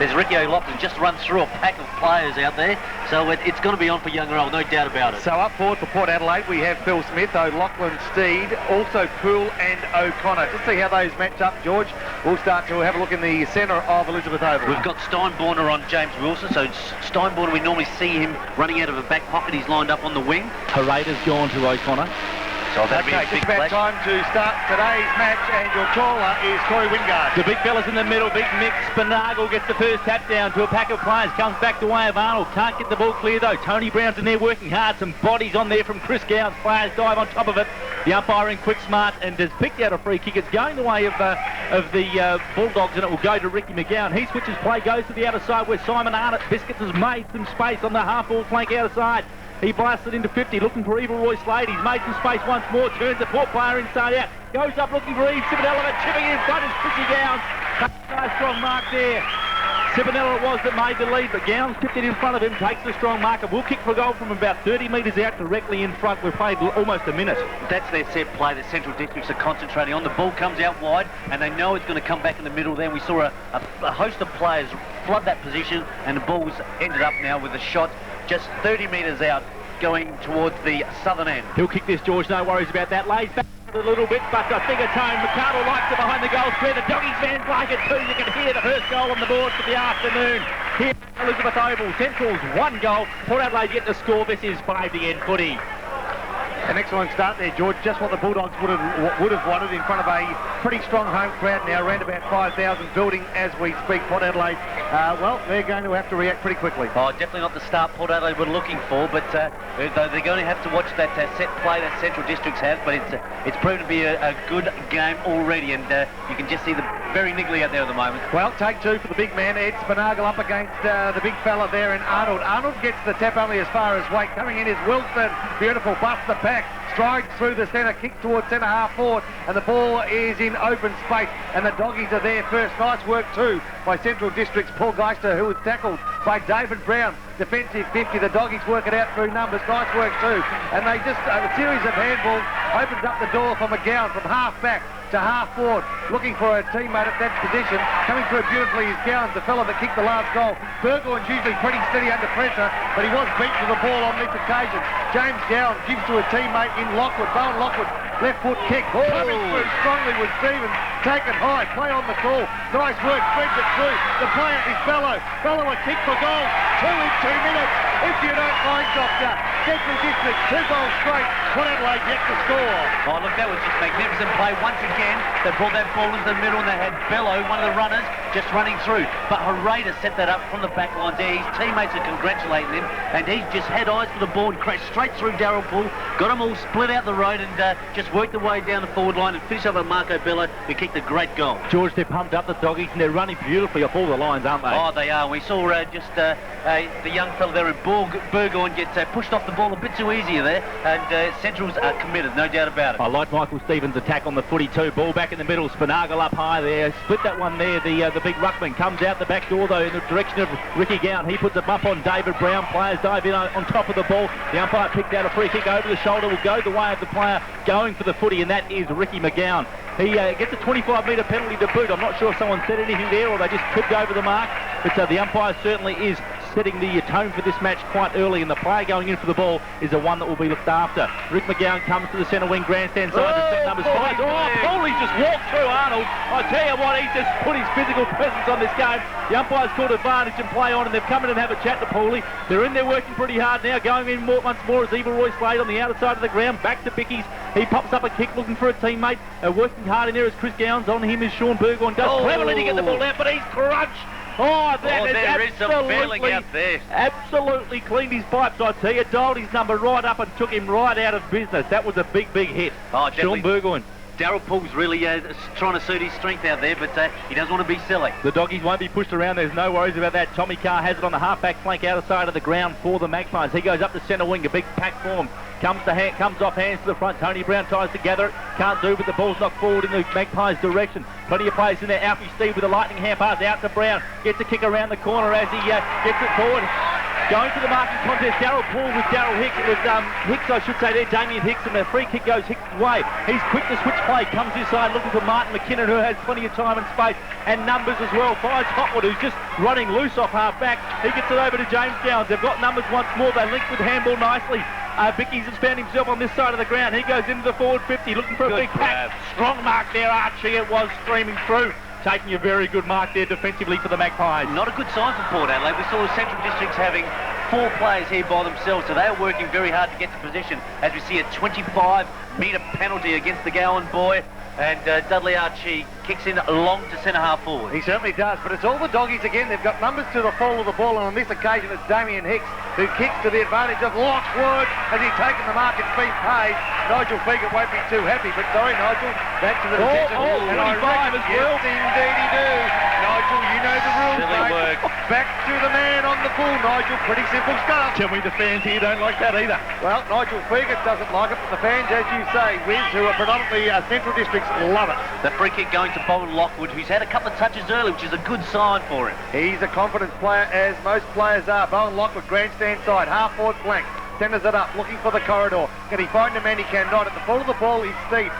There's Ricky O'Loughlin just run through a pack of players out there, so it's going to be on for young Earl, no doubt about it. So up forward for Port Adelaide, we have Phil Smith, O'Loughlin, Steed, also Poole and O'Connor. Just see how those match up, George. We'll start to have a look in the centre of Elizabeth Oval. We've got Steinborner on James Wilson, so Steinborner, we normally see him running out of a back pocket. He's lined up on the wing. Parader's gone to O'Connor. So that'll be a just big about flash. time to start today's match, and your caller is Corey Wingard. The big fella's in the middle, big mix. Spinagle gets the first tap down to a pack of players, comes back the way of Arnold. Can't get the ball clear though. Tony Brown's in there working hard. Some bodies on there from Chris Gowns. Players dive on top of it. The umpire in quick smart and has picked out a free kick. It's going the way of the Bulldogs, and it will go to Ricky McGowan. He switches play, goes to the outer side where Simon Arnott Biscuits has made some space on the half-ball flank outer side. He blasts it into 50, looking for Evil Roy Slade. He's made some space once more, turns the Port player inside out, goes up looking for Eve Cibinella, chipping in front is Chrissy Gowns. Nice strong mark there. Cibinella it was that made the lead, but Gowns tipped it in front of him, takes the strong marker. We'll kick for goal from about 30 metres out, directly in front. We've played almost a minute. That's their set play. The Central Districts are concentrating on. The ball comes out wide, and they know it's going to come back in the middle there. We saw a host of players flood that position, and the ball's ended up now with a shot just 30 metres out, going towards the southern end. He'll kick this, George, no worries about that. Lays back a little bit, but I think it's home. McCardle likes it behind the goal square. The Doggies fans like it too. You can hear the first goal on the board for the afternoon. Here at Elizabeth Oval, Central's 1 goal. Port Adelaide get the score. This is 5 to end footy. An excellent start there, George. Just what the Bulldogs would have wanted in front of a pretty strong home crowd now, around about 5,000 building as we speak. Port Adelaide, well, they're going to have to react pretty quickly. Oh, definitely not the start Port Adelaide were looking for, but they're going to have to watch that set play that Central Districts have, but it's proven to be a good game already, and you can just see the very niggly out there at the moment. Well, take 2 for the big man, Ed Spinagle up against the big fella there in Arnold. Arnold gets the tap only as far as weight. Coming in is Wilson. Beautiful, busts the pack. Strides through the centre, kick towards centre half forward, and the ball is in open space, and the Doggies are there first. Nice work too by Central District's Paul Geister, who was tackled by David Brown. Defensive 50, the Doggies work it out through numbers. Nice work too, and they just, a series of handballs opens up the door for McGowan from half back to half forward, looking for a teammate at that position. Coming through beautifully is Gowans, the fella that kicked the last goal. Burgoyne's usually pretty steady under pressure, but he was beat to the ball on this occasion. James Gowans gives to a teammate in Lockwood. Bowen Lockwood, left foot kick. Coming through strongly with Stevens, taken high, play on the call. Nice work, spreads it through. The player is Bellow. Bellow a kick for goal. 2 in 2 minutes. If you don't mind, Doctor. Central District, 2 goals straight. Port Adelaide yet to score. Oh, look, that was just magnificent play. Once again, they brought that ball into the middle, and they had Bellow, one of the runners, just running through. But Herrera set that up from the back line there. His teammates are congratulating him, and he just had eyes for the ball and crashed straight through Darryl Poole, got them all split out the road, and just worked the way down the forward line and finished up with Marco Bello, who kicked a great goal. George, they're pumped up, the Doggies, and they're running beautifully off all the lines, aren't they? Oh, they are. We saw just the young fella there in Burgoyne get pushed off the ball a bit too easy there, and Centrals are committed, no doubt about it. I like Michael Stevens' attack on the footy too. Ball back in the middle, Spinagle up high there. Split that one there. The big ruckman comes out the back door though in the direction of Ricky Gowan. He puts a bump on David Brown. Players dive in on top of the ball. The umpire picked out a free kick over the shoulder. Will go the way of the player going for the footy, and that is Ricky McGowan. He gets a 25-metre penalty to boot. I'm not sure if someone said anything there or they just tripped over the mark, but the umpire certainly is setting the tone for this match quite early, and the player going in for the ball is the one that will be looked after. Rick McGowan comes to the centre wing grandstand side to set numbers 5. Pooley just walked through Arnold. I tell you what, he's just put his physical presence on this game. The umpire's called advantage and play on, and they've come in and have a chat to Pooley. They're in there working pretty hard now, going in once more as Evil Roy Slade on the outer side of the ground, back to Bickies. He pops up a kick looking for a teammate. Working hard in there as Chris Gowans. On him is Sean Burgoyne. Does cleverly to get the ball out, but he's crunched. Oh, that is some feeling out there. Absolutely cleaned his pipes, I tell you. Dialed his number right up and took him right out of business. That was a big hit. Oh, Sean Burgoyne. Darryl Poole's really trying to suit his strength out there, but he doesn't want to be silly. The Doggies won't be pushed around. There's no worries about that. Tommy Carr has it on the half-back flank outer side of the ground for the Magpies. He goes up to centre wing, a big pack form. Comes off hands to the front. Tony Brown tries to gather it. Can't do, but the ball's knocked forward in the Magpies' direction. Plenty of players in there. Alfie Steve with a lightning hand pass out to Brown. Gets a kick around the corner as he gets it forward. Going to the marking contest, Darryl Poole with Daryl Hicks. With Hicks, I should say there, Damien Hicks, and the free kick goes Hicks' way. He's quick to switch play, comes inside looking for Martin McKinnon, who has plenty of time and space and numbers as well. Finds Hopwood, who's just running loose off half-back. He gets it over to James Downs. They've got numbers once more. They link with handball nicely. Vicky's has found himself on this side of the ground. He goes into the forward 50, looking for a big pack. Strong mark there, Archie. It was streaming through. Taking a very good mark there defensively for the Magpies. Not a good sign for Port Adelaide. We saw the Central Districts having 4 players here by themselves, so they are working very hard to get to position. As we see a 25-metre penalty against the Gowan boy, and Dudley Archie kicks in long to centre-half forward. He certainly does, but it's all the doggies again. They've got numbers to the fall of the ball, and on this occasion it's Damien Hicks who kicks to the advantage of Lockwood as he's taken the mark. It's been paid. Nigel Fegert won't be too happy, but sorry, Nigel, back to the decision. And 25 as well. Yes, indeed he do. Nigel, you know the rules, Silly work. Back to the man on the full, Nigel. Pretty simple stuff. Tell me the fans here don't like that either. Well, Nigel Fegert doesn't like it, but the fans, as you say, Wiz, who are predominantly Central Districts, love it. The free kick going to Bolton Lockwood, who's had a couple of touches early, which is a good sign for him. He's a confident player, as most players are. Bowen Lockwood, grandstand side, half-forward flank. Centres it up, looking for the corridor. Can he find a man? He cannot. At the fall of the ball, he's Steve.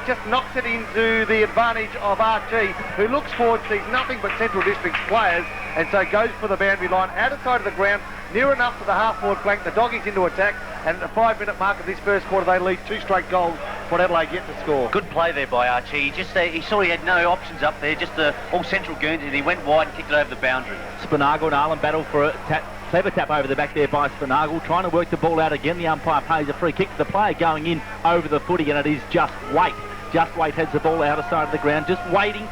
Just knocks it into the advantage of Archie, who looks forward, sees nothing but Central District's players, and so goes for the boundary line, out of sight of the ground, near enough to the half-forward flank. The doggies into attack, and at the 5-minute mark of this first quarter, they lead 2 straight goals for Adelaide yet to score. Good play there by Archie. He saw he had no options up there, just all Central Guernsey, and he went wide and kicked it over the boundary. Spinagle and Arlen battle for a clever tap over the back there by Spinagle, trying to work the ball out again. The umpire pays a free kick to the player going in over the footy, and it is Just Wait. Just Wait heads the ball out of side of the ground, just waiting,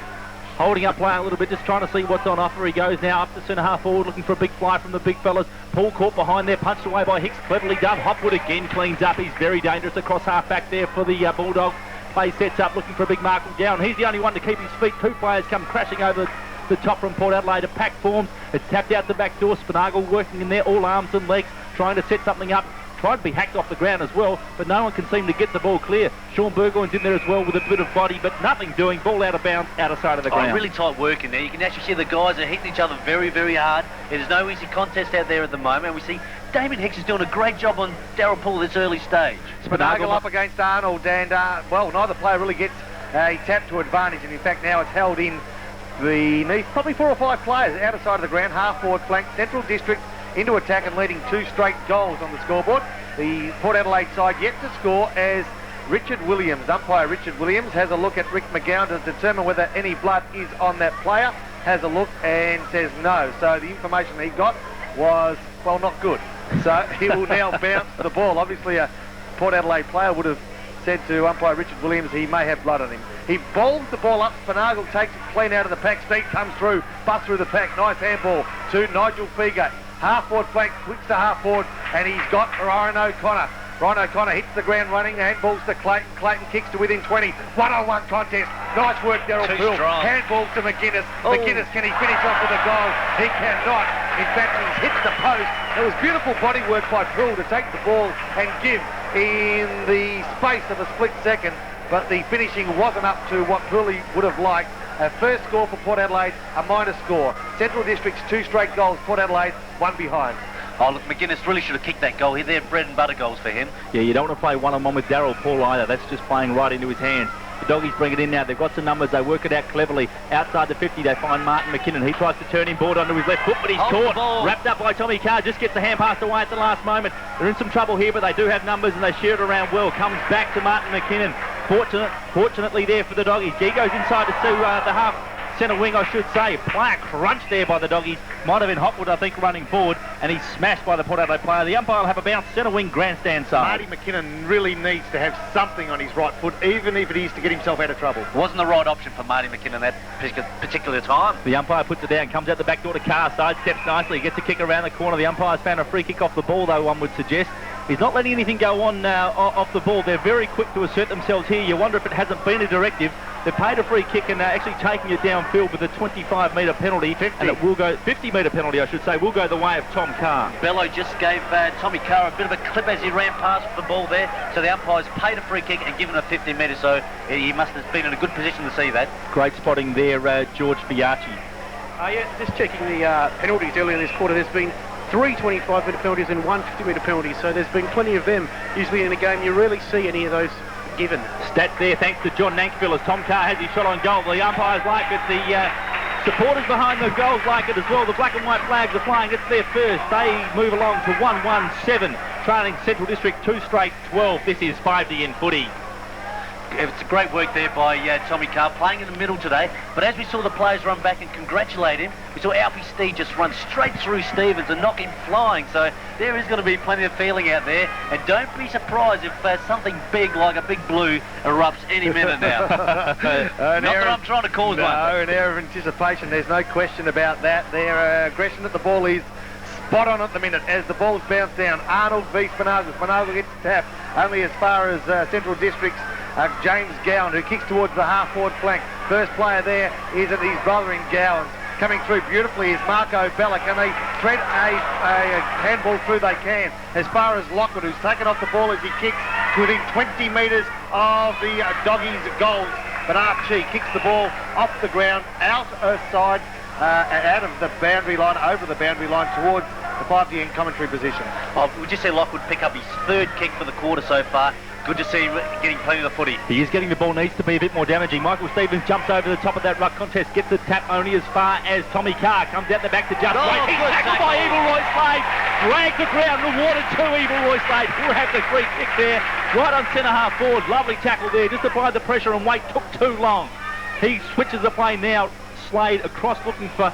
holding up play a little bit, just trying to see what's on offer. He goes now up to centre-half forward, looking for a big fly from the big fellas. Paul caught behind there, punched away by Hicks, cleverly done. Hopwood again cleans up. He's very dangerous across half-back there for the Bulldogs. Play sets up, looking for a big mark from down. He's the only one to keep his feet. 2 players come crashing over the top from Port Adelaide. A pack forms. It's tapped out the back door. Spinagle working in there, all arms and legs, trying to set something up. Tried to be hacked off the ground as well, but no one can seem to get the ball clear. Sean Burgoyne's in there as well with a bit of body, but nothing doing. Ball out of bounds, out of sight of the ground. Really tight work in there. You can actually see the guys are hitting each other very, very hard. It is no easy contest out there at the moment. And we see Damien Hicks is doing a great job on Darryl Poole this early stage. Spinagle up against Arnold, and, well, neither player really gets a tap to advantage, and in fact now it's held in beneath probably 4 or 5 players out of sight of the ground, half-forward flank. Central District into attack and leading 2 straight goals on the scoreboard. The Port Adelaide side yet to score, as Richard Williams, umpire Richard Williams, has a look at Rick McGowan to determine whether any blood is on that player. Has a look and says no. So the information he got was, well, not good. So he will now bounce the ball. Obviously a Port Adelaide player would have said to umpire Richard Williams he may have blood on him. He bowls the ball up. Spinagle takes it clean out of the pack. Steve comes through, busts through the pack. Nice handball to Nigel Fegert. Half-forward flank, switch to half-forward, and he's got Ryan O'Connor. Ryan O'Connor hits the ground running, handballs to Clayton. Clayton kicks to within 20. 1-on-1 contest. Nice work, Darryl Poole. Handball to McGuinness. McGuinness, can he finish off with a goal? He cannot. In fact, he's hit the post. It was beautiful body work by Poole to take the ball and give in the space of a split second, but the finishing wasn't up to what Poole would have liked. A first score for Port Adelaide, a minor score. Central District's 2 straight goals, Port Adelaide 1 behind. Oh, look, McGuinness really should have kicked that goal. They're bread and butter goals for him. Yeah, you don't want to play one-on-one with Darryl Poole either. That's just playing right into his hands. The doggies bring it in now. They've got some numbers. They work it out cleverly. Outside the 50, they find Martin McKinnon. He tries to turn him board onto his left foot, but he's caught. Wrapped up by Tommy Carr. Just gets the hand passed away at the last moment. They're in some trouble here, but they do have numbers, and they share it around well. Comes back to Martin McKinnon. Fortunately there for the doggies. He goes inside to the half centre wing, I should say. Player crunched there by the doggies. Might have been Hopwood, I think, running forward, and he's smashed by the Port Adelaide player. The umpire will have a bounce, centre wing, grandstand side. Marty McKinnon really needs to have something on his right foot, even if it is to get himself out of trouble. Wasn't the right option for Marty McKinnon that particular time. The umpire puts it down, comes out the back door to Carr, side steps nicely, gets a kick around the corner. The umpire's found a free kick off the ball, though, one would suggest. He's not letting anything go on off the ball. They're very quick to assert themselves here. You wonder if it hasn't been a directive. They've paid a free kick and actually taking it downfield with a 25-metre penalty. 50. And it will go, 50-metre penalty, I should say, will go the way of Tom Carr. Bello just gave Tommy Carr a bit of a clip as he ran past the ball there. So the umpire's paid a free kick and given a 50 metre, so he must have been in a good position to see that. Great spotting there, George Fiacci. Yeah, just checking the penalties earlier in this quarter. There's been 3 25-metre penalties and 1 50-metre penalty. So there's been plenty of them. Usually in a game you rarely see any of those given. Stats there thanks to John Nankville as Tom Carr has his shot on goal. The umpires like it. The supporters behind the goals like it as well. The black and white flags are flying. It's their first. They move along to 1-1-7, trailing Central District 2 straight 12. This is 5D footy. It's great work there by Tommy Carr, playing in the middle today. But as we saw the players run back and congratulate him, we saw Alfie Steed just run straight through Stevens and knock him flying. So there is going to be plenty of feeling out there. And don't be surprised if something big like a big blue erupts any minute now. Not that I'm trying to cause one. No, an air of anticipation. There's no question about that. Their aggression at the ball is spot on at the minute as the ball's bounced down. Arnold v Spinagle. Spinagle gets tapped only as far as Central District's James Gowan, who kicks towards the half-forward flank. First player there is his brother in Gowans. Coming through beautifully is Marco Bellick, and they thread a handball through they can. As far as Lockwood, who's taken off the ball as he kicks to within 20 metres of the Doggies' goals. But Archie kicks the ball off the ground, out of the boundary line, over the boundary line towards the 5D commentary position. We just see Lockwood pick up his third kick for the quarter so far. Good to see him getting plenty of the footy. He is getting the ball, needs to be a bit more damaging. Michael Stevens jumps over the top of that ruck contest, gets the tap only as far as Tommy Carr comes out the back to just wait. He's tackled by Evil Roy Slade, dragged the ground, rewarded to Evil Roy Slade, who had the free kick there, right on centre half forward. Lovely tackle there, just applied the pressure and Wait took too long. He switches the play now, Slade across looking for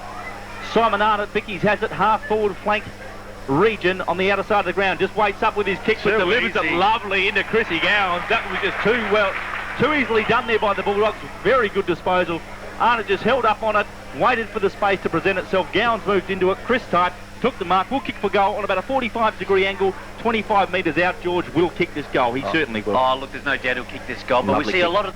Simon Arnott. Vicky's has it, half forward flank region on the outer side of the ground, just waits up with his kick, but delivers it lovely into Chrissy Gowans. That was just too easily done there by the Bulldogs. Very good disposal. Arnott just held up on it, waited for the space to present itself. Gowans moved into it. Chris Type took the mark, will kick for goal on about a 45-degree angle, 25 metres out. George will kick this goal. He certainly will. Oh, look, there's no doubt he'll kick this goal. But Lovely we see a lot of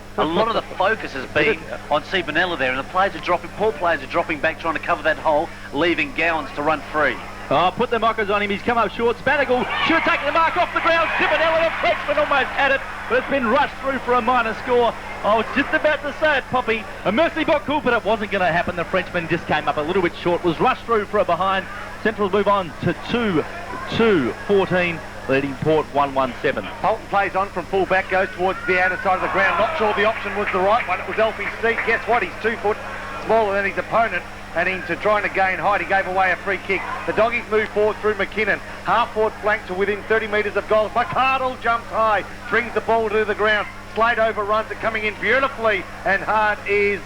the focus has been on Sibanella there, and the players are dropping. Poor players are dropping back, trying to cover that hole, leaving Gowans to run free. Oh, put the mockers on him. He's come up short. Spanagle should have taken the mark off the ground. Sibanella, the Frenchman, almost had it, but it's been rushed through for a minor score. I was just about to say it, Poppy. A mercy bot cool, but it wasn't going to happen. The Frenchman just came up a little bit short, was rushed through for a behind. Central move on to 2-2-14, leading Port 1-1-7. Holton plays on from full back, goes towards the outer side of the ground. Not sure the option was the right one. It was Alfie Steed. Guess what? He's 2 foot smaller than his opponent. And into trying to gain height, he gave away a free kick. The Doggies move forward through McKinnon. Half-forward flank to within 30 metres of goal. McCardle jumps high, brings the ball to the ground. Slade overruns it, coming in beautifully and hard is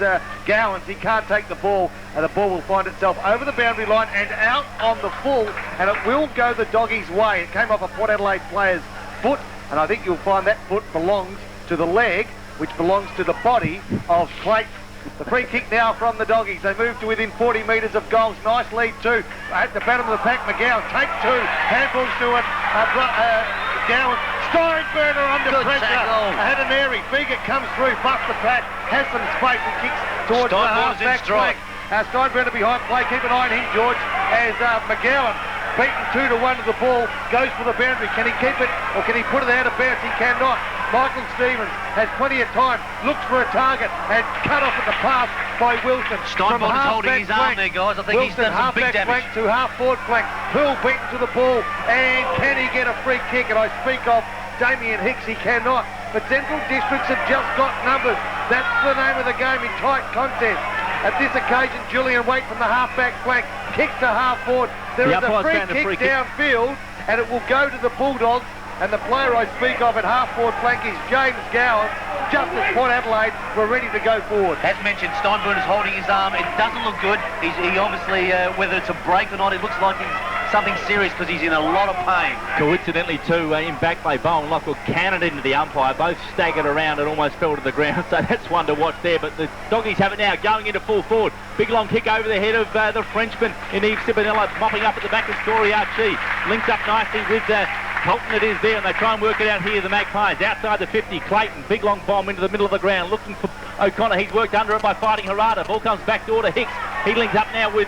Gowans. He can't take the ball, and the ball will find itself over the boundary line and out on the full, and it will go the Doggies' way. It came off a Port Adelaide player's foot, and I think you'll find that foot belongs to the leg, which belongs to the body of Clayton. The free kick now from the Doggies. They move to within 40 metres of goals. Nice lead too. At the bottom of the pack, McGowan take 2. Handballs to it. Gowan. Steinberner under pressure. Had an airy. Figa comes through. Busts the pack. Has some space and kicks towards the half-back flank. Steinberner behind play. Keep an eye on him, George, as McGowan, beaten 2-1 to the ball, goes for the boundary. Can he keep it or can he put it out of bounds? He cannot. Michael Stevens has plenty of time, looks for a target, and cut off at the pass by Wilson. Steinberner's holding his arm there, guys. I think Wilson, he's done some big damage. Flank to half-forward flank. Poole beaten to the ball, and can he get a free kick? And I speak of Damien Hicks, he cannot. But Central Districts have just got numbers. That's the name of the game in tight contest. At this occasion, Julian Waite from the half-back flank kicks to half-forward. There is a free kick downfield, and it will go to the Bulldogs. And the player I speak of at half-forward flank is James Gowan. Just as Port Adelaide were ready to go forward. As mentioned, Steinberner's holding his arm. It doesn't look good. He obviously, whether it's a break or not, it looks like he's something serious because he's in a lot of pain. Coincidentally, too, in back by Bowen, Lockwood cannoned into the umpire. Both staggered around and almost fell to the ground. So that's one to watch there. But the Doggies have it now, going into full forward. Big long kick over the head of the Frenchman in Yves Sibanella, mopping up at the back of Story Archie. Links up nicely with Colton, it is there, and they try and work it out here. The Magpies outside the 50. Clayton, big long bomb into the middle of the ground, looking for O'Connor. He's worked under it by fighting Harada. Ball comes back door to Hicks. He links up now with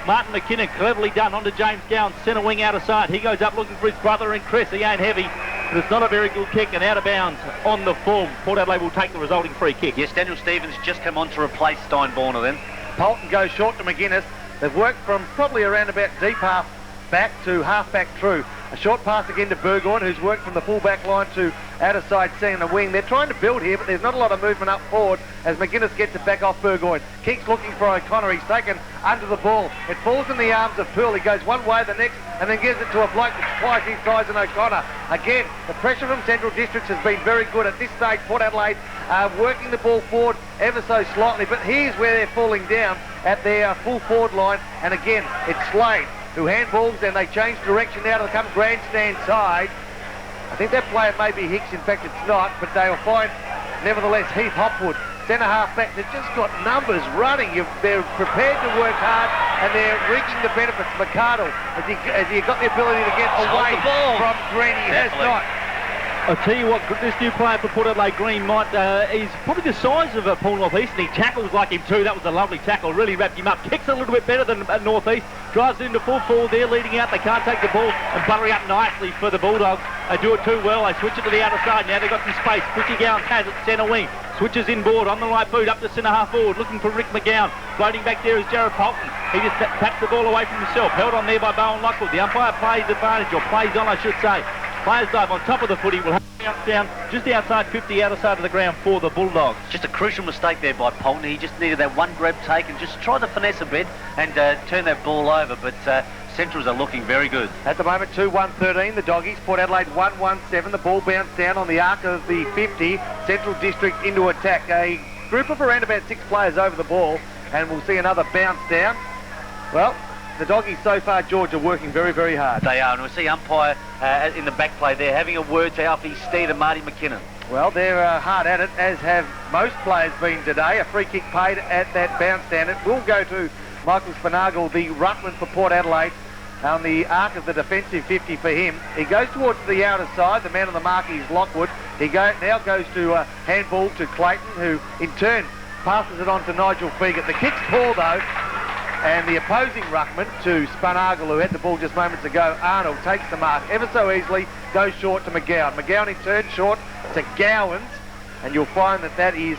Martin McKinnon. Cleverly done onto James Gowan, centre wing out of sight. He goes up looking for his brother and Chris. He ain't heavy, but it's not a very good kick and out of bounds on the full. Port Adelaide will take the resulting free kick. Yes, Daniel Stevens just come on to replace Steinborner then. Polton goes short to McGuinness. They've worked from probably around about deep half back to half-back True. A short pass again to Burgoyne, who's worked from the full-back line to outer side centre wing. They're trying to build here, but there's not a lot of movement up forward as McGuinness gets it back off Burgoyne. Kicks looking for O'Connor. He's taken under the ball. It falls in the arms of Pearl. He goes one way, the next, and then gives it to a bloke that's twice his size in O'Connor. Again, the pressure from Central Districts has been very good. At this stage, Port Adelaide working the ball forward ever so slightly, but here's where they're falling down at their full forward line. And again, it's Slade who handballs, and they change direction now to come grandstand side. I think that player may be Hicks. In fact, it's not, but they'll find, nevertheless, Heath Hopwood, centre half-back. They've just got numbers running. They're prepared to work hard, and they're reaping the benefits. McArdle, has he got the ability to get away from Green? He has not. I'll tell you what, this new player for Port Adelaide Green might, he's probably the size of Paul North East, and he tackles like him too. That was a lovely tackle, really wrapped him up. Kicks a little bit better than North East. Drives it into full forward there, leading out. They can't take the ball, and buttering up nicely for the Bulldogs. They do it too well. They switch it to the outer side. Now they've got some space. Chrissy Gowan has it, centre wing. Switches inboard on the right boot, up to centre half forward, looking for Rick McGowan. Floating back there is Jared Polton. He just taps the ball away from himself. Held on there by Bowen Lockwood. The umpire plays advantage, or plays on, I should say. Players dive on top of the footy. Will have down just outside 50, outer side of the ground for the Bulldogs. Just a crucial mistake there by Polton. He just needed that one grab take and just try to finesse a bit and turn that ball over. But Centrals are looking very good. At the moment, 2-1-13, the Doggies. Port Adelaide 1-1-7. The ball bounced down on the arc of the 50. Central District into attack. A group of around about 6 players over the ball, and we'll see another bounce down. Well, the Doggies so far, George, are working very, very hard. They are, and we see umpire in the back play there having a word to Alfie Steed and Marty McKinnon. Well, they're hard at it, as have most players been today. A free kick paid at that bounce down. It will go to Michael Spinagle, the ruckman for Port Adelaide, on the arc of the defensive 50 for him. He goes towards the outer side. The man on the mark is Lockwood. He now goes to handball to Clayton, who in turn passes it on to Nigel Fegan. The kick's poor, though. And the opposing ruckman to Spinagle, who had the ball just moments ago, Arnold, takes the mark ever so easily, goes short to McGowan. McGowan in turn short to Gowans, and you'll find that is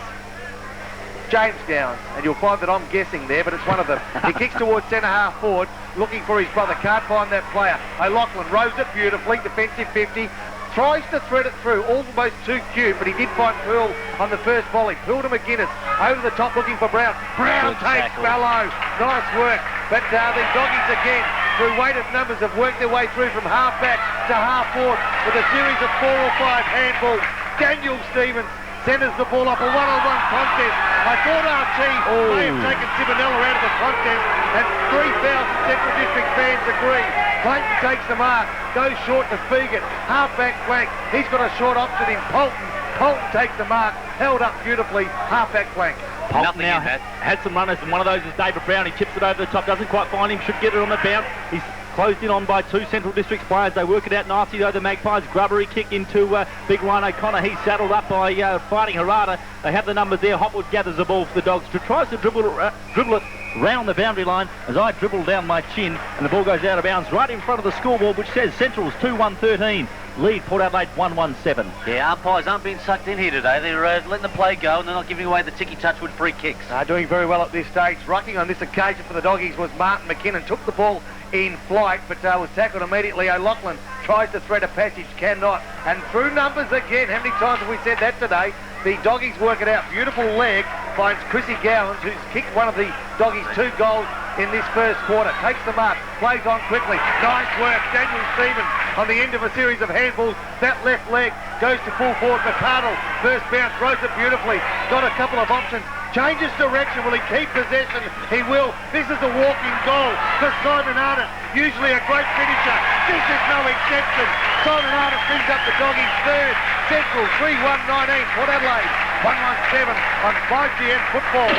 James Gowans, and you'll find that I'm guessing there, but it's one of them. He kicks towards centre half forward, looking for his brother, can't find that player. O'Loughlin rows it beautifully, defensive 50, tries to thread it through, almost too cute, but he did find Pearl on the first volley. Pearl to McGuinness, over the top looking for Brown. Brown takes Bellow. Nice work. But the Doggies again, through weighted numbers, have worked their way through from half back to half forward with a series of 4 or 5 handballs. Daniel Stevens centres the ball up, a one-on-one contest. I thought Archie may have taken Simonella out of the contest, and 3,000 Central District fans agree. Clayton takes the mark, goes short to Fegan, half-back flank. He's got a short option in Polton. Polton takes the mark, held up beautifully, half-back flank. Polton now had some runners, and one of those is David Brown. He chips it over the top, doesn't quite find him, should get it on the bounce. He's closed in on by 2 Central Districts players. They work it out nicely, though. The Magpies grubbery kick into Big Ryan O'Connor. He's saddled up by Fighting Harada. They have the numbers there. Hopwood gathers the ball for the Dogs. Tries to dribble it round the boundary line as I dribble down my chin, and the ball goes out of bounds right in front of the scoreboard, which says Central's 2-1-13. Lead Port Adelaide 1-1-7. Yeah, umpires aren't being sucked in here today. They're letting the play go, and they're not giving away the ticky touch with free kicks. Doing very well at this stage. Rucking on this occasion for the Doggies was Martin McKinnon. Took the ball in flight, but was tackled immediately. O'Loughlin tries to thread a passage, cannot. And through numbers again. How many times have we said that today? The Doggies work it out. Beautiful leg. Finds Chrissy Gowans, who's kicked one of the Doggies' 2 goals in this first quarter. Takes the mark. Plays on quickly. Nice work. Daniel Stevens on the end of a series of handballs. That left leg goes to full forward. McArdle, first bounce, throws it beautifully. Got a couple of options. Changes direction. Will he keep possession? He will. This is a walking goal for Simon Arnott. Usually a great finisher. This is no exception. Simon Arnott brings up the Doggies' third. Central 3-1-19. Port Adelaide 1-1-7 on 5GN football.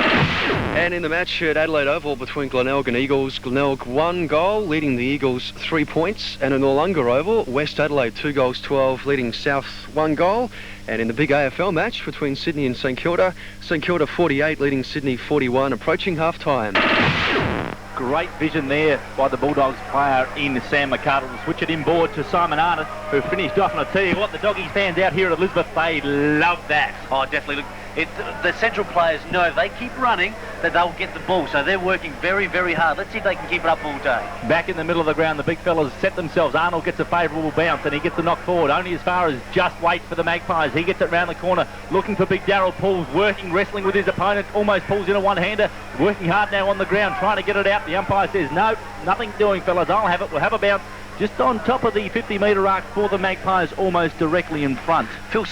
And in the match at Adelaide Oval between Glenelg and Eagles, Glenelg 1 goal, leading the Eagles 3 points. And in Noarlunga Oval, West Adelaide 2 goals 12, leading South 1 goal. And in the big AFL match between Sydney and St Kilda 48, leading Sydney 41, approaching half-time. Great vision there by the Bulldogs player in Sam McArdle to switch it inboard to Simon Arnott, who finished off. And I tell you what, the Doggies fans out here at Elizabeth, they love that. Oh, definitely. Look, The Central players know if they keep running that they'll get the ball, so they're working very, very hard. Let's see if they can keep it up all day. Back in the middle of the ground, the big fellas set themselves. Arnold gets a favourable bounce and he gets the knock forward, only as far as just wait for the Magpies. He gets it round the corner, looking for big Darryl Pools, working, wrestling with his opponent, almost pulls in a one-hander, working hard now on the ground, trying to get it out. The umpire says, no, nothing doing, fellas, I'll have it, we'll have a bounce. Just on top of the 50-metre arc for the Magpies, almost directly in front. Phil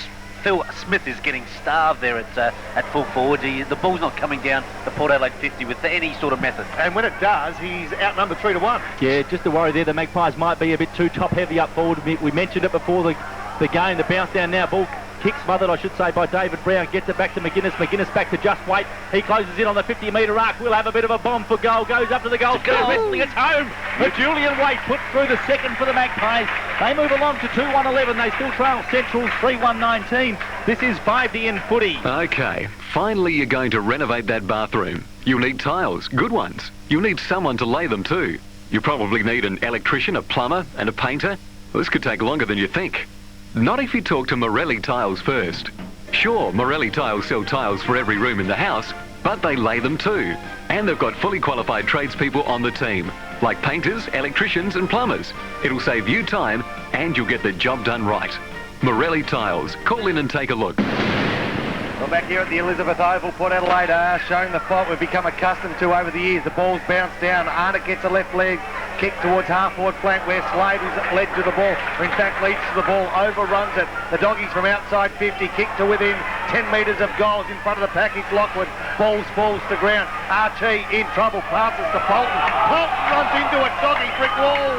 Smith is getting starved there at full forward. The ball's not coming down the Port Adelaide 50 with any sort of method. And when it does, he's outnumbered 3-1. Yeah, just a worry there. The Magpies might be a bit too top-heavy up forward. We mentioned it before the game. The bounce down now. Ball kick smothered, I should say, by David Brown. Gets it back to McGuinness. McGuinness back to Just Wait. He closes in on the 50-metre arc. We'll have a bit of a bomb for goal. Goes up to the goal. Wrestling. It's home. But Julian Waite put through the second for the Magpies. They move along to 2-1-11. They still trail Central 3-1-19. This is 5D footy. OK, finally you're going to renovate that bathroom. You'll need tiles, good ones. You'll need someone to lay them too. You probably need an electrician, a plumber and a painter. Well, this could take longer than you think. Not if you talk to Morelli Tiles first. Sure, Morelli Tiles sell tiles for every room in the house, but they lay them too. And they've got fully qualified tradespeople on the team, like painters, electricians and plumbers. It'll save you time and you'll get the job done right. Morelli Tiles. Call in and take a look. Well, back here at the Elizabeth Oval, Port Adelaide are showing the fight we've become accustomed to over the years. The ball's bounced down. Arnott gets a left leg kick towards half-forward flank where Slade, who's led to the ball, or in fact leads to the ball, overruns it. The Doggies from outside 50 kick to within 10 metres of goals in front of the package. Lockwood falls to ground. Archie in trouble, passes to Bolton. Bolton runs into a Doggy brick wall.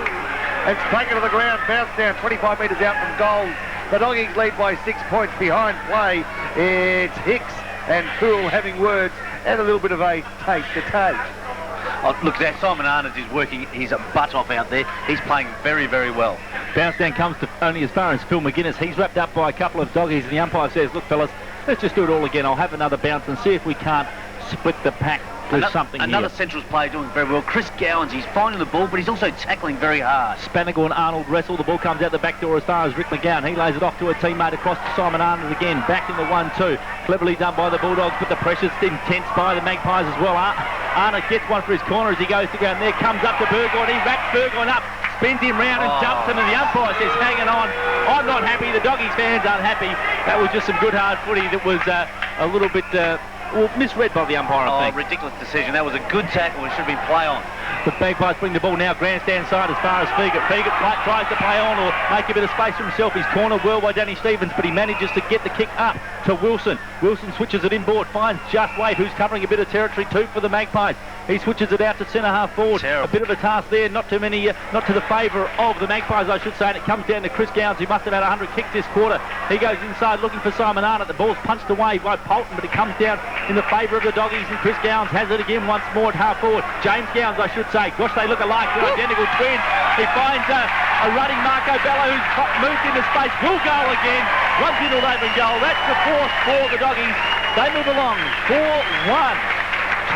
It's taken to the ground, bounced down 25 metres out from goal. The Doggies lead by 6 points behind play. It's Hicks and Poole having words and a little bit of a take-to-take. Oh, look, there, Simon Arnott is working his butt off out there. He's playing very, very well. Bounce down comes to only as far as Phil McGuinness. He's wrapped up by a couple of Doggies and the umpire says, look, fellas, let's just do it all again. I'll have another bounce and see if we can't split the pack. Another Central's player doing very well. Chris Gowans, he's finding the ball, but he's also tackling very hard. Spanagle and Arnold wrestle. The ball comes out the back door as far as Rick McGowan. He lays it off to a teammate across to Simon Arnold again. Back in the 1-2. Cleverly done by the Bulldogs, but the pressure's intense by the Magpies as well. Arnold gets one for his corner as he goes to go, and there comes up to Burgoyne. He wraps Burgoyne up, spins him round and dumps him, and the umpire says, hanging on. I'm not happy. The Doggies fans aren't happy. That was just some good hard footy that was a little bit... misread by the umpire, I think. Ridiculous decision. That was a good tackle. It should have been play on. The Magpies bring the ball now grandstand side as far as Fegert. Fegert tries to play on or make a bit of space for himself. He's cornered well by Danny Stevens, but he manages to get the kick up to Wilson. Wilson switches it inboard, finds Just Wait, who's covering a bit of territory too for the Magpies. He switches it out to centre half forward. Terrible. A bit of a task there, not to the favour of the Magpies, I should say. And it comes down to Chris Gowans, who must have had 100 kicks this quarter. He goes inside looking for Simon Arnott. The ball's punched away by Polton, but it comes down in the favour of the Doggies, and Chris Gowans has it again once more at half forward. James Gowans, I should say. Gosh, they look alike. They're identical twins. He finds a running Marco Bello who's moved into space. Will goal again. Runs into an open goal. That's the fourth for the Doggies. They move along. 4-1.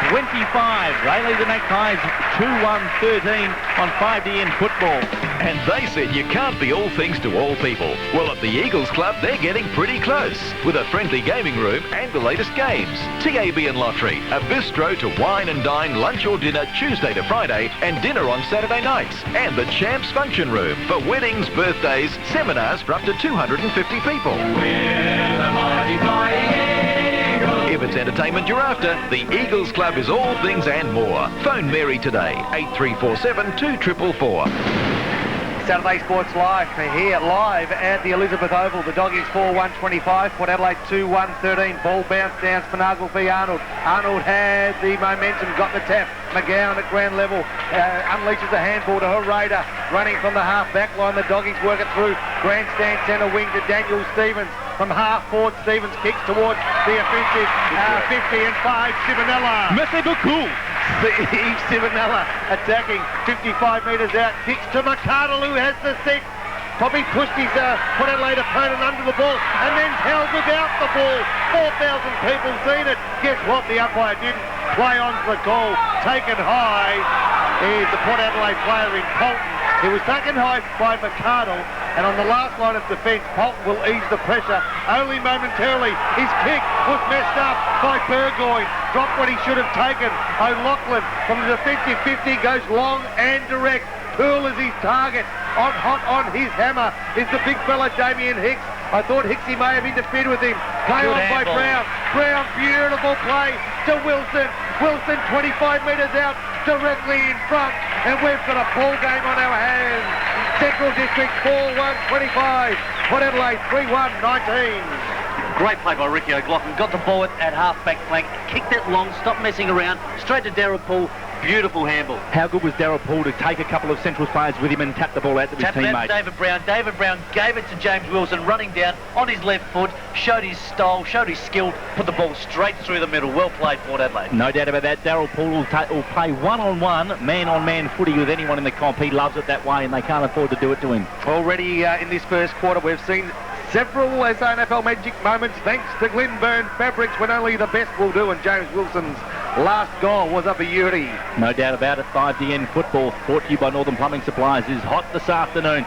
25. They lead the Magpies 2-1-13 on 5DN football. And they said you can't be all things to all people. Well, at the Eagles Club, they're getting pretty close, with a friendly gaming room and the latest games. TAB and Lottery, a bistro to wine and dine, lunch or dinner Tuesday to Friday, and dinner on Saturday nights. And the Champs Function Room for weddings, birthdays, seminars for up to 250 people. If it's entertainment you're after, the Eagles Club is all things and more. Phone Mary today, 8347 2444. Saturday Sports Live here live at the Elizabeth Oval. The Doggies 4-1-25, Port Adelaide 2-1-13. Ball bounced down, Spanagle v Arnold. Arnold had the momentum, got the tap. McGowan at ground level unleashes a handball to Herrera, running from the half back line. The Doggies work it through grandstand centre wing to Daniel Stevens. From half forward, Stevens kicks towards the offensive 50 and 5, Sivanella. Merci beaucoup. Steve Sivanella attacking 55 metres out, kicks to McCardle, who has the set. Probably pushed his Port Adelaide opponent under the ball and then held without the ball. 4,000 people seen it. Guess what? The umpire didn't play on for the call. Taken high is the Port Adelaide player in Polton. He was taken high by McCardle, And on the last line of defence, Polton will ease the pressure only momentarily. His kick was messed up by Burgoyne. Dropped what he should have taken. O'Loughlin from the defensive 50 goes long and direct. Poole is his target. Hot on his hammer is the big fella Damien Hicks. I thought Hicksy may have interfered with him. Play on by Brown. Brown, beautiful play to Wilson. Wilson 25 metres out, directly in front. And we've got a ball game on our hands. Central District 4-1-25. Port Adelaide 3-1-19. Great play by Ricky O'Loughlin. Got the ball at half-back flank. Kicked it long, stopped messing around. Straight to Darryl Poole. Beautiful handball. How good was Darryl Poole to take a couple of Central players with him and tap the ball out to his teammate? David Brown. David Brown gave it to James Wilson, running down on his left foot, showed his style, showed his skill, put the ball straight through the middle. Well played, Port Adelaide. No doubt about that. Darryl Poole will play one-on-one, man-on-man footy with anyone in the comp. He loves it that way, and they can't afford to do it to him. Already in this first quarter, we've seen several SANFL magic moments thanks to Glenn Byrne Fabrics, when only the best will do, and James Wilson's last goal was a beauty. No doubt about it. 5DN football, brought to you by Northern Plumbing Supplies, is hot this afternoon.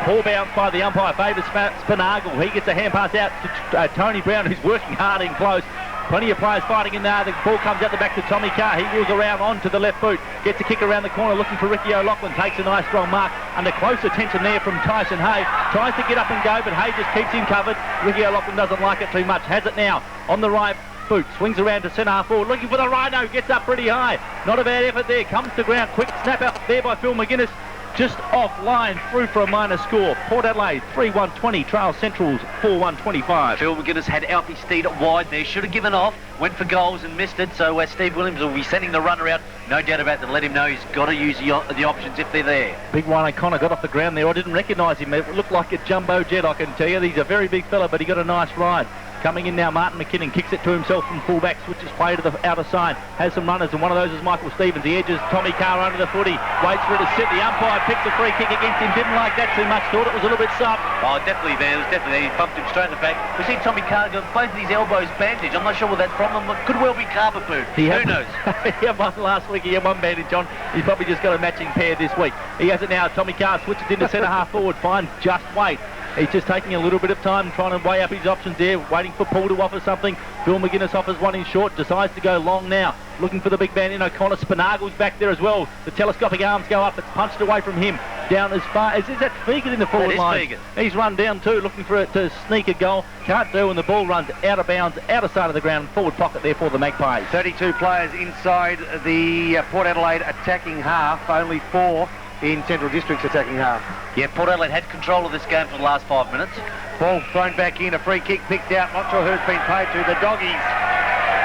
Ball bounce by the umpire, favours Spinagle. He gets a hand pass out to Tony Brown, who's working hard in close. Plenty of players fighting in there. The ball comes out the back to Tommy Carr. He wheels around onto the left boot. Gets a kick around the corner looking for Ricky O'Loughlin. Takes a nice strong mark. Under close attention there from Tyson Hay. Tries to get up and go, but Hay just keeps him covered. Ricky O'Loughlin doesn't like it too much. Has it now on the right boot. Swings around to centre half forward. Looking for the Rhino. Gets up pretty high. Not a bad effort there. Comes to ground. Quick snap out there by Phil McGuinness. Just offline, through for a minor score. Port Adelaide 3-1-20, Trail Centrals 4-1-25. Phil McGuinness had Alfie Steed wide there, should have given off, went for goals and missed it, so Steve Williams will be sending the runner out. No doubt about that, let him know he's got to use the options if they're there. Big Ryan O'Connor got off the ground there. I didn't recognise him. It looked like a jumbo jet, I can tell you. He's a very big fella, but he got a nice ride. Coming in now, Martin McKinnon kicks it to himself from full-back, switches play to the outer side, has some runners, and one of those is Michael Stevens. He edges Tommy Carr under the footy, waits for it to sit. The umpire picks a free kick against him, didn't like that too much, thought it was a little bit soft. Oh, definitely there, he bumped him straight in the back. We see Tommy Carr got both of his elbows bandaged. I'm not sure what that's from, but could well be carpet boot. Who knows? He had one last week, he had one bandage on. He's probably just got a matching pair this week. He has it now. Tommy Carr switches into centre half forward, finds Just Wait. He's just taking a little bit of time, trying to weigh up his options there, waiting for Paul to offer something. Phil McGuinness offers one in short, decides to go long now. Looking for the big man in O'Connor. Spinagle's back there as well. The telescopic arms go up. It's punched away from him. Down as far as... Is that Fegan in the forward line? Fegan. He's run down too, looking for it to sneak a goal. Can't do, and the ball runs out of bounds, outer side of the ground, forward pocket there for the Magpies. 32 players inside the Port Adelaide attacking half, only 4 in Central District's attacking half. Yeah, Port Adelaide had control of this game for the last 5 minutes. Ball thrown back in, a free kick picked out, not sure who's been paid to. The Doggies,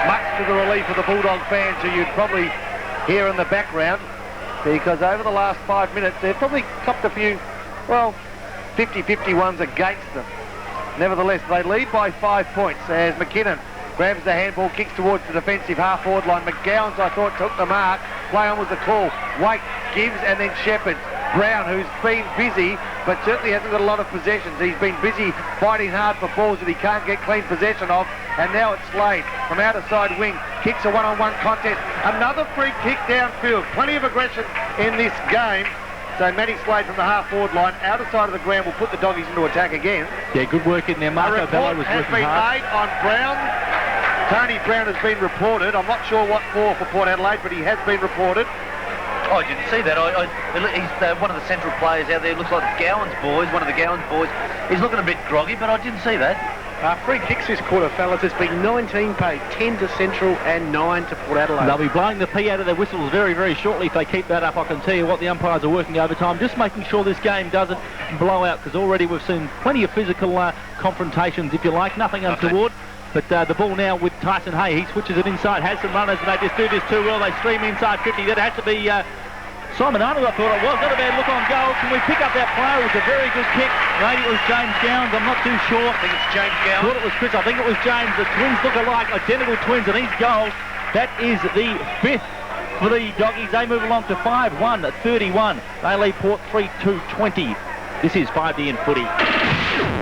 much to the relief of the Bulldog fans who you'd probably hear in the background, because over the last 5 minutes they've probably copped a few, well, 50-50 ones against them. Nevertheless, they lead by 5 points as McKinnon grabs the handball, kicks towards the defensive half-forward line. McGowan's, I thought, took the mark. Play on was the call. Wait, gives, and then Shepherd. Brown, who's been busy, but certainly hasn't got a lot of possessions. He's been busy fighting hard for balls that he can't get clean possession of. And now it's Slade from outer side wing. Kicks a one-on-one contest. Another free kick downfield. Plenty of aggression in this game. So Matty Slade from the half-forward line, outer side of the ground, will put the Doggies into attack again. Yeah, good work in there. Marco Bello was working hard. A report has been made on Brown. Tony Brown has been reported. I'm not sure what for Port Adelaide, but he has been reported. Oh, I didn't see that. He's one of the central players out there. Looks like Gowan's boys, one of the Gowan's boys. He's looking a bit groggy, but I didn't see that. Free kicks this quarter, fellas. There's been 19 paid, 10 to Central and 9 to Port Adelaide. They'll be blowing the pee out of their whistles very, very shortly if they keep that up. I can tell you what, the umpires are working overtime, just making sure this game doesn't blow out, because already we've seen plenty of physical confrontations, if you like, nothing untoward. But the ball now with Tyson Hay, he switches it inside, has some runners, and they just do this too well. They stream inside 50. That had to be Simon Arnold, I thought it was. Not a bad look on goal. Can we pick up that player? It was a very good kick. Maybe it was James Gowans. I'm not too sure. I think it's James Gowans. Thought it was Chris. I think it was James. The twins look alike, identical twins, and these goals, that is the 5th for the Doggies. They move along to 5-1-31. They lead Port 3-2-20. This is 5D in footy.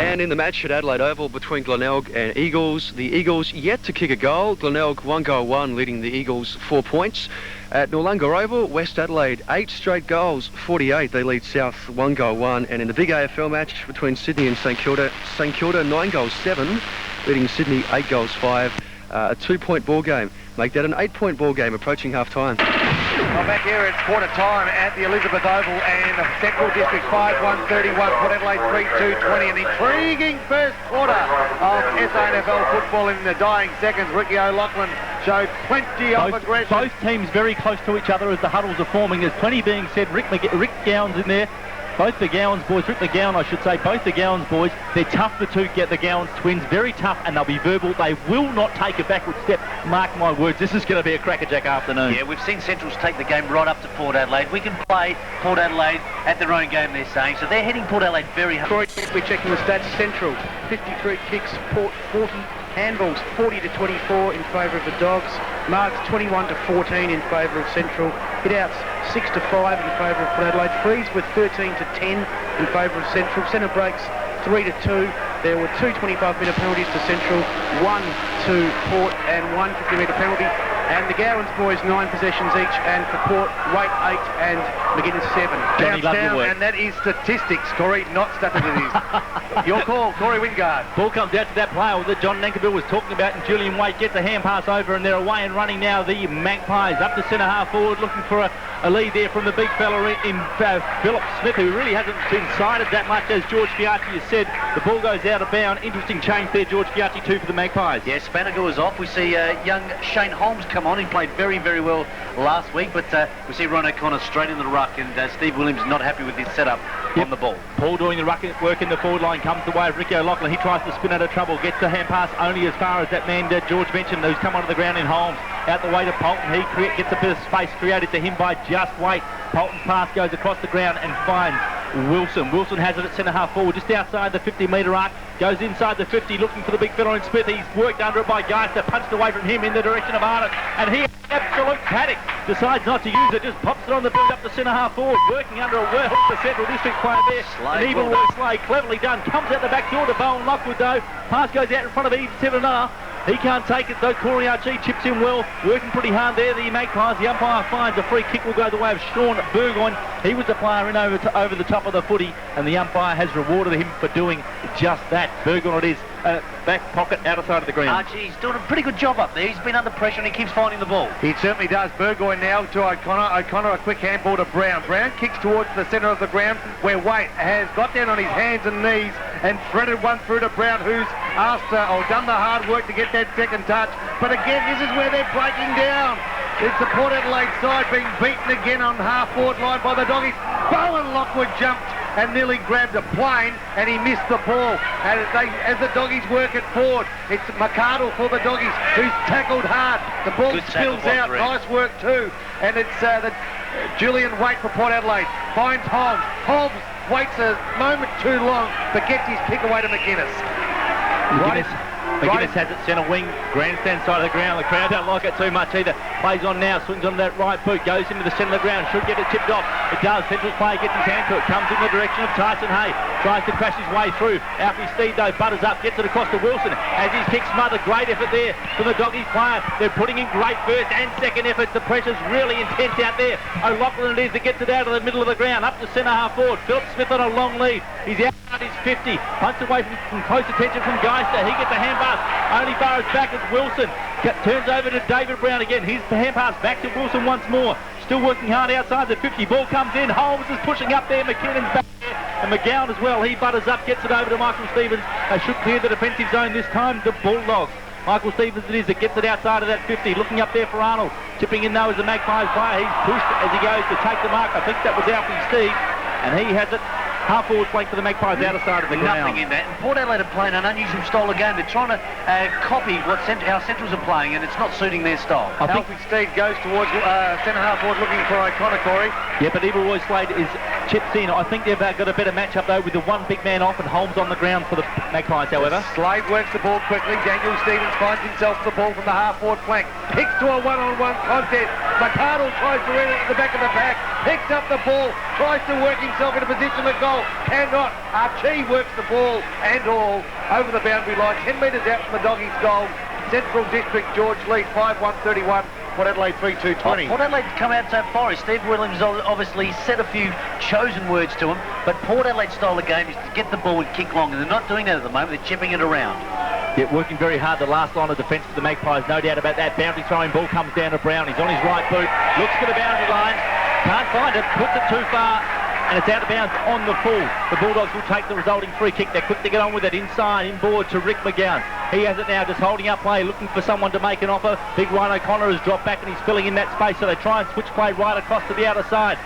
And in the match at Adelaide Oval between Glenelg and Eagles, the Eagles yet to kick a goal. Glenelg 1 goal 1, leading the Eagles 4 points. At Noarlunga Oval, West Adelaide 8 straight goals, 48. They lead South 1 goal 1. And in the big AFL match between Sydney and St Kilda 9 goals 7, leading Sydney 8 goals 5. A 2-point ball game. Make that an 8-point ball game approaching half time. Well, back here it's quarter time at the Elizabeth Oval, and Central District 5-1-31, Port Adelaide 3-2-20. An intriguing first quarter of SANFL football in the dying seconds. Ricky O'Loughlin showed plenty of aggression. Both teams very close to each other as the huddles are forming. There's plenty being said. Rick Gowan's in there. Both the Gowans boys, Rick McGowan I should say, both the Gowans boys, they're tough, the two get the Gowans twins, very tough, and they'll be verbal. They will not take a backward step. Mark my words, this is going to be a crackerjack afternoon. Yeah, we've seen Centrals take the game right up to Port Adelaide. We can play Port Adelaide at their own game, they're saying, so they're hitting Port Adelaide very hard. We're checking the stats. Central 53 kicks, Port 40 handballs, 40-24 in favour of the Dogs. Marks 21-14 in favour of Central. Hit-outs 6-5 in favour of Port Adelaide. Frees with 13-10 in favour of Central. Centre breaks 3-2. There were 2 25-metre penalties to Central, 1 to Port and 1 50-metre penalty. And the Gowans boys 9 possessions each, and for Port, Waite 8 and McGuinness 7. Johnny, love your work. And that is statistics, Corey, not statistics. Your call, Corey Wingard. Ball comes out to that player that John Nankerville was talking about, and Julian Waite gets a hand pass over, and they're away and running now. The Magpies up to centre half forward, looking for a lead there from the big fella in Philip Smith, who really hasn't been cited that much, as George Fiacci has said. The ball goes out of bound. Interesting change there, George Fiacci, too, for the Magpies. Yeah, Spanager is off. We see young Shane Holmes come on. He played very, very well last week, but we see Ron O'Connor straight in the ruck, and Steve Williams not happy with his setup on the ball. Paul doing the ruck work in the forward line, comes the way of Ricky O'Loughlin. He tries to spin out of trouble, gets the hand pass only as far as that man George mentioned, who's come onto the ground in Holmes. Out the way to Polton. He gets a bit of space created to him by Just Waite. Polton's pass goes across the ground and finds Wilson. Wilson has it at centre half forward, just outside the 50-metre arc. Goes inside the 50, looking for the big fella in Smith. He's worked under it by Geister, punched away from him in the direction of Arnott. And he, absolute paddock, decides not to use it, just pops it on the build up to centre half forward, working under a well the Central District player there. Slade, An evil well done. Slade, cleverly done. Comes out the back door to Bowen Lockwood though. Pass goes out in front of Eve 7-0. He can't take it though. Corey Archie chips in well, working pretty hard there. The Magpies, the umpire finds a free kick will go the way of Sean Burgoyne. He was the player in over the top of the footy, and the umpire has rewarded him for doing just that. Burgoyne it is, back pocket, outer side of the ground. Archie's doing a pretty good job up there. He's been under pressure and he keeps finding the ball. He certainly does. Burgoyne now to O'Connor. O'Connor a quick handball to Brown. Brown kicks towards the centre of the ground, where Waite has got down on his hands and knees and threaded one through to Brown, who's asked or done the hard work to get that second touch. But again, this is where they're breaking down. It's the Port Adelaide side being beaten again on half-forward line by the Doggies. Bowen Lockwood jumped and nearly grabbed a plane, and he missed the ball. And as the Doggies work it forward, it's McArdle for the Doggies, who's tackled hard. The ball Good tackle, spills out. Rick. Nice work too. And it's the Julian Waite for Port Adelaide. Finds Holmes. Holmes waits a moment too long, but gets his pick away to McGuinness. McGuinness has it centre wing, grandstand side of the ground. The crowd don't like it too much either. Plays on now, swings on that right boot, goes into the centre of the ground, should get it tipped off. It does. Central player gets his hand to it, comes in the direction of Tyson Hay, tries to crash his way through. Alfie Steed though butters up, gets it across to Wilson. As his kick smothered, great effort there from the Doggies player. They're putting in great first and second efforts. The pressure's really intense out there. O'Loughlin it is that gets it out of the middle of the ground, up to centre half forward. Philip Smith on a long lead. He's out his 50, punts away from close attention from Geister. He gets a hand pass, only far as back as Wilson. Turns over to David Brown again. His hand pass back to Wilson once more. Still working hard outside the 50. Ball comes in. Holmes is pushing up there. McKinnon's back there. And McGowan as well. He butters up, gets it over to Michael Stevens. They should clear the defensive zone this time. The Bulldogs. Michael Stevens it is that gets it outside of that 50. Looking up there for Arnold. Tipping in though as the Magpies player. He's pushed as he goes to take the mark. I think that was Alfie Steve. And he has it. Half forward flank for the Magpies, outer side of the ground. Nothing in that. And Port Adelaide are playing an unusual style of game. They're trying to copy what how Centrals are playing, and it's not suiting their style. I think Alfie Steed goes towards centre half forward looking for O'Connor, Corey. Yeah, but Evil Roy Slade is chips in. I think they've got a better match-up though with the one big man off and Holmes on the ground for the Magpies, however. Slade works the ball quickly. Daniel Stevens finds himself the ball from the half forward flank. Picks to a one-on-one contest. McArdle tries to win it at the back of the pack, picks up the ball, tries to work himself into position at goal, cannot. Archie works the ball and all over the boundary line, 10 metres out from the Doggies' goal. Central District, George lead 5-1-31. Port Adelaide 3-2-20. Port Adelaide's come out so far. Steve Williams obviously said a few chosen words to him, but Port Adelaide's style of game is to get the ball and kick long, and they're not doing that at the moment. They're chipping it around. Yeah, working very hard the last line of defence for the Magpies, no doubt about that. Boundary throwing ball comes down to Brown. He's on his right boot, looks for the boundary line, can't find it, puts it too far, and it's out of bounds on the full. The Bulldogs will take the resulting free kick. They're quick to get on with it inside, inboard to Rick McGowan. He has it now, just holding up play, looking for someone to make an offer. Big Ryan O'Connor has dropped back and he's filling in that space, so they try and switch play right across to the outer side.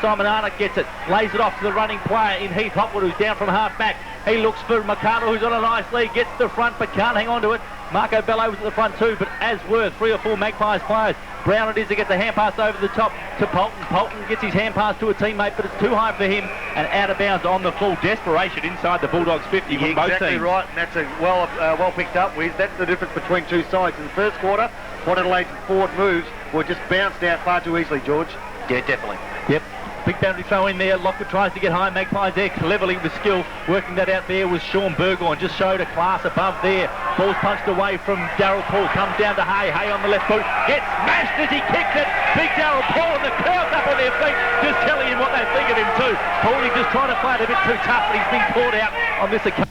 Simon Arnott gets it, lays it off to the running player in Heath Hopwood, who's down from half back. He looks for McArdle, who's on a nice lead, gets to the front but can't hang on to it. Marco Bello was at the front too, but as were 3 or 4 Magpies players. Brown it is to get the hand pass over the top to Polton. Polton gets his hand pass to a teammate, but it's too high for him and out of bounds on the full. Desperation inside the Bulldogs 50 from both teams. Exactly right, and that's a well picked up, Wiz. That's the difference between two sides. In the first quarter, Port Adelaide's forward moves were just bounced out far too easily, George. Yeah, definitely. Yep. Big boundary throw in there. Lockwood tries to get high. Magpies there cleverly with skill. Working that out there was Sean Burgoyne. Just showed a class above there. Ball's punched away from Darryl Paul. Comes down to Hay. Hay on the left boot. Gets smashed as he kicks it. Big Darryl Paul and the crowd's up on their feet. Just telling him what they think of him too. Paulie just trying to play it a bit too tough, but he's been caught out on this occasion.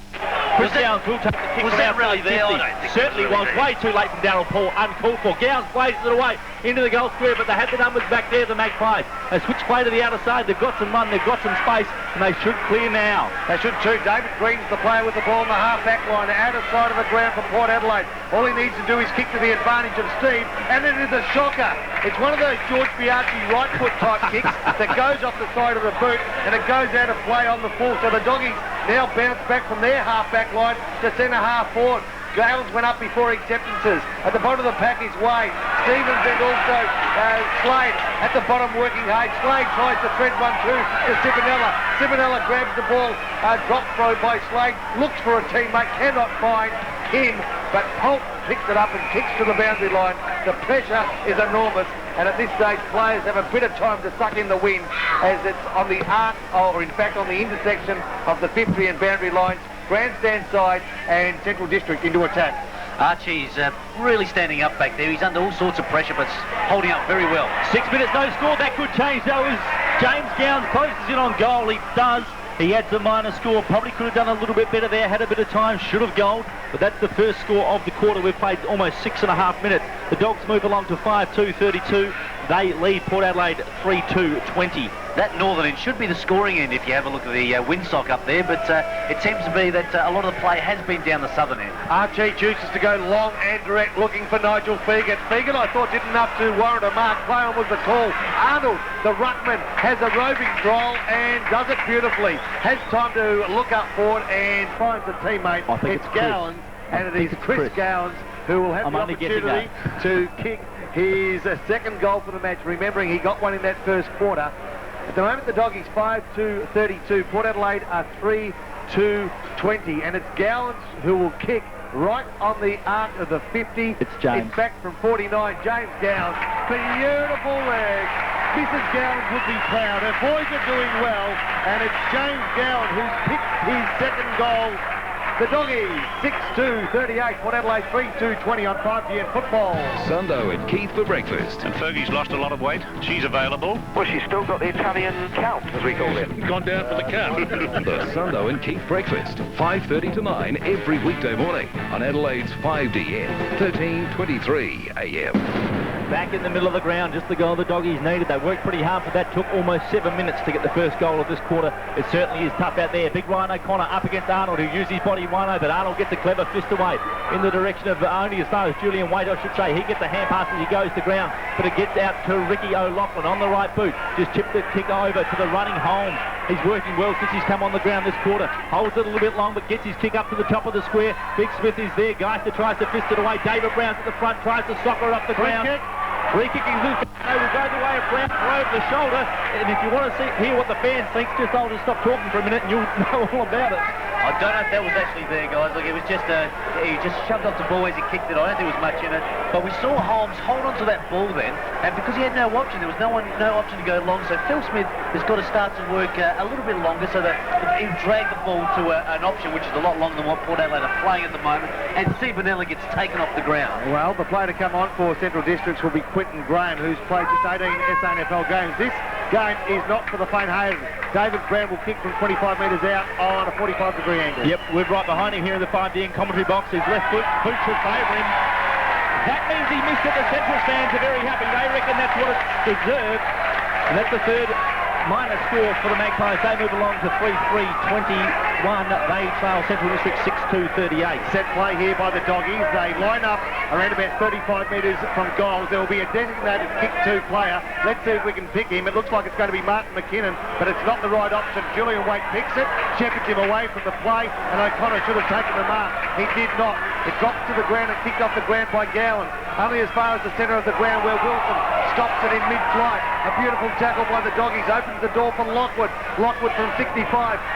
Chris Gowans will take the kick. Was that really there? I don't think Certainly was. Way too late from Darryl Paul. Uncalled for. Gowans plays it away into the goal square, but they had the numbers back there, the Magpies. They switch play to the outer side. They've got some run. They've got some space, and they should clear now. They should too. David Green's the player with the ball in the half-back line, outer side of the ground from Port Adelaide. All he needs to do is kick to the advantage of Steve, and it is a shocker. It's one of those George Bianchi right foot type kicks that goes off the side of the boot, and it goes out of play on the full. So the Doggies now bounce back from their half-back line to centre half forward. Gales went up before acceptances. At the bottom of the pack is Wade. Stevens and also Slade at the bottom working hard. Slade tries to thread 1-2 to Simonella. Simonella grabs the ball. Drop throw by Slade. Looks for a teammate. Cannot find him. But Holt picks it up and kicks to the boundary line. The pressure is enormous. And at this stage, players have a bit of time to suck in the wind as it's on the arc, or in fact on the intersection of the 50 and boundary lines. Grandstand side and Central District into attack. Archie's really standing up back there. He's under all sorts of pressure, but holding up very well. 6 minutes, no score. That could change, though, as James Gowans closes in on goal. He does. He adds a minor score. Probably could have done a little bit better there. Had a bit of time. Should have goaled. But that's the first score of the quarter. We've played almost 6.5 minutes. The Dogs move along to 5-2-32. They lead Port Adelaide 3-2-20. That northern end should be the scoring end if you have a look at the windsock up there, but it seems to be that a lot of the play has been down the southern end. Archie chooses to go long and direct, looking for Nigel Fegan. Fegan, I thought, did enough to warrant a mark. Play on was the call. Arnold, the ruckman, has a roving stroll and does it beautifully. Has time to look up forward and finds a teammate. I think it's Gowans, and it is Chris Gowans who will have the opportunity to kick his second goal for the match. Remembering he got one in that first quarter. At the moment, the Doggies 5-2-32. Port Adelaide are 3-2-20, and it's Gowans who will kick right on the arc of the 50. It's James. In fact, from 49, James Gowans. Beautiful leg. Mrs. Gowans would be proud. Her boys are doing well, and it's James Gowans who's picked his second goal. The Doggies 6-2-38. Port Adelaide 3-2-20 on 5GN football. Sundo and Keith for breakfast. And Fergie's lost a lot of weight. She's available. Well, she's still got the Italian count, as we call it. Gone down for the count. The Sundo and Keith breakfast, 5:30 to 9 every weekday morning on Adelaide's 5DN, 1323 AM. Back in the middle of the ground, just the goal the Doggies needed. They worked pretty hard for that. Took almost 7 minutes to get the first goal of this quarter. It certainly is tough out there. Big Ryan O'Connor up against Arnold, who used his body one over, but Arnold gets a clever fist away in the direction of only as far as Julian Wade, I should say. He gets a hand pass as he goes to ground, but it gets out to Ricky O'Loughlin on the right boot. Just chipped the kick over to the running Holmes. He's working well since he's come on the ground this quarter. Holds it a little bit long, but gets his kick up to the top of the square. Big Smith is there. Geister tries to fist it away. David Brown's at the front, tries to soccer up the ground. Free kick is loose. Will go the way of Brown, throw over the shoulder. And if you want to hear what the fans think, I'll just stop talking for a minute and you'll know all about it. I don't know if that was actually there, guys. Like, it was just he just shoved off the ball as he kicked it. I don't think there was much in it. But we saw Holmes hold on to that ball then, and because he had no option, there was no option to go long. So Phil Smith has got to start to work a little bit longer so that he'll drag the ball to an option which is a lot longer than what Port Adelaide are playing at the moment. And Simonella gets taken off the ground. Well, the player to come on for Central Districts will be Quinton Graham, who's played just 18 SANFL games. This game is not for the faint-hearted. David Brown will kick from 25 metres out on a 45-degree angle. Yep, we're right behind him here in the 5DN commentary box. His left foot should favour him. That means he missed it. The Central fans are very happy. They reckon that's what it deserved. And that's the third minor score for the Magpies. They move along to 3-3-21. They trail Central District 6-2-38. Set play here by the Doggies. They line up around about 35 metres from goals. There will be a designated kick two player. Let's see if we can pick him. It looks like it's going to be Martin McKinnon, but it's not the right option. Julian Waite picks it, shepherds him away from the play, and O'Connor should have taken the mark. He did not. It drops to the ground and kicked off the ground by Gowan. Only as far as the centre of the ground where Wilson stops it in mid-flight. A beautiful tackle by the Doggies. Opens the door for Lockwood. Lockwood from 65.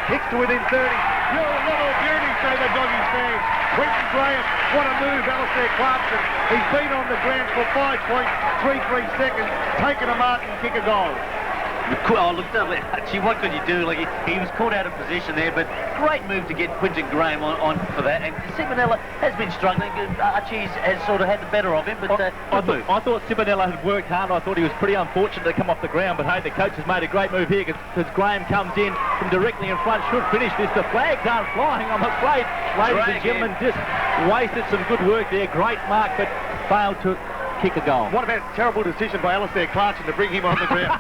Kicks to within 30. You're a little beauty, say the Doggies fans. Quinton Graham, what a move, Alistair Clarkson. He's been on the ground for 5.33 seconds, taken a mark and kick a goal. Oh, look, actually, what could you do? Like, he was caught out of position there, but great move to get Quinton Graham on for that. And Simonella has been struggling. Archie has sort of had the better of him, but I thought Simonella had worked hard. I thought he was pretty unfortunate to come off the ground, but hey, the coach has made a great move here because Graham comes in from directly in front, should finish this. The flags aren't flying, I'm afraid. Ladies and gentlemen, just wasted some good work there. Great mark, but failed to kick a goal. What about a terrible decision by Alistair Clarkson to bring him on the ground?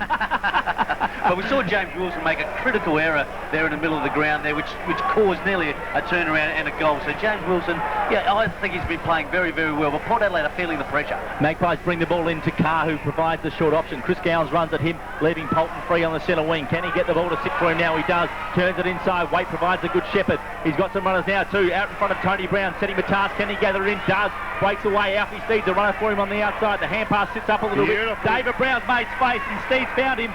But we saw James Wilson make a critical error there in the middle of the ground there, which caused nearly a turnaround and a goal. So James Wilson, yeah, I think he's been playing very, very well. But Port Adelaide are feeling the pressure. Magpies bring the ball into Carr, who provides the short option. Chris Gowans runs at him, leaving Polton free on the centre wing. Can he get the ball to sit for him now? He does. Turns it inside. Waite provides a good shepherd. He's got some runners now too. Out in front of Tony Brown, setting the task. Can he gather in? Does. Breaks away. Alfie Steed's a runner for him on the outside. The hand pass sits up a little bit. David Brown's made space and Steed found him.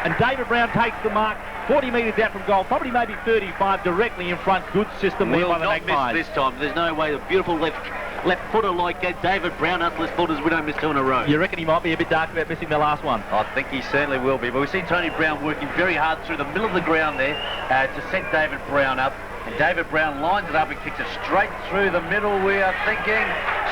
And David Brown takes the mark 40 metres out from goal, probably maybe 35 directly in front. Good system there by the Magpies. Miss this time. There's no way. The beautiful left footer like David Brown, us left footers, we don't miss two in a row. You reckon he might be a bit dark about missing the last one? I think he certainly will be. But we've seen Tony Brown working very hard through the middle of the ground there to set David Brown up. And David Brown lines it up and kicks it straight through the middle. We are thinking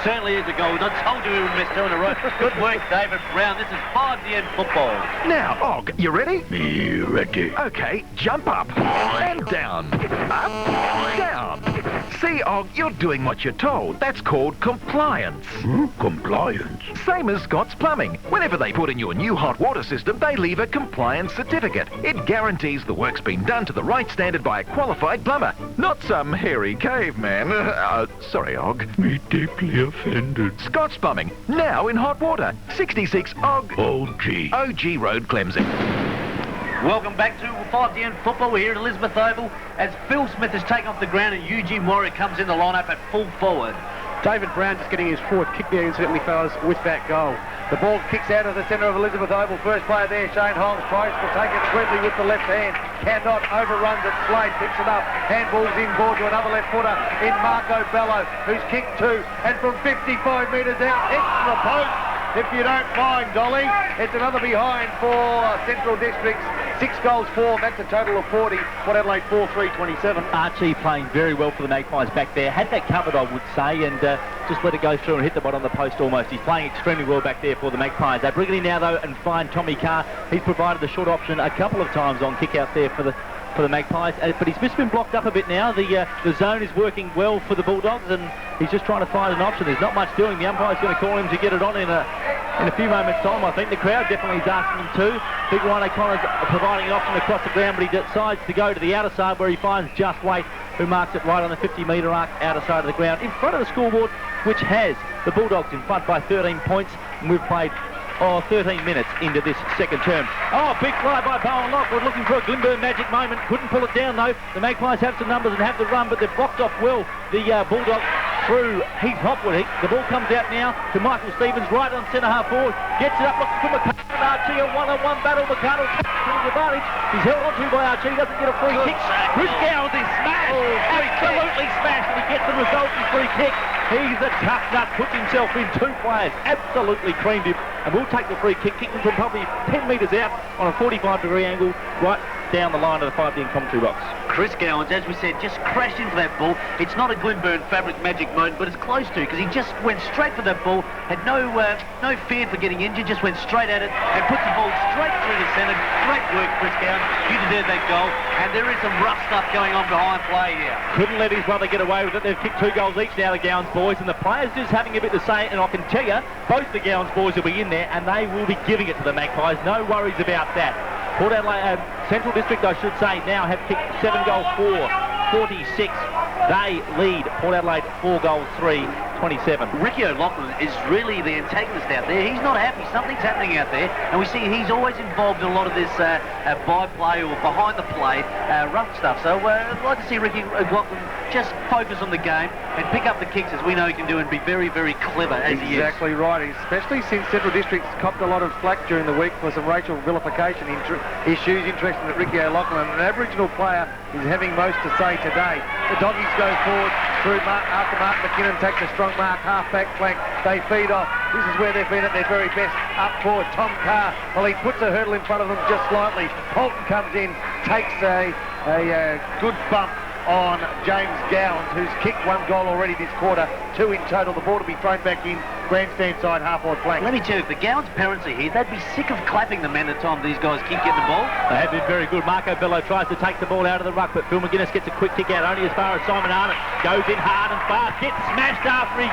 certainly is a goal. I told you we would miss two in a row. Good work, David Brown. This is 5DN football. Now, Og, you ready? Me ready. Okay, jump up and down. Up, down. See, Og, you're doing what you're told. That's called compliance. Compliance. Same as Scott's Plumbing. Whenever they put in your new hot water system, they leave a compliance certificate. It guarantees the work's been done to the right standard by a qualified plumber, not some hairy caveman. Sorry, Og. Me deeply offended. Scott's Plumbing, now in hot water. 66 Og. OG Road, Clemson. Welcome back to 5DN football. We're here at Elizabeth Oval as Phil Smith has taken off the ground and Eugene Warrior comes in the lineup at full forward. David Brown just getting his fourth kick there, incidentally, fellas, with that goal. The ball kicks out of the centre of Elizabeth Oval. First player there, Shane Holmes, tries to take it swiftly with the left hand. Cannot, overruns it. Slade picks it up. Handballs inboard to another left footer in Marco Bello, who's kicked two. And from 55 metres out, extra post. If you don't mind, Dolly, it's another behind for Central Districts. 6 goals, 4. That's a total of 40. Port Adelaide 4-3-27. Archie playing very well for the Magpies back there. Had that covered, I would say, and just let it go through and hit the bottom of the post almost. He's playing extremely well back there for the Magpies. They bring it in now, though, and find Tommy Carr. He's provided the short option a couple of times on kick out there for the Magpies, but he's just been blocked up a bit now. The zone is working well for the Bulldogs, and he's just trying to find an option. There's not much doing. The umpire's going to call him to get it on in a few moments' time. I think the crowd definitely is asking him to. Big Ryan O'Connor's providing an option across the ground, but he decides to go to the outer side where he finds Just Waite, who marks it right on the 50-metre arc, outer side of the ground, in front of the scoreboard, which has the Bulldogs in front by 13 points, and we've played 13 minutes into this second term. Oh, big fly by Bowen Lockwood, looking for a Glimburn magic moment. Couldn't pull it down, though. The Magpies have some numbers and have the run, but they've blocked off well the Bulldogs through Heath Hopwood. The ball comes out now to Michael Stevens, right on centre half forward. Gets it up, looking for McCardle and Archie, a one-on-one battle. McCardle taking advantage. He's held onto by Archie. He doesn't get a free kick. Chris Gowans is smashed. Absolutely smashed. And he gets the resulting free kick. He's a tough nut. Puts himself in 2 players. Absolutely creamed him. And we'll take the free kick, kicking from probably 10 metres out on a 45-degree angle, right down the line of the 5-10 commentary box. Chris Gowans, as we said, just crashed into that ball. It's not a Glenburn fabric magic moment, but it's close to, because he just went straight for that ball, had no fear for getting injured, just went straight at it and puts the ball straight through the centre. Great work, Chris Gowans. You deserve that goal. And there is some rough stuff going on behind play here. Couldn't let his brother get away with it. They've kicked 2 goals each now, the Gowans boys, and the players just having a bit to say. And I can tell you, both the Gowans boys will be in there, and they will be giving it to the Magpies. No worries about that. Port Adelaide, Central District, I should say, now have kicked 7 goals 4-46. They lead Port Adelaide 4 goals 3-27. Ricky O'Loughlin is really the antagonist out there. He's not happy. Something's happening out there. And we see he's always involved in a lot of this by-play or behind-the-play rough stuff. So I'd like to see Ricky O'Loughlin just focus on the game and pick up the kicks, as we know he can do, and be very, very clever as he is. Exactly right, especially since Central District's copped a lot of flack during the week for some racial vilification issues. Interesting that Ricky O'Loughlin, an Aboriginal player, is having most to say today. The Doggies go forward through after Mark McKinnon takes a strong mark, half-back flank. They feed off. This is where they've been at their very best. Up forward, Tom Carr. Well, he puts a hurdle in front of them just slightly. Holton comes in, takes a good bump on James Gowans, who's kicked 1 goal already this quarter, 2 in total. The ball to be thrown back in, grandstand side, half-forward flank. Let me tell you, if the Gowans parents are here, they'd be sick of clapping the men at the time these guys keep getting the ball. They have been very good. Marco Bello tries to take the ball out of the ruck, but Phil McGuinness gets a quick kick out, only as far as Simon Arnott. Goes in hard and fast, gets smashed after he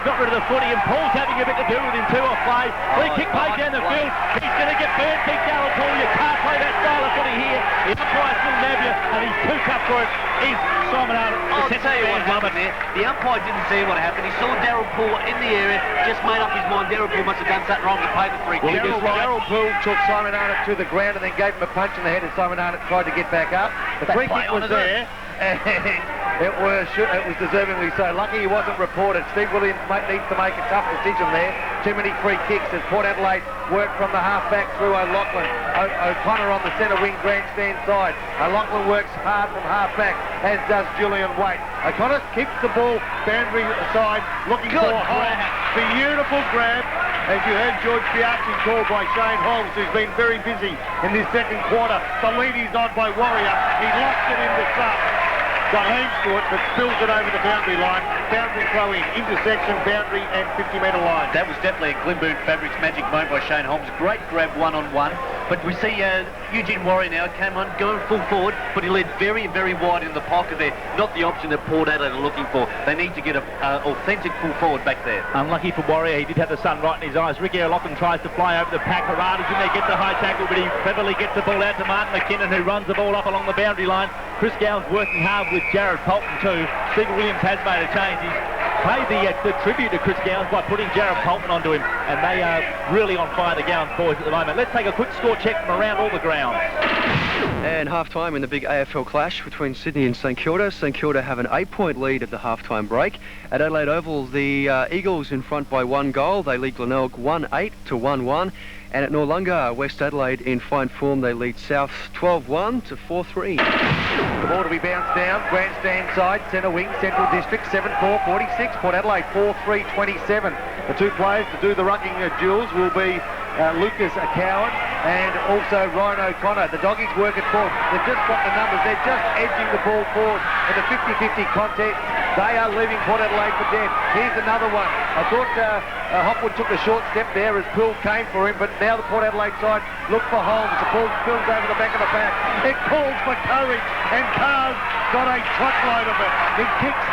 got rid of the footy, and Paul's having a bit to do with him too off play. Free kick played down the field. He's going to get burnt, big Darryl Paul. You can't play that style of footy here. It's umpire Phil Navia, and he's too tough for it. He's Simon Arnott. I'll tell you what happened there. The umpire didn't see what happened. He saw Darryl Paul in the area, just made up his mind. Darryl Paul must have done something wrong to pay the free kick. Darryl Paul took Simon Arnott to the ground and then gave him a punch in the head as Simon Arnott tried to get back up. The free kick was there. And it was deservingly so. Lucky he wasn't reported. Steve Williams needs to make a tough decision there. Too many free kicks as Port Adelaide work from the half-back through O'Loughlin. O'Connor on the centre wing grandstand side. O'Loughlin works hard from half-back, as does Julian Waite. O'Connor keeps the ball boundary side, looking for Holmes. Beautiful grab. As you heard George Piazzi called by Shane Holmes, who's been very busy in this second quarter. The lead is on by Warrior. He locks it in the sub. Got hands to it, but spills it over the boundary line. Boundary throw in, intersection, boundary and 50-metre line. That was definitely a Glenburn Fabrics magic moment by Shane Holmes. Great grab one-on-one. But we see Eugene Warrior now came on, going full forward, but he led very, very wide in the pocket there. Not the option that Port Adelaide are looking for. They need to get an authentic full forward back there. Unlucky for Warrior, he did have the sun right in his eyes. Ricky O'Loughlin tries to fly over the pack. Harada's in there, gets a high tackle, but he cleverly gets the ball out to Martin McKinnon, who runs the ball up along the boundary line. Chris Gowans working hard with Jared Polton too. Stephen Williams has made a change. He's paid the tribute to Chris Gowans by putting Jared Polton onto him, and they are really on fire, the Gowans boys, at the moment. Let's take a quick score check from around all the grounds. And half-time in the big AFL clash between Sydney and St Kilda. St Kilda have an 8-point lead at the half-time break. At Adelaide Oval, the Eagles in front by 1 goal. They lead Glenelg 1-8 to 1-1. And at Noarlunga, West Adelaide in fine form, they lead South 12-1 to 4-3. The ball to be bounced down, grandstand side, centre wing, Central District, 7-4-46, Port Adelaide 4-3-27. The 2 players to do the rucking duels will be Lucas Cowan and also Ryan O'Connor. The Doggies work it forward. They've just got the numbers. They're just edging the ball forward in a 50-50 contest. They are leaving Port Adelaide for dead. Here's another one. I thought Hopwood took a short step there as Poole came for him, but now the Port Adelaide side look for Holmes. The ball spills over the back of the pack. It calls for courage, and Carr's got a truckload of it. He kicks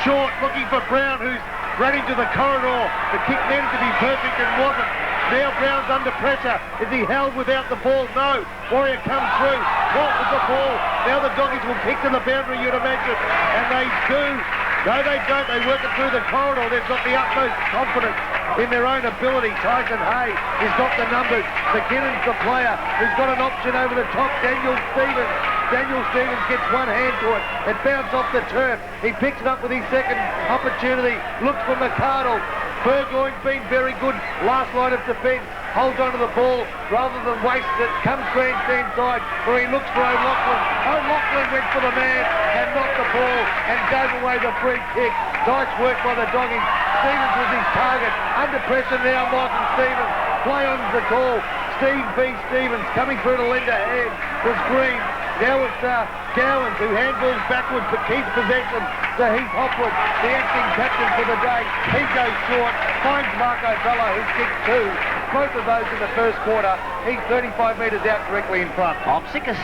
short, looking for Brown, who's running to the corridor. The kick needed to be perfect and wasn't. Now Brown's under pressure. Is he held without the ball? No. Warrior comes through. Caught with the ball. Now the Doggies will kick to the boundary, you'd imagine. And they do. No, they don't. They work it through the corridor. They've got the utmost confidence in their own ability. Tyson Hay has got the numbers. McKinnon's the player who's got an option over the top. Daniel Stevens. Daniel Stevens gets one hand to it. It bounced off the turf. He picks it up with his second opportunity. Looks for McArdle. Burgoyne's been very good. Last line of defence. Holds onto the ball rather than waste it. Comes grandstand side where he looks for O'Loughlin. O'Loughlin went for the man and knocked the ball and gave away the free kick. Nice work by the doggies. Stevens was his target. Under pressure now, Michael Stevens. Play on the call. Steve v. Stevens coming through to lend a hand was Green. Now it's Gowans who handballs backwards but keeps possession to Heath Hopwood, the acting captain for the day. He goes short, finds Marco Bello who's kicked two. Both of those in the first quarter. He's 35 metres out directly in front. I'm sick of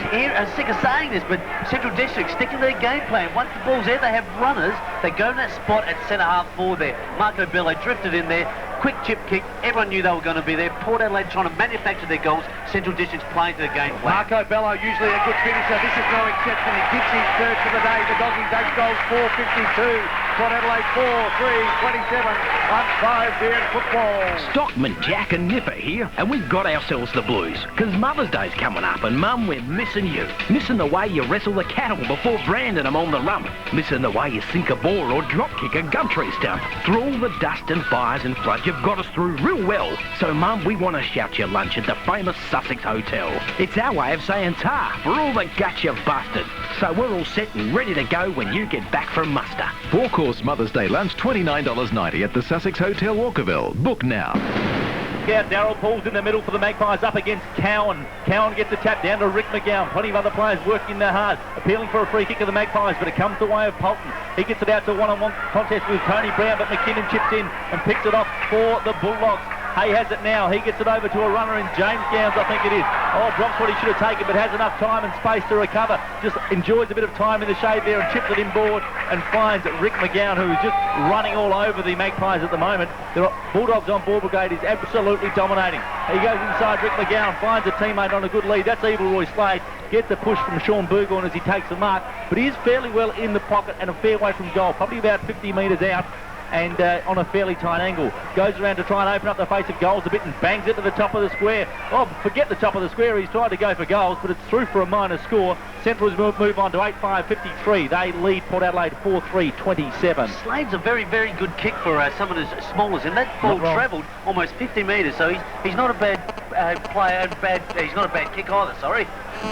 saying this, but Central District sticking to their game plan. Once the ball's there, they have runners. They go in that spot at centre half forward there. Marco Bello drifted in there. Quick chip kick. Everyone knew they were going to be there. Port Adelaide trying to manufacture their goals. Central District's playing to the game plan. Marco Bello, usually a good finisher. This is no exception. He kicks his third for the day. The Doggies 8 goals, 4.52. Port Adelaide 4-3-27 on 5 here in football. Stockman, Jack and Nipper here, and we've got ourselves the blues. Because Mother's Day's coming up, and Mum, we're missing you. Missing the way you wrestle the cattle before branding them on the rump. Missing the way you sink a ball or drop kick a gumtree stump. Through all the dust and fires and floods, you've got us through real well. So, Mum, we want to shout your lunch at the famous Sussex Hotel. It's our way of saying tar for all the guts you've busted. So we're all set and ready to go when you get back from muster. 4-course Mother's Day lunch, $29.90 at the Sussex Hotel, Walkerville. Book now. Out, Darryl Paul's in the middle for the Magpies up against Cowan. Cowan gets a tap down to Rick McGowan. Plenty of other players working there hard, appealing for a free kick of the Magpies, but it comes the way of Polton. He gets it out to a one-on-one contest with Tony Brown, but McKinnon chips in and picks it off for the Bulldogs. Hay has it now. He gets it over to a runner in James Gowns, I think it is. Oh, drops what he should have taken, but has enough time and space to recover. Just enjoys a bit of time in the shade there and chips it inboard and finds Rick McGowan, who is just running all over the Magpies at the moment. The Bulldogs on ball brigade is absolutely dominating. He goes inside Rick McGowan, finds a teammate on a good lead. That's Evil Roy Slade. Gets a push from Sean Burgoyne as he takes the mark, but he is fairly well in the pocket and a fair way from goal, probably about 50 metres out. And on a fairly tight angle. Goes around to try and open up the face of goals a bit and bangs it to the top of the square. Oh, forget the top of the square. He's tried to go for goals, but it's through for a minor score. Central's move on to 8-5-53. They lead Port Adelaide 4-3-27. Slade's a very, very good kick for someone as small as him. That ball travelled almost 50 metres, so he's not a bad player. He's not a bad kick either, sorry.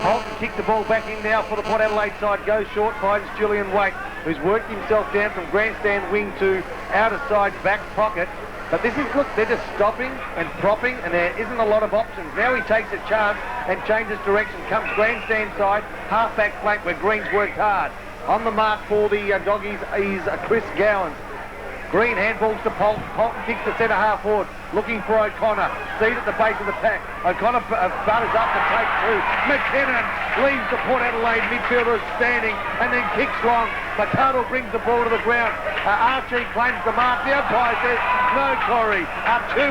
Holton kicks the ball back in now for the Port Adelaide side. Goes short, finds Julian Waite, who's worked himself down from grandstand wing to outer side back pocket. But this is, look, they're just stopping and propping, and there isn't a lot of options. Now he takes a chance and changes direction. Comes grandstand side, half-back flank where Green's worked hard. On the mark for the Doggies is Chris Gowans. Green handballs to Polton. Polton kicks the centre half forward, looking for O'Connor. Seed at the base of the pack. O'Connor butters up to take two. McKinnon leaves the Port Adelaide midfielder standing and then kicks long. Mercado brings the ball to the ground. Archie claims the mark. The umpire says, no, Corey. Archie,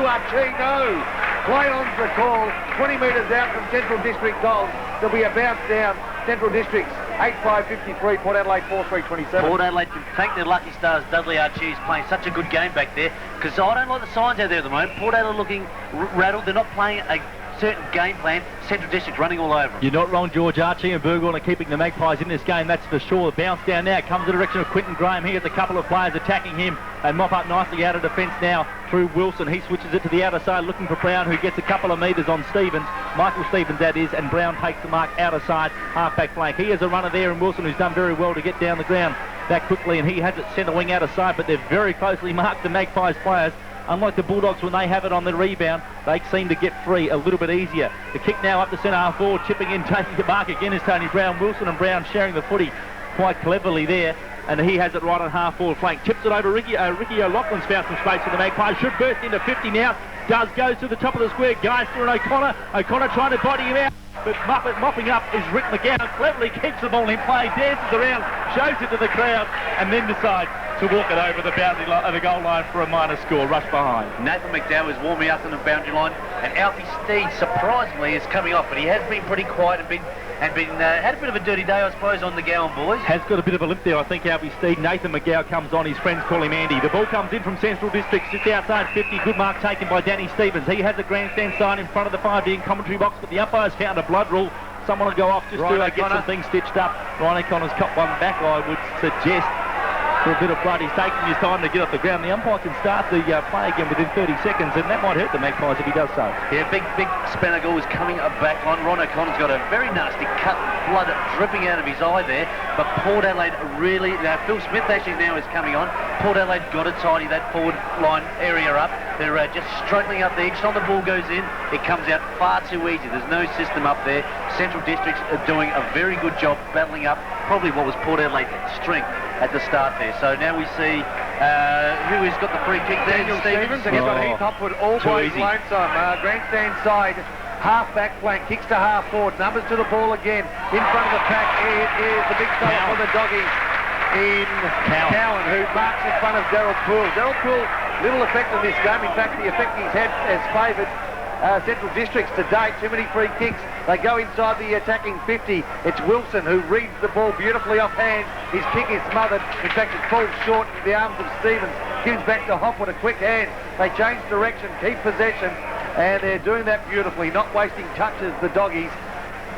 no. Play on's the call. 20 metres out from Central District goals. There'll be a bounce down. Central District's 8-5-53, Port Adelaide 4-3-27. Port Adelaide can thank their lucky stars. Dudley Archie is playing such a good game back there, because I don't like the signs out there at the moment. Port Adelaide looking rattled. They're not playing a certain game plan. Central District running all over them. You're not wrong, George. Archie and Burgoyne are keeping the Magpies in this game, that's for sure. The bounce down now comes in the direction of Quinton Graham. He has a couple of players attacking him and mop up nicely out of defence now through Wilson. He switches it to the outer side looking for Brown, who gets a couple of metres on Stevens. Michael Stevens, that is, and Brown takes the mark outer side, half-back flank. He has a runner there, and Wilson, who's done very well to get down the ground that quickly, and he has it centre wing outer side, but they're very closely marked, the Magpies players. Unlike the Bulldogs, when they have it on the rebound, they seem to get free a little bit easier. The kick now up the centre half forward, chipping in, taking the mark again is Tony Brown. Wilson and Brown sharing the footy quite cleverly there, and he has it right on half forward flank. Chips it over Ricky O'Loughlin's found some space for the Magpies. Should burst into 50 now. Goes to the top of the square. Geister and O'Connor. O'Connor trying to body him out. But mopping up is Rick McGowan. Cleverly keeps the ball in play, dances around, shows it to the crowd, and then decides to walk it over the boundary line, the goal line for a minor score. Rush behind. Nathan McDowell is warming up on the boundary line, and Alfie Steed surprisingly is coming off, but he has been pretty quiet and had a bit of a dirty day, I suppose, on the Gowan boys. Has got a bit of a limp there, I think, Alfie Steed. Nathan McGowan comes on, his friends call him Andy. The ball comes in from Central District, sits outside 50. Good mark taken by Danny Stevens. He has a grandstand sign in front of the 5D commentary box, but the umpire's found a blood rule. Someone will go off just to get some things stitched up. Ryan O'Connor's caught one back, I would suggest. for a bit of blood. He's taking his time to get off the ground. The umpire can start the play again within 30 seconds, and that might hurt the Magpies if he does so. Yeah, big Spanagle is coming back on. Ron O'Connor's got a very nasty cut, blood dripping out of his eye there. But Port Adelaide really... Now, Phil Smith actually now is coming on. Port Adelaide got to tidy that forward line area up. They're just straightening up the edge. On the ball goes in, it comes out far too easy. There's no system up there. Central Districts are doing a very good job battling up probably what was Port Adelaide's strength at the start there. So now we see who has got the free kick there. Daniel Stevens, and you've got Heath Hopwood all by his lonesome. Grandstand side, half-back flank, kicks to half-forward, numbers to the ball again. In front of the pack, it is the big fella for the Doggies in Cowan, who marks in front of Daryl Poole. Daryl Poole, little effect in this game. In fact, the effect he's had has favoured Central Districts to date. Too many free kicks. They go inside the attacking 50. It's Wilson who reads the ball beautifully off hand. His kick is smothered. In fact, it falls short into the arms of Stevens. Gives back to Hopwood a quick hand. They change direction, keep possession, and they're doing that beautifully, not wasting touches, the Doggies.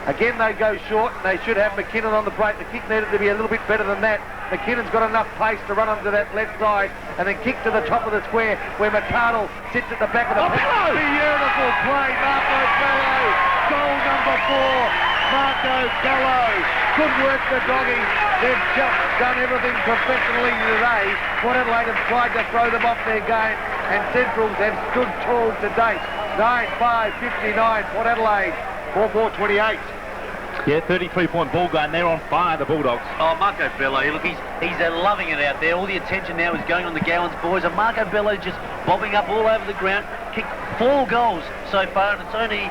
Again, they go short, and they should have McKinnon on the break. The kick needed to be a little bit better than that. McKinnon's got enough pace to run onto that left side, and then kick to the top of the square, where McArdle sits at the back of the pack. Beautiful play, Marco Bello. Goal number 4, Marco Bello. Good work, the Doggies. They've just done everything professionally today. Port Adelaide have tried to throw them off their game, and Centrals have stood tall to date. 9-5-59, Port Adelaide. 4-4-28. Yeah, 33-point ball game. They're on fire, the Bulldogs. Oh, Marco Bello, look, he's loving it out there. All the attention now is going on the Gowans boys, and Marco Bello just bobbing up all over the ground. Kicked 4 goals so far, and it's only,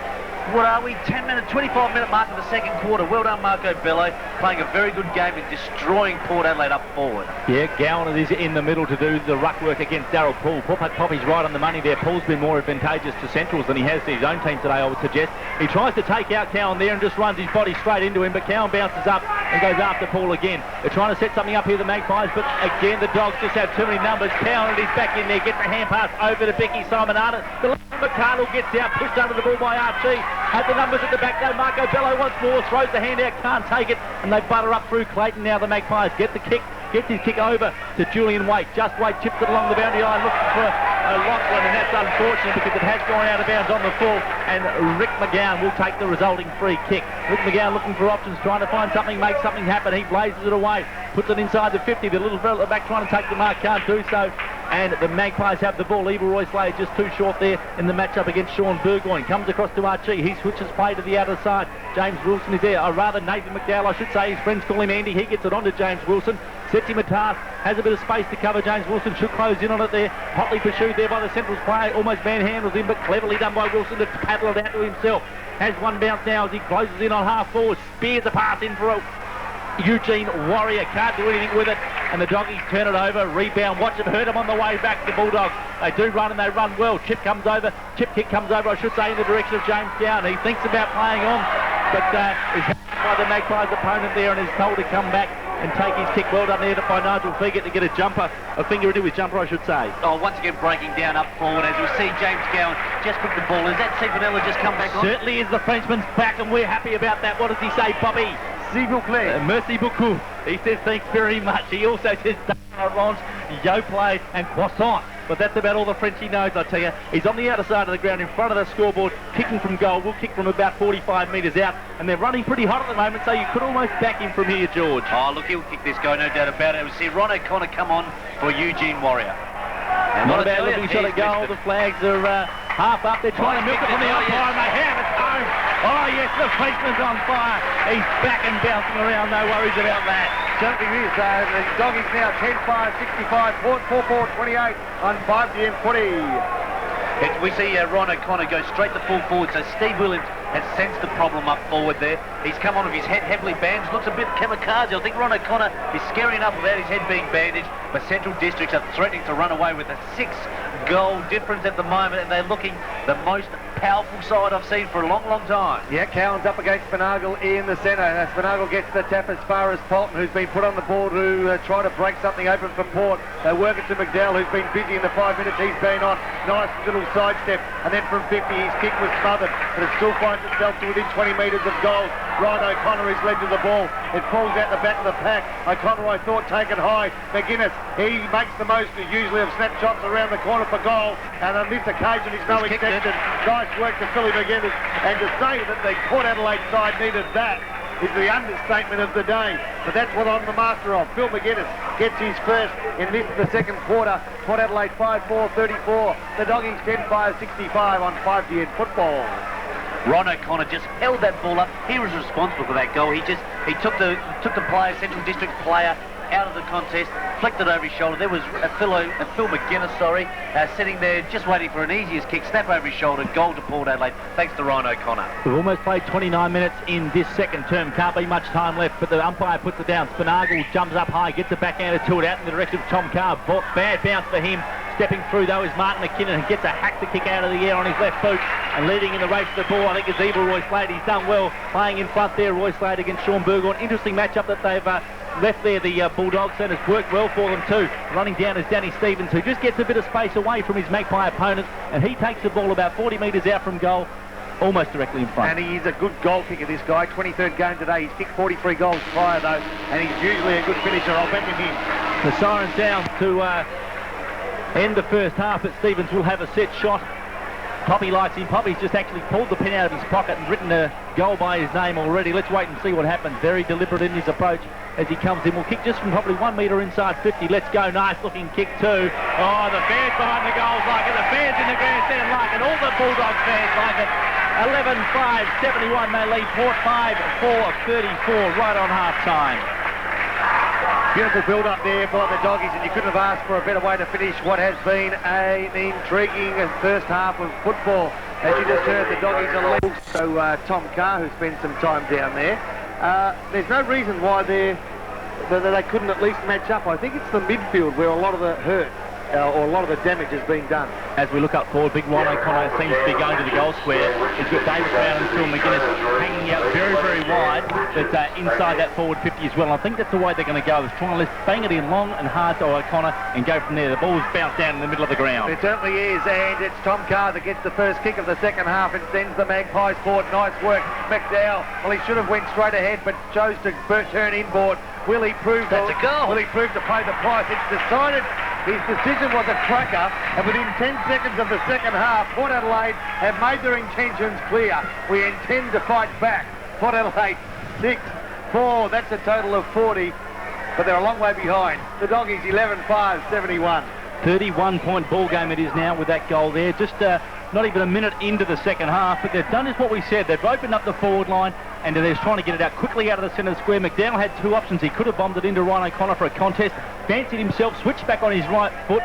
what are we, 25-minute mark of the second quarter. Well done, Marco Bello, playing a very good game and destroying Port Adelaide up forward. Yeah, Gowan is in the middle to do the ruck work against Daryl Poole. Poppy's right on the money there. Poole's been more advantageous to Centrals than he has to his own team today, I would suggest. He tries to take out Cowan there and just runs his body straight into him, but Cowan bounces up and goes after Poole again. They're trying to set something up here, the Magpies, but again, the Dogs just have too many numbers. Cowan is back in there, gets the hand pass over to Becky Simon Arnott. The McArdle gets out, pushed under the ball by Archie. Had the numbers at the back though. Marco Bello once more throws the hand out, can't take it, and they butter up through Clayton. Now the Magpies get the kick, gets his kick over to Julian Waite. Just Waite chips it along the boundary line, looking for a Lachlan, and that's unfortunate because it has gone out of bounds on the full, and Rick McGowan will take the resulting free kick. Rick McGowan looking for options, trying to find something, make something happen. He blazes it away, puts it inside the 50. The little fella at the back trying to take the mark, can't do so. And the Magpies have the ball. Evil Roy Slayer just too short there in the matchup against Sean Burgoyne. Comes across to Archie. He switches play to the outer side. James Wilson is there. Or rather, Nathan McDowell, I should say. His friends call him Andy. He gets it on to James Wilson. Sets him a task. Has a bit of space to cover. James Wilson should close in on it there. Hotly pursued there by the Centrals player. Almost manhandles him, but cleverly done by Wilson to paddle it out to himself. Has one bounce now as he closes in on half forward. Spears a pass in for Eugene Warrior. Can't do anything with it, and the Doggies turn it over. Rebound, watch it hurt him on the way back. The Bulldogs, they do run, and they run well. Chip kick comes over, I should say, in the direction of James Cowan. He thinks about playing on, but is helped by the Magpies opponent there, and is told to come back and take his kick. Well done there by Nigel Fegert to get a finger into his jumper, I should say. Oh, once again breaking down up forward, as we see James Cowan just put the ball. Is that Cipanella just come back on? Certainly is. The Frenchman's back, and we're happy about that. What does he say, Bobby? Merci beaucoup. He says thanks very much. He also says orange, yo play and croissant. But that's about all the French he knows, I tell you. He's on the outer side of the ground in front of the scoreboard, kicking from goal. We'll kick from about 45 metres out, and they're running pretty hot at the moment, so you could almost back him from here, George. Oh, look, he'll kick this guy, no doubt about it. We see Ron O'Connor come on for Eugene Warrior. And not a bad looking shot at goal. The flags are half up. They're trying to milk it from the umpire, and they have it home. Oh, yes, the Frenchman's on fire. He's back and bouncing around. No worries about that. Certainly is. The Doggies now 10-5-65, Port 4-4-28 on 5GM footy. We see Ron O'Connor go straight to full forward, so Steve Williams has sensed the problem up forward there. He's come on with his head heavily bandaged, looks a bit kamikaze. I think Ron O'Connor is scary enough without his head being bandaged, but Central Districts are threatening to run away with a 6-goal difference at the moment, and they're looking the most powerful side I've seen for a long, long time. Yeah, Cowan's up against Spanagle in the centre. Spanagle gets the tap as far as Polton, who's been put on the board to try to break something open for Port. They work it to McDowell, who's been busy in the 5 minutes he's been on. Nice little sidestep, and then from 50 his kick was smothered, but it still finds itself to within 20 metres of goal. Ryan O'Connor is led to the ball. It falls out the back of the pack. O'Connor, I thought, taken high. McGuinness, he makes the most usually of snapshots around the corner for goal. And on this occasion, he's no exception. Nice work to Philly McGuinness. And to say that the Port Adelaide side needed that is the understatement of the day. But that's what I'm the master of. Phil McGuinness gets his first in this, the second quarter. Port Adelaide 5-4-34. The Doggies 10-5-65 on 5GN football. Ron O'Connor just held that ball up. He was responsible for that goal. He took the player, Central District player, out of the contest, flicked it over his shoulder. There was Phil McGuinness, sitting there just waiting for an easiest kick, snap over his shoulder, goal to Port Adelaide, thanks to Ryan O'Connor. We've almost played 29 minutes in this second term. Can't be much time left, but the umpire puts it down. Spinagle jumps up high, gets it backhanded to it out in the direction of Tom Carr. Bad bounce for him. Stepping through, though, is Martin McKinnon, who gets a hack to kick out of the air on his left boot. And leading in the race to the ball, I think, is Evil Roy Slade. He's done well playing in front there. Roy Slade against Sean Burgoyne. Interesting matchup that they've left there, the Bulldogs, and it's worked well for them too. Running down is Danny Stevens, who just gets a bit of space away from his Magpie opponent, and he takes the ball about 40 metres out from goal, almost directly in front. And he is a good goal kicker, this guy. 23rd game today. He's kicked 43 goals prior, though, and he's usually a good finisher. I'll bet with him. The siren's down to end the first half, but Stevens will have a set shot. Poppy likes him. Poppy's just actually pulled the pin out of his pocket and written a goal by his name already. Let's wait and see what happens. Very deliberate in his approach as he comes in. We'll kick just from probably 1 metre inside 50. Let's go. Nice looking kick too. Oh, the fans behind the goals like it. The fans in the grandstand like it. All the Bulldogs fans like it. 11-5-71. They lead Port 5-4-34 right on half time. Beautiful build-up there by the Doggies, and you couldn't have asked for a better way to finish what has been an intriguing first half of football. As you just heard, the Doggies are led. So Tom Carr, who spent some time down there, there's no reason why they couldn't at least match up. I think it's the midfield where a lot of the hurt or a lot of the damage has been done. As we look up forward, big Ron O'Connor seems to be going to the goal square. He's got David Brown and Phil McGuinness hanging out very, very wide, but inside that forward 50 as well. And I think that's the way they're going to go, is trying to bang it in long and hard to O'Connor and go from there. The ball's bounced down in the middle of the ground. It certainly is, and it's Tom Carr that gets the first kick of the second half and sends the Magpies forward. Nice work, McDowell. Well, he should have went straight ahead, but chose to turn inboard. Will he prove That's a goal. Will he prove to pay the price? It's decided. His decision was a cracker, and within 10 seconds of the second half, Port Adelaide have made their intentions clear. We intend to fight back. Port Adelaide 6-4. That's a total of 40, but they're a long way behind. The Doggies 11-5-71. 31-point ball game it is now with that goal there. Just not even a minute into the second half, but they've done is what we said. They've opened up the forward line, and they're trying to get it out quickly out of the centre square. McDowell had two options. He could have bombed it into Ryan O'Connor for a contest, fancied himself, switched back on his right foot.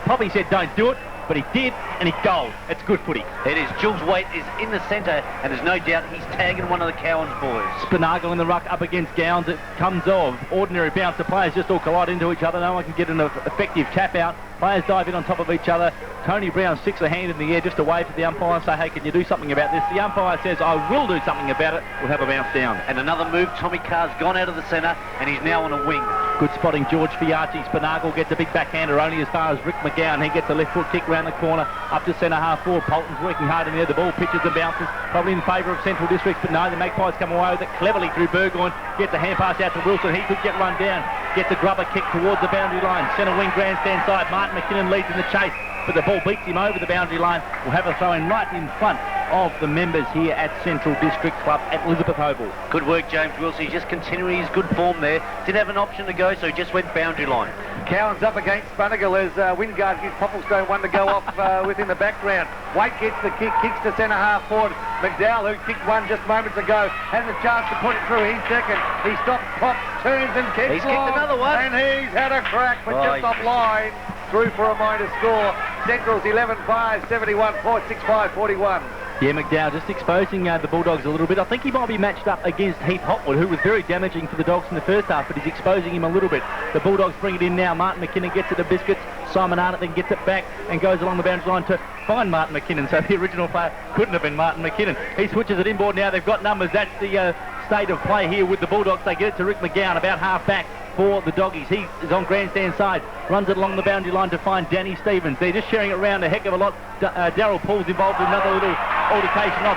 Poppy said don't do it, but he did, and he goaled. It's good footy. It is. Jules Waite is in the centre, and there's no doubt he's tagging one of the Cowans boys. Spinagle in the ruck up against Gowns. It comes off. Ordinary bounce. The players just all collide into each other. No one can get an effective tap out. Players dive in on top of each other. Tony Brown sticks a hand in the air just to wave to the umpire and say, hey, can you do something about this? The umpire says, I will do something about it. We'll have a bounce down. And another move. Tommy Carr's gone out of the centre, and he's now on a wing. Good spotting, George Fiarchi. Spinagle gets a big backhander only as far as Rick McGowan. He gets a left foot kick round the corner up to centre half forward. Polton's working hard in there. The ball pitches and bounces, probably in favour of Central Districts, but no, the Magpies come away with it cleverly through Burgoyne. Gets a hand pass out to Wilson. He could get run down. Gets a grubber kick towards the boundary line. Centre wing grandstand side. Martin McKinnon leads in the chase, but the ball beats him over the boundary line. We'll have a throw in right in front of the members here at Central District Club at Elizabeth Oval. Good work, James Wilson. He's just continuing his good form there. Did have an option to go, so he just went boundary line. Cowan's up against Spanigal as Wingard gives Popplestone one to go off within the background. White gets the kick, kicks to centre half forward. McDowell, who kicked one just moments ago, has a chance to put it through. He's second. He stops, pops, turns and kicks. He's kicked another one. And he's had a crack, but just offline. Through for a minor score. Central's 11-5-71, Port 6-5-41. Yeah, McDowell just exposing the Bulldogs a little bit. I think he might be matched up against Heath Hotwood, who was very damaging for the Dogs in the first half, but he's exposing him a little bit. The Bulldogs bring it in now. Martin McKinnon gets it to Biscuits. Simon Arnott then gets it back and goes along the boundary line to find Martin McKinnon. So the original player couldn't have been Martin McKinnon. He switches it inboard now. They've got numbers. That's the state of play here with the Bulldogs. They get it to Rick McGowan, about half back for the Doggies. He is on grandstand side, runs it along the boundary line to find Danny Stevens. They're just sharing it around a heck of a lot. Daryl Paul's involved in another little altercation off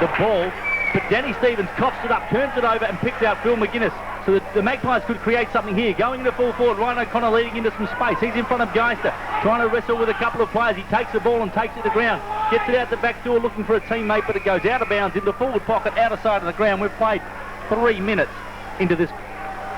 the ball, but Danny Stevens coughs it up, turns it over and picks out Phil McGuinness. So that the Magpies could create something here. Going into full forward, Ryan O'Connor leading into some space. He's in front of Geister, trying to wrestle with a couple of players. He takes the ball and takes it to ground. Gets it out the back door looking for a teammate, but it goes out of bounds in the forward pocket, outer side of the ground. We've played 3 minutes into this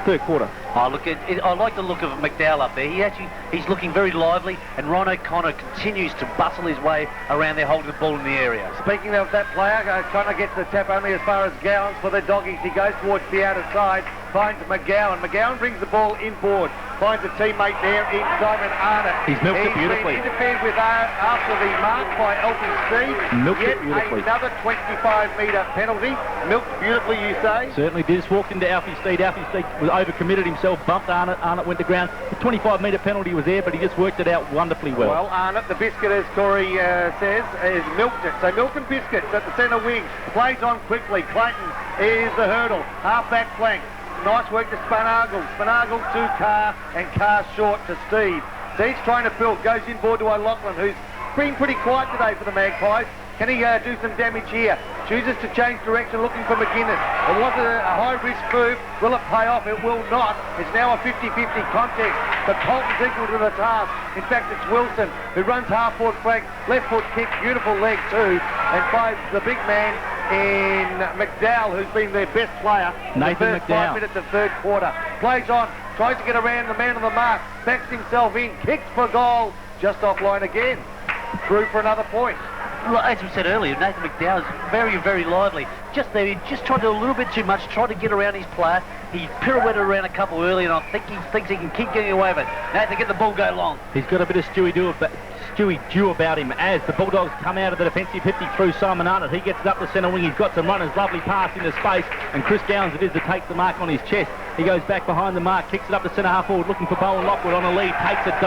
third quarter. Oh, look, I like the look of McDowell up there. He's looking very lively, and Ryan O'Connor continues to bustle his way around there, holding the ball in the area. Speaking of that player, O'Connor gets the tap only as far as Gowans for the Doggies. He goes towards the outer side, finds McGowan. McGowan brings the ball inboard, finds a teammate there in Simon Arnott. He's milked it beautifully. He's been interfered with after the mark by Elton Speed. Milked it beautifully. Another 25-metre penalty. Milked beautifully, you say? Certainly did. Just walked into Alfie Steed. Alfie Steed was overcommitted himself, bumped Arnott. Arnott went to ground. The 25-metre penalty was there, but he just worked it out wonderfully well. Well, Arnott, the biscuit, as Corey says, is milked it. So milk and biscuits at the centre wing. Plays on quickly. Clayton is the hurdle. Half-back flank. Nice work to Spanargle. Spanargle to Carr, and Carr short to Steve. Steve's trying to build. Goes inboard to O'Loughlin, who's been pretty quiet today for the Magpies. Can he do some damage here? Chooses to change direction, looking for McGuinness. It was a high-risk move. Will it pay off? It will not. It's now a 50-50 contest, but Colton's equal to the task. In fact, it's Wilson who runs half-forward flank, left-foot kick, beautiful leg too, and finds the big man in McDowell, who's been their best player. Nathan the first McDowell. 5 minutes of third quarter. Plays on, tries to get around the man on the mark, backs himself in, kicks for goal, just offline again. Through for another point. As we said earlier, Nathan McDowell is very, very lively. Just there, he just tried to do a little bit too much, tried to get around his player. He pirouetted around a couple early, and I think he thinks he can keep getting away with it. Nathan, get the ball go long. He's got a bit of Stewie Dew about him as the Bulldogs come out of the defensive 50 through Simon Arnott. He gets it up the centre wing. He's got some runners. Lovely pass into space, and Chris Gowans it is that takes the mark on his chest. He goes back behind the mark, kicks it up the centre half forward, looking for Bowen Lockwood on a lead, takes a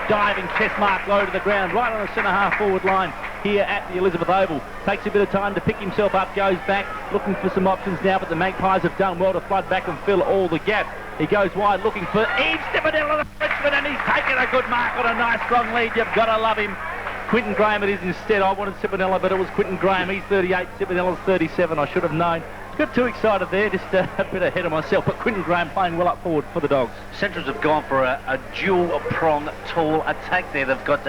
diving chest mark low to the ground, right on the centre half forward line here at the Elizabeth Oval. Takes a bit of time to pick himself up, goes back, looking for some options now, but the Magpies have done well to flood back and fill all the gaps. He goes wide looking for Eve Stepanella, the Frenchman, and he's taken a good mark on a nice strong lead. You've got to love him. Quinton Graham it is instead. I wanted Stepanella, but it was Quinton Graham. He's 38, Stepanella's 37. I should have known. Got too excited there, just a bit ahead of myself, but Quinton Graham playing well up forward for the Dogs. Centrals have gone for a dual-pronged tall attack there. They've got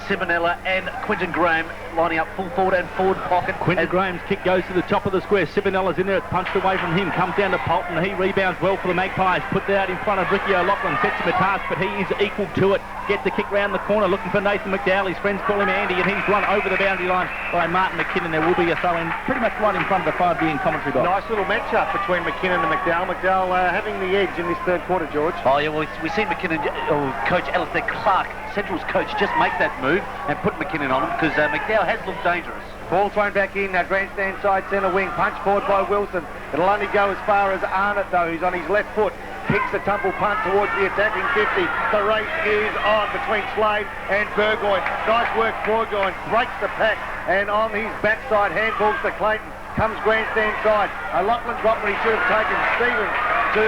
Simonella and Quinton Graham lining up full forward and forward pocket. Quinton Graham's kick goes to the top of the square. Sibonella's in there. It's punched away from him. Comes down to Polton. He rebounds well for the Magpies. Puts it out in front of Ricky O'Loughlin. Sets him a task, but he is equal to it. Gets the kick round the corner looking for Nathan McDowell. His friends call him Andy, and he's run over the boundary line by Martin McKinnon. There will be a throw-in pretty much right in front of the 5D in commentary box. Nice little match-up between McKinnon and McDowell. McDowell having the edge in this third quarter, George. Oh, yeah, well, we see McKinnon, Coach Alistair Clark, Central's coach, just make that move and put McKinnon on him because McDowell has looked dangerous. Ball thrown back in, grandstand side centre wing, punch forward by Wilson. It'll only go as far as Arnott, though, who's on his left foot. Kicks the tumble punt towards the attacking 50. The race is on between Slade and Burgoyne. Nice work, Burgoyne breaks the pack, and on his backside, handballs to Clayton. Comes grandstand side. O'Loughlin dropped what he should have taken. Stevens to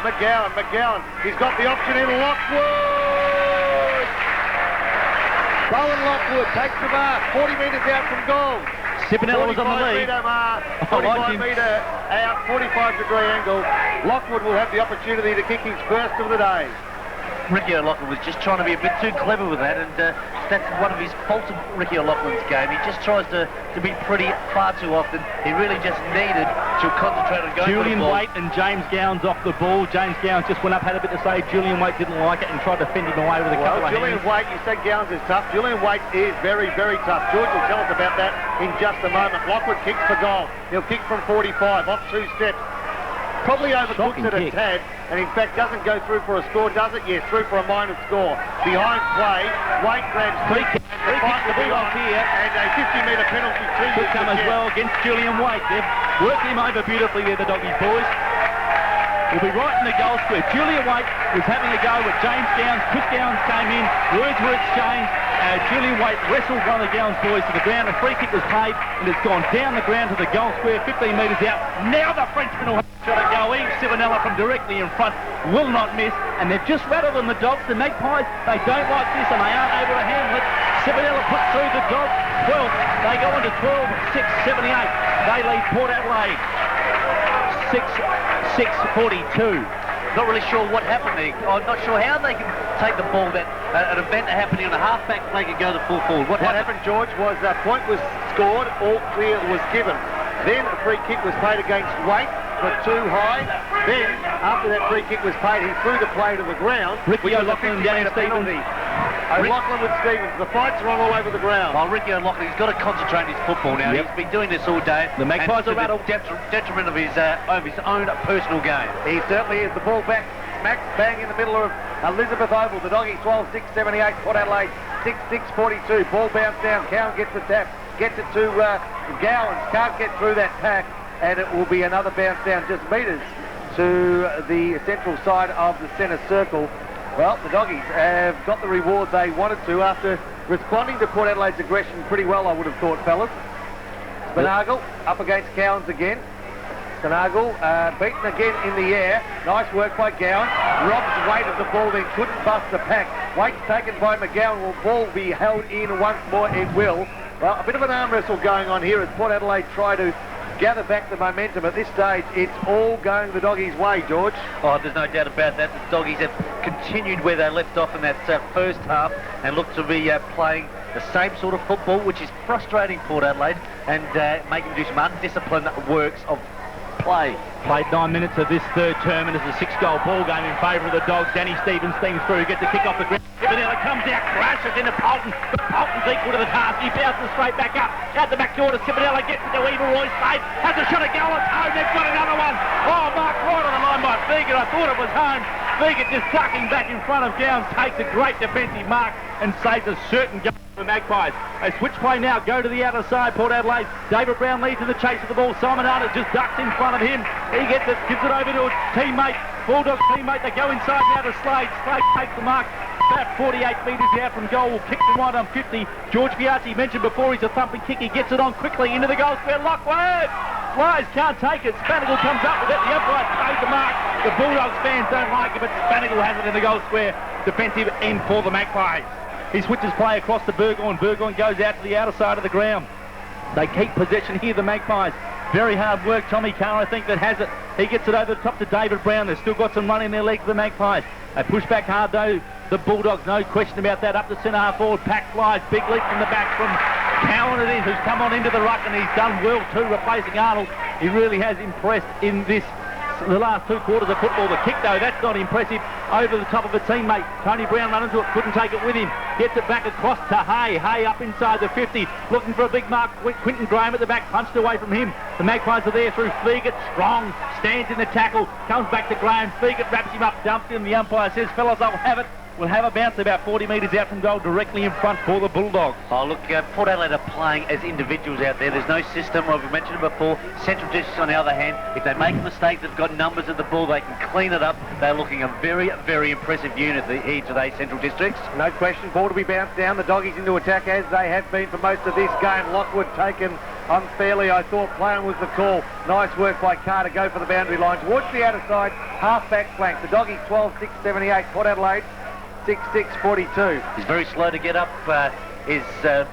McGowan. McGowan, he's got the option in. Lockwood! Bowen Lockwood takes the mark, 40 metres out from goal. Simonella was on the lead. 45 metre out, 45-degree angle. Lockwood will have the opportunity to kick his first of the day. Ricky O'Loughlin was just trying to be a bit too clever with that, and that's one of his faults of Ricky O'Loughlin's game. He just tries to be pretty far too often. He really just needed to concentrate on going Julian for the ball. Waite and James Gowans off the ball. James Gowans just went up, had a bit to say. Julian Waite didn't like it and tried to fend him away with a couple of Julian hands. Waite, you said Gowans is tough. Julian Waite is very, very tough. George will tell us about that in just a moment. Lockwood kicks for goal. He'll kick from 45, off 2 steps. Probably overcooks it a tad, and in fact doesn't go through for a score, does it? Yes, through for a minor score. Behind play, Waite grabs Free kick to be off here, and a 50-metre penalty to could come as well against Julian Waite. They've worked him over beautifully there, the Doggies boys. Will be right in the goal square. Julian Waite was having a go with James Gowans. Chris Gowans came in, words were exchanged. Julian Waite wrestled one of the Gowans boys to the ground. A free kick was played, and it's gone down the ground to the goal square, 15 metres out. Now the Frenchman will have a shot at goal. Eve Simonella from directly in front will not miss, and they've just rattled on the Dogs. The Magpies, they don't like this, and they aren't able to handle it. Simonella put through the dog. 12. They go on to 12, 6, 78. They lead Port Adelaide 6-42. Not really sure what happened there. I'm not sure how they can take the ball that an event happening on a half-back flank and go to full forward. What happened, George, was a point was scored, all clear was given. Then a free kick was played against Waite for too high. Then, after that free kick was played, he threw the play to the ground. Ricky O'Loughlin down Stevens. O'Loughlin with Stevens. The fights are on all over the ground. Well, Ricky O'Loughlin, he's got to concentrate on his football now. Yep. He's been doing this all day. The Magpies and are to the detriment of his own personal game. He certainly is. The ball back, smack bang in the middle of Elizabeth Oval. The Doggies 12-6, 78. Port Adelaide 6-6, 42. Ball bounced down. Cowan gets the tap. Gets it to Gowans. Can't get through that pack. And it will be another bounce down just metres to the central side of the centre circle. Well, the Doggies have got the reward they wanted to after responding to Port Adelaide's aggression pretty well, I would have thought, fellas. Spinagle up against Cowans again. Spinagle beaten again in the air. Nice work by Gowan. Robs Waite of the ball, then couldn't bust the pack. Waite's taken by McGowan. Will ball be held in once more? It will. Well, a bit of an arm wrestle going on here as Port Adelaide try to gather back the momentum. At this stage, it's all going the Doggies' way, George. Oh, there's no doubt about that. The Doggies have continued where they left off in that first half and look to be playing the same sort of football, which is frustrating Port Adelaide and making them do some undisciplined works of play. Played 9 minutes of this third term and it's a 6-goal ball game in favour of the Dogs. Danny Stevens steams through, gets a kick off the ground. Vanilla comes out, crashes into Polton, but Polton's equal to the task. He bounces straight back up. Out the back door to Ciminella, gets it to Weaver Roy's face, has a shot at goal, it's home, they've got another one. Oh, Mark right on the line by Feger, I thought it was home. Feger just ducking back in front of Gowans, takes a great defensive mark and saves a certain goal for the Magpies. They switch play now, go to the outer side, Port Adelaide. David Brown leads in the chase of the ball. Simon Arnott just ducks in front of him. He gets it, gives it over to a teammate, Bulldog teammate. They go inside now to Slade. Slade takes the mark. About 48 metres out from goal, will kick them right on 50. George Piazzi mentioned before he's a thumping kick. He gets it on quickly into the goal square. Lockwood flies, can't take it. Spanigal comes up with it. The umpire pays the mark. The Bulldogs fans don't like it, but Spanigal has it in the goal square. Defensive end for the Magpies. He switches play across to Burgoyne. Burgoyne goes out to the outer side of the ground. They keep possession here, the Magpies. Very hard work, Tommy Carr, I think, that has it. He gets it over the top to David Brown. They've still got some run in their legs, the Magpies. They push back hard, though. The Bulldogs, no question about that. Up to centre half forward. Pack flies. Big leap from the back from Cowan it is, who's come on into the ruck, and he's done well, too, replacing Arnold. He really has impressed in the last 2 quarters of football. The kick, though, that's not impressive. Over the top of a teammate. Tony Brown run into it, couldn't take it with him. Gets it back across to Hay. Hay up inside the 50, looking for a big mark. Quinton Graham at the back, punched away from him. The Magpies are there through Flegert. Strong, stands in the tackle, comes back to Graham. Flegert wraps him up, dumps him. The umpire says, fellas, I'll have it. We'll have a bounce about 40 metres out from goal, directly in front for the Bulldogs. Oh, look, Port Adelaide are playing as individuals out there. There's no system. I've mentioned it before. Central Districts, on the other hand, if they make a mistake, they've got numbers at the ball. They can clean it up. They're looking a very, very impressive unit here today, Central Districts. No question. Ball to be bounced down. The Doggies into attack as they have been for most of this game. Lockwood taken unfairly. I thought playing was the call. Nice work by Carr to go for the boundary line. Towards the outer side, half-back flank. The Doggies 12-6, 78. Port Adelaide 6-6, 42. He's very slow to get up, is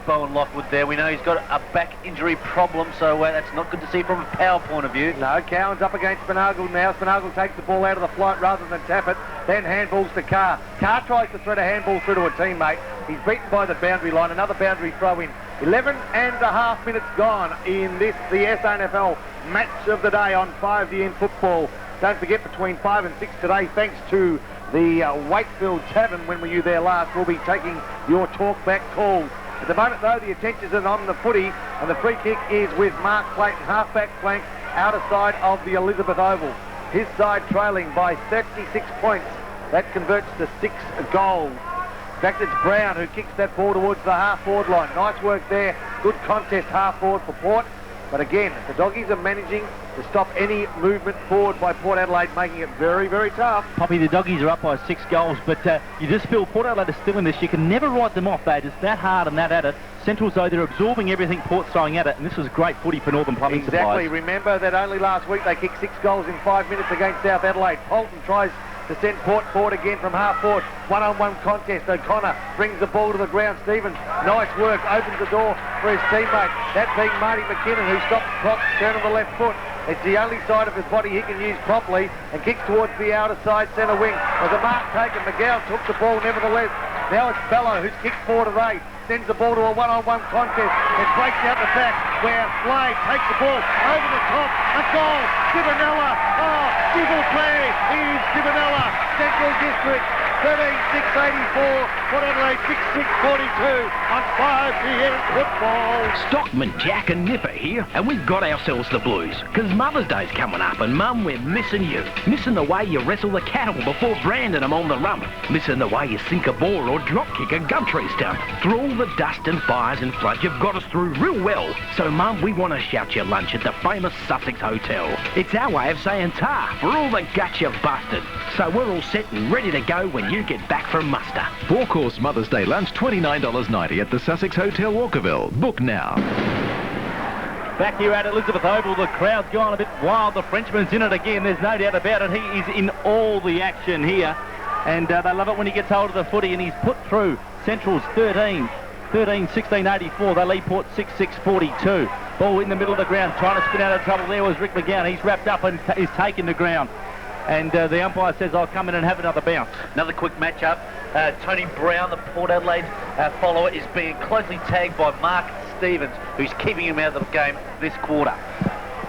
Bowen Lockwood there. We know he's got a back injury problem, so that's not good to see from a power point of view. No, Cowan's up against Spinagle now. Spinagle takes the ball out of the flight rather than tap it. Then handballs to Carr. Carr tries to thread a handball through to a teammate. He's beaten by the boundary line. Another boundary throw in. 11 and a half minutes gone in this, the SANFL match of the day on 5DN football. Don't forget, between 5 and 6 today, thanks to the Wakefield Tavern, when were you there last, we'll be taking your talk-back calls. At the moment, though, the attention is on the footy, and the free kick is with Mark Clayton, half-back flank, outer side of the Elizabeth Oval. His side trailing by 36 points. That converts to 6 goals. In fact, it's Brown who kicks that ball towards the half-forward line. Nice work there. Good contest half-forward for Port. But again, the Doggies are managing to stop any movement forward by Port Adelaide, making it very, very tough. Poppy, the Doggies are up by 6 goals, but you just feel Port Adelaide is still in this. You can never write them off. They're just that hard and that at it. Central's, though, they're absorbing everything Port's throwing at it, and this was great footy for Northern Plumbing Exactly. Supplies. Remember that only last week they kicked 6 goals in 5 minutes against South Adelaide. Polton tries to send Port forward again from half forward. One-on-one contest. O'Connor brings the ball to the ground. Stevens, nice work, opens the door for his teammate. That being Marty McKinnon, who stops the clock, turn on the left foot. It's the only side of his body he can use properly and kicks towards the outer side centre wing. There's a mark taken. McGowan took the ball nevertheless. Now it's Bello who's kicked 4 to 8. Sends the ball to a one-on-one contest. It breaks out the back where Slade takes the ball over the top. A goal. Sivanella. Oh, double play. Here's Sivanella. Central District. 13-6-84. Port Adelaide 6-6-42 on 5 p.m. football. Stockman, Jack and Nipper here, and we've got ourselves the blues. 'Cause Mother's Day's coming up, and Mum, we're missing you. Missing the way you wrestle the cattle before branding them on the rump. Missing the way you sink a ball or drop kick a gum tree stump. Through all the dust and fires and floods, you've got us through real well. So, Mum, we want to shout your lunch at the famous Sussex Hotel. It's our way of saying tar for all the guts you've busted. So we're all set and ready to go when you get back from muster. 4-course Mother's Day lunch, $29.90 at the Sussex Hotel, Walkerville. Book now. Back here at Elizabeth Oval, the crowd's gone a bit wild. The Frenchman's in it again, there's no doubt about it. He is in all the action here. And they love it when he gets hold of the footy, and he's put through Central's 13-16-84. They lead Port 6-6-42. Ball in the middle of the ground, trying to spin out of trouble. There was Rick McGowan. He's wrapped up and is taking the ground. And the umpire says, I'll come in and have another bounce. Another quick match-up. Tony Brown, the Port Adelaide follower, is being closely tagged by Mark Stevens, who's keeping him out of the game this quarter.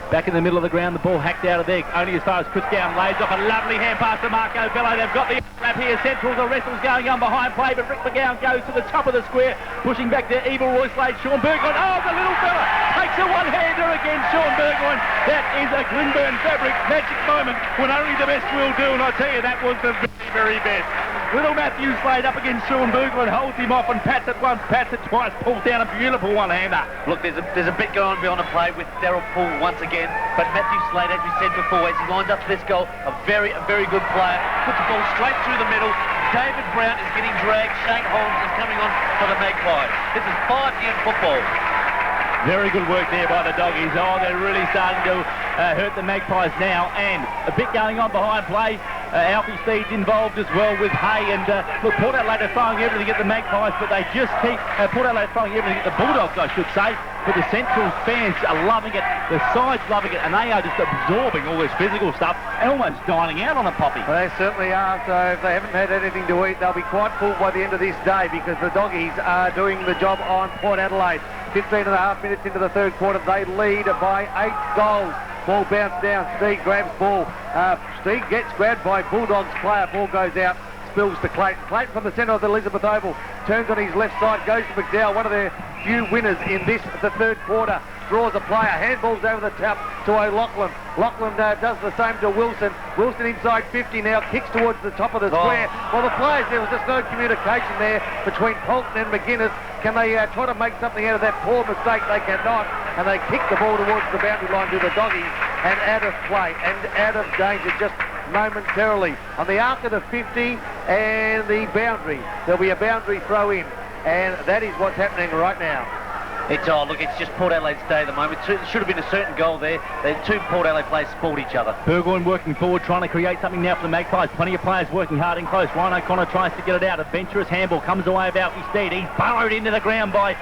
Back in the middle of the ground, the ball hacked out of there, only as far as Chris Gowan lays off a lovely hand pass to Marco Bello. They've got the lap here. Central, the wrestle's going on behind play, but Rick McGowan goes to the top of the square, pushing back to Evil Roy Slade. Sean Burgoyne, oh, the little fella takes a one-hander against Sean Burgoyne. That is a Glenburn Fabric magic moment when only the best will do, and I tell you, that was the very, very best. Little Matthew Slade up against Sean Burgoyne, holds him off and pats it once, pats it twice, pulls down a beautiful one-hander. Look, there's a bit going on beyond the play with Daryl Poole once again, but Matthew Slade, as we said before, as he lines up for this goal, a very good player, puts the ball straight through the middle. David Brown is getting dragged. Shane Holmes is coming on for the Magpies. This is 5 p.m. football. Very good work there by the doggies. Oh, they're really starting to hurt the Magpies now, and a bit going on behind play. Alfie Steed's involved as well with Hay, and look, Port Adelaide are throwing everything at the Magpies, but they just keep, Port Adelaide throwing everything at the Bulldogs, I should say, but the Central fans are loving it, the side's loving it, and they are just absorbing all this physical stuff and almost dining out on a poppy. Well, they certainly are, so if they haven't had anything to eat, they'll be quite full by the end of this day, because the doggies are doing the job on Port Adelaide. 15 and a half minutes into the third quarter, they lead by 8 goals. Ball bounced down. Steed grabs ball. Steed gets grabbed by Bulldogs player. Ball goes out. Spills to Clayton. Clayton from the centre of the Elizabeth Oval. Turns on his left side. Goes to McDowell. One of their few winners in this, the third quarter. Draws a player. Handballs over the top to O'Loughlin. Loughlin does the same to Wilson. Wilson inside 50 now. Kicks towards the top of the square. Well, the players, there was just no communication there between Polton and McGuinness. Can they try to make something out of that poor mistake? They cannot. And they kick the ball towards the boundary line to the doggies. And out of play and out of danger just momentarily. On the arc of the 50 and the boundary, there'll be a boundary throw in. And that is what's happening right now. It's just Port Adelaide's day at the moment. It should have been a certain goal there. The two Port Adelaide players sport each other. Burgoyne working forward, trying to create something now for the Magpies. Plenty of players working hard and close. Ryan O'Connor tries to get it out. Adventurous handball comes away of Alfie Steed. He's burrowed into the ground by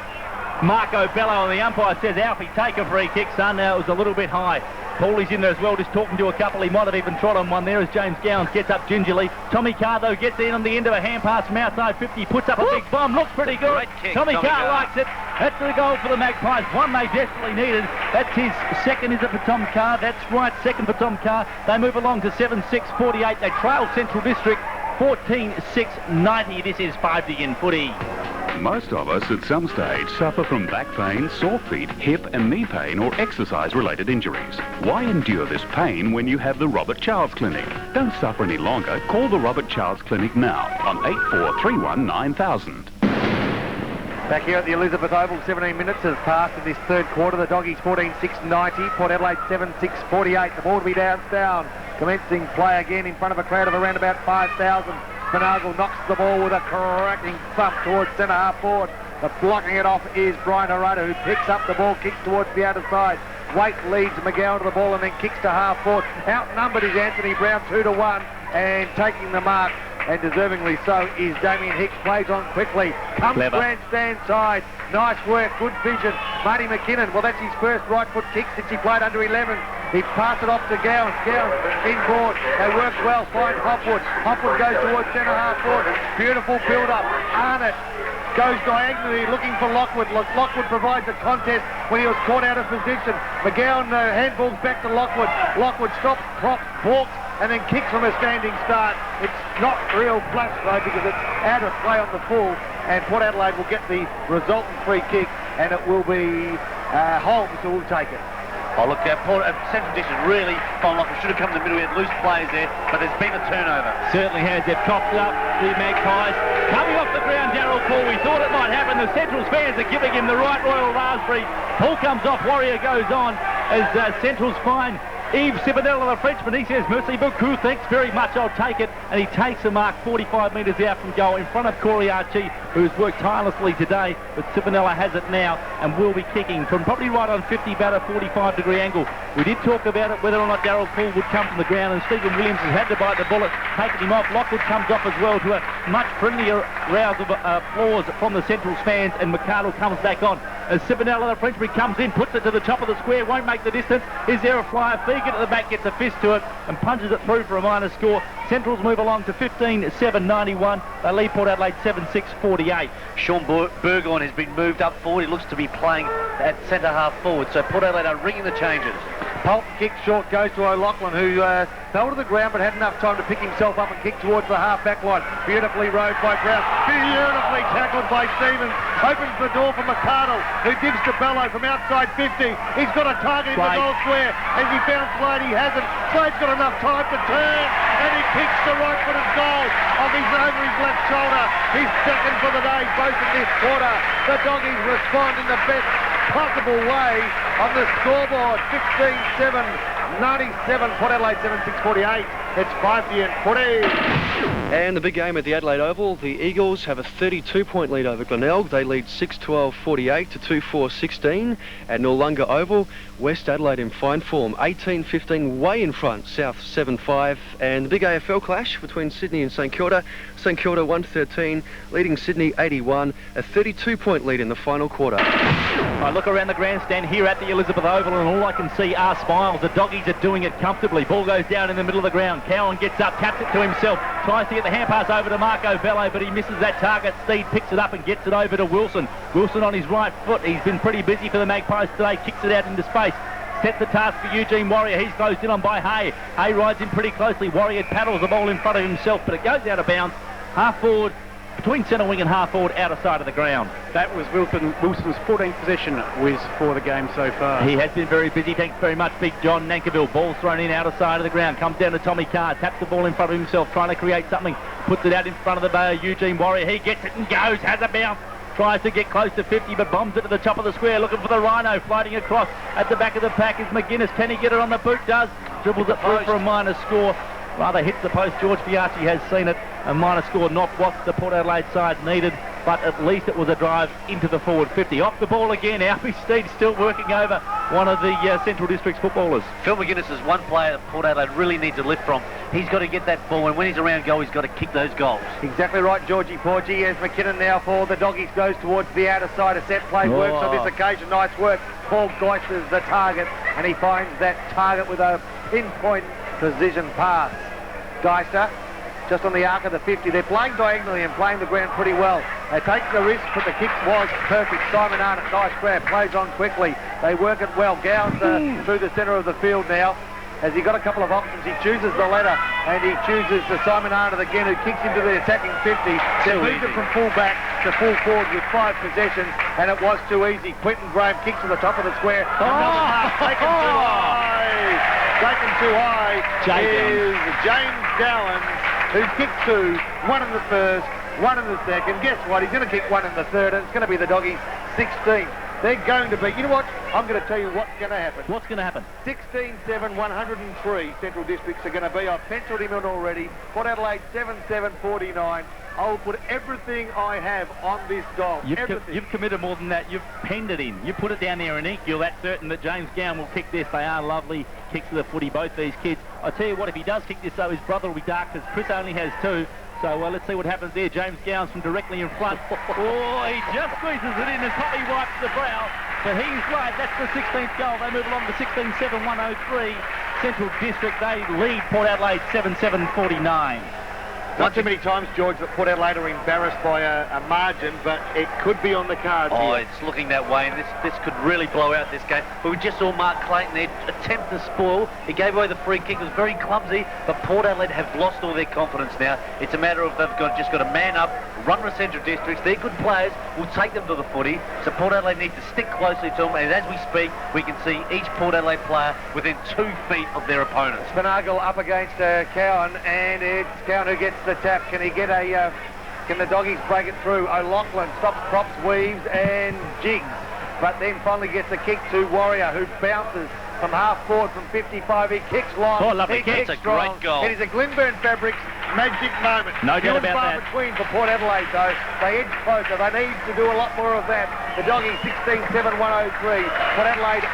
Marco Bello, and the umpire says, Alfie, take a free kick, son. Now, it was a little bit high. Paulie's in there as well, just talking to a couple. He might have even trod on one there as James Gowans gets up gingerly. Tommy Carr, though, gets in on the end of a hand pass from outside 50, puts up a big bomb, looks pretty good. Great kick, Tommy Carr likes it. That's the goal for the Magpies, one they desperately needed. That's his second, is it, for Tom Carr? That's right, second for Tom Carr. They move along to 7-6-48. They trail Central District 14-6-90. This is 5 to in footy. Most of us at some stage suffer from back pain, sore feet, hip and knee pain or exercise-related injuries. Why endure this pain when you have the Robert Charles Clinic? Don't suffer any longer. Call the Robert Charles Clinic now on 8431 9000. Back here at the Elizabeth Oval, 17 minutes has passed in this third quarter. The doggies 14-6-90, Port Adelaide 7-6-48. The ball to be down. Commencing play again in front of a crowd of around about 5,000. Spinagle knocks the ball with a cracking thump towards centre half forward. but blocking it off is Brian Harada, who picks up the ball, kicks towards the outer side. Waite leads McGowan to the ball and then kicks to half forward. Outnumbered is Anthony Brown 2-1, and taking the mark, and deservingly so, is Damien Hicks. Plays on quickly. Comes grandstand side. Nice work, good vision. Marty McKinnon, well, that's his first right foot kick since he played under 11. He passed it off to Gowan. Gowan inboard. They work well. Find Hopwood. Hopwood goes towards centre half forward. Beautiful build-up. Arnott goes diagonally looking for Lockwood. Lockwood provides a contest when he was caught out of position. McGowan handballs back to Lockwood. Lockwood stops, props, balks, and then kicks from a standing start. It's not real flash though, because it's out of play on the full, and Port Adelaide will get the resultant free kick, and it will be Holmes who will take it. Oh, look, Central District really, should have come in the middle. We had loose players there, but there's been a turnover. Certainly has. They've chopped up the Magpies. Coming off the ground, Darryl Paul. We thought it might happen. The Central's fans are giving him the right royal raspberry. Paul comes off. Warrior goes on as Central's fine. Yves Sibanella, the Frenchman, he says, merci beaucoup, thanks very much, I'll take it. And he takes the mark 45 metres out from goal in front of Corey Archie, who's worked tirelessly today. But Sibanella has it now and will be kicking from probably right on 50, about a 45-degree angle. We did talk about it, whether or not Darryl Poole would come from the ground, and Stephen Williams has had to bite the bullet, taking him off. Lockwood comes off as well to a much friendlier rouse of applause from the Central's fans, and McArdle comes back on. As Sibanella, the Frenchman, comes in, puts it to the top of the square, won't make the distance. Is there a flyer? Fegan at the back gets a fist to it and punches it through for a minor score. Centrals move along to 15-7-91. They lead Port Adelaide 7-6-48. Sean Burgoyne has been moved up forward. He looks to be playing at centre half forward. So Port Adelaide are ringing the changes. Polton kick short goes to O'Loughlin, who fell to the ground but had enough time to pick himself up and kick towards the half-back line. Beautifully rowed by Brown. Beautifully tackled by Stevens. Opens the door for McArdle, who gives to Bello from outside 50. He's got a target in the goal square. As he found Slade, he hasn't. Slade's got enough time to turn, and he kicks the right-footed goal over his left shoulder. He's second for the day, both in this quarter. The Doggies respond in the best possible way on the scoreboard. 16-7-97, Port Adelaide 7-6-48. It's 5 to the end, footy. And the big game at the Adelaide Oval, the Eagles have a 32-point lead over Glenelg. They lead 6-12-48 to 2-4-16. At Noarlunga Oval, West Adelaide in fine form, 18-15, way in front, South 7-5. And the big AFL clash between Sydney and St Kilda. St Kilda 113, leading Sydney 81, a 32-point lead in the final quarter. I look around the grandstand here at the Elizabeth Oval, and all I can see are smiles. The Doggies are doing it comfortably. Ball goes down in the middle of the ground. Cowan gets up, taps it to himself, tries to get the hand pass over to Marco Bello, but he misses that target. Steed picks it up and gets it over to Wilson. Wilson on his right foot. He's been pretty busy for the Magpies today. Kicks it out into space. Set the task for Eugene Warrior. He's closed in on by Hay. Hay rides in pretty closely. Warrior paddles the ball in front of himself, but it goes out of bounds. Half forward, between centre wing and half forward, outer side of the ground. That was Wilson's 14th possession for the game so far. He has been very busy. Thanks very much, Big John Nankiville. Ball thrown in outer side of the ground. Comes down to Tommy Carr. Taps the ball in front of himself, trying to create something. Puts it out in front of the bar. Eugene Warrior. He gets it and goes. Has a bounce. Tries to get close to 50, but bombs it to the top of the square. Looking for the Rhino. Floating across at the back of the pack is McGuinness. Can he get it on the boot? Does. Dribbles it through for a minor score. Rather hits the post. George Biaggi has seen it. A minor score, not what the Port Adelaide side needed, but at least it was a drive into the forward 50. Off the ball again. Albie Steed still working over one of the Central District's footballers. Phil McGuinness is one player that Port Adelaide really needs a lift from. He's got to get that ball, and when he's around goal, he's got to kick those goals. Exactly right, Georgie Porgy. As McKinnon now for the Doggies goes towards the outer side. A set play works on this occasion. Nice work. Paul Geiss is the target, and he finds that target with a pinpoint precision pass. Geister just on the arc of the 50. They're playing diagonally and playing the ground pretty well. They take the risk, but the kick was perfect. Simon Arnott, nice grab, plays on quickly. They work it well. Gowns through the centre of the field now. Has he got a couple of options? He chooses the ladder, and he chooses the Simon Arnott again, who kicks into the attacking 50. They moved it from full back to full forward with 5 possessions, and it was too easy. Quentin Graham kicks to the top of the square. Another mark taken too high. Taken too high is James Dowland, who kicked 2, 1 in the first, 1 in the second. Guess what? He's going to kick 1 in the third, and it's going to be the Doggies' 16th. They're going to be, you know what? I'm going to tell you what's going to happen. What's going to happen? 16-7, 103 Central Districts are going to be. I've penciled him in already. Port Adelaide 7-7, 49. I'll put everything I have on this goal. You've committed more than that. You've penned it in. You put it down there in ink. You're that certain that James Gowan will kick this. They are lovely kicks to the footy, both these kids. I tell you what, if he does kick this, though, his brother will be dark because Chris only has 2. So let's see what happens there. James Gowan's from directly in front. Oh, he just squeezes it in and probably wipes the brow. But he's right. That's the 16th goal. They move along to 16-7, 103. Central District, they lead Port Adelaide 7-7, 49. Not too many times, George, that Port Adelaide are embarrassed by a margin, but it could be on the cards Oh, here. it's looking that way, and this could really blow out this game. But we just saw Mark Clayton there attempt to spoil. He gave away the free kick. It was very clumsy, but Port Adelaide have lost all their confidence now. It's a matter of they've just got to man up, run the Central Districts. They're good players. We'll take them to the footy. So Port Adelaide need to stick closely to them, and as we speak, we can see each Port Adelaide player within 2 feet of their opponents. Spinagle up against Cowan, and it's Cowan who gets the tap. Can he get a... can the doggies break it through? O'Loughlin stops, props, weaves, and jigs. But then finally gets a kick to Warrior, who bounces from half forward from 55. He kicks long. Oh, lovely he kick. kicks That's a strong. great goal. It is a Glenburn Fabrics magic moment. No doubt about far that. between for Port Adelaide, though. They edge closer. They need to do a lot more of that. The doggies 16-7, 103. Port Adelaide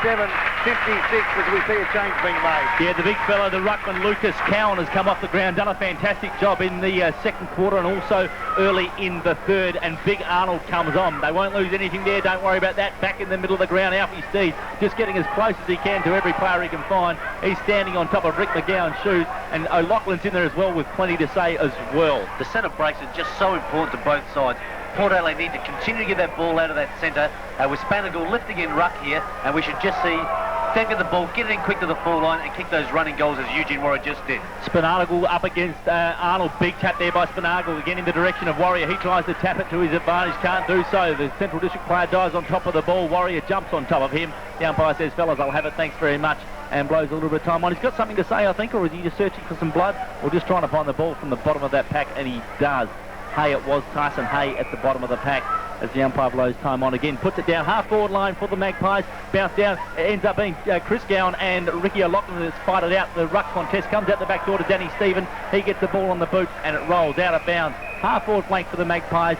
8-7, 56 as we see a change being made. Yeah, the big fella, the ruckman Lucas Cowan, has come off the ground, done a fantastic job in the second quarter and also early in the third, and Big Arnold comes on. They won't lose anything there, don't worry about that. Back in the middle of the ground, Alfie Steed just getting as close as he can to every player he can find. He's standing on top of Rick McGowan's shoes, and O'Loughlin's in there as well with plenty to say as well. The centre breaks are just so important to both sides. Port Adelaide need to continue to get that ball out of that centre with Spanagle lifting in ruck here, and we should just see them get the ball, get it in quick to the full line and kick those running goals as Eugene Warrior just did. Spinagle up against Arnold. Big tap there by Spinagle, again in the direction of Warrior. He tries to tap it to his advantage, can't do so. The Central District player dives on top of the ball. Warrior jumps on top of him. The umpire says, fellas, I'll have it, thanks very much, and blows a little bit of time on. He's got something to say, I think, or is he just searching for some blood, or just trying to find the ball from the bottom of that pack, and he does. Hay, it was Tyson Hay at the bottom of the pack as the umpire blows time on again. Puts it down half-forward line for the Magpies. Bounce down. It ends up being Chris Gowan and Ricky O'Loughlin that's fight it out. The ruck contest comes out the back door to Danny Stephen. He gets the ball on the boot and it rolls out of bounds. Half-forward flank for the Magpies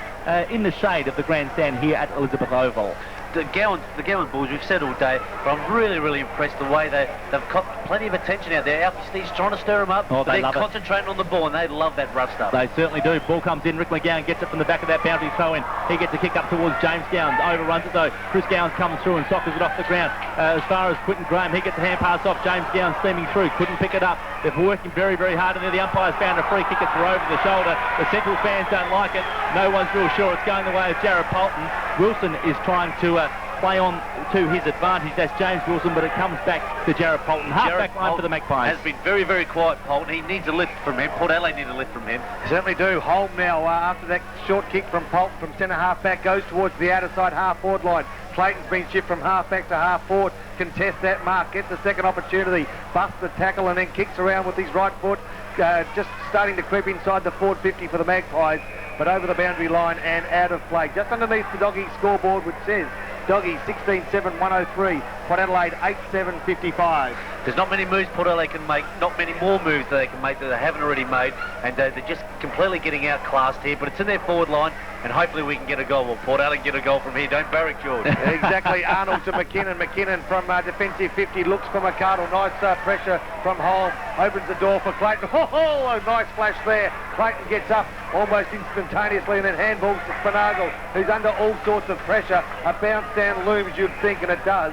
in the shade of the grandstand here at Elizabeth Oval. The Gowan boys, we've said all day, but I'm really, really impressed the way they've got plenty of attention out there. Alfie Steve's trying to stir them up. Oh, they're concentrating on the ball, and they love that rough stuff. They certainly do. Ball comes in. Rick McGowan gets it from the back of that boundary throw-in. He gets a kick up towards James Gowan. Overruns it, though. Chris Gowan's coming through and sockers it off the ground. As far as Quinton Graham, he gets a hand pass off. James Gowan steaming through. Couldn't pick it up. They're working very, very hard in there. The umpire's found a free kick. It's over the shoulder. The Central fans don't like it. No one's real sure it's going the way of Jared Polton. Wilson is trying to play on to his advantage. That's James Wilson, but it comes back to Jared Polton. Half-back line for the Magpies. Has been very, very quiet, Polton. He needs a lift from him. Port Adelaide need a lift from him. Certainly do. Holm now, after that short kick from Polton from centre half-back, goes towards the outer side half-forward line. Clayton's been shifted from half-back to half-forward. Contest that mark. Gets a second opportunity. Busts the tackle and then kicks around with his right foot. Just starting to creep inside the forward 50 for the Magpies, but over the boundary line and out of play. Just underneath the Doggies scoreboard, which says Doggies 16-7, 103. Port Adelaide 8-7, 55. There's not many moves Port Adelaide can make, not many more moves that they can make that they haven't already made, and they're just completely getting outclassed here, but it's in their forward line, and hopefully we can get a goal. Well, Port Adelaide get a goal from here. Don't barrack, George. Exactly. Arnold to McKinnon. McKinnon from defensive 50 looks for McArdle. Nice pressure from Holm. Opens the door for Clayton. Oh, a nice flash there. Clayton gets up almost instantaneously and then handballs to Spinagle, who's under all sorts of pressure. A bounce down looms, you'd think, and it does.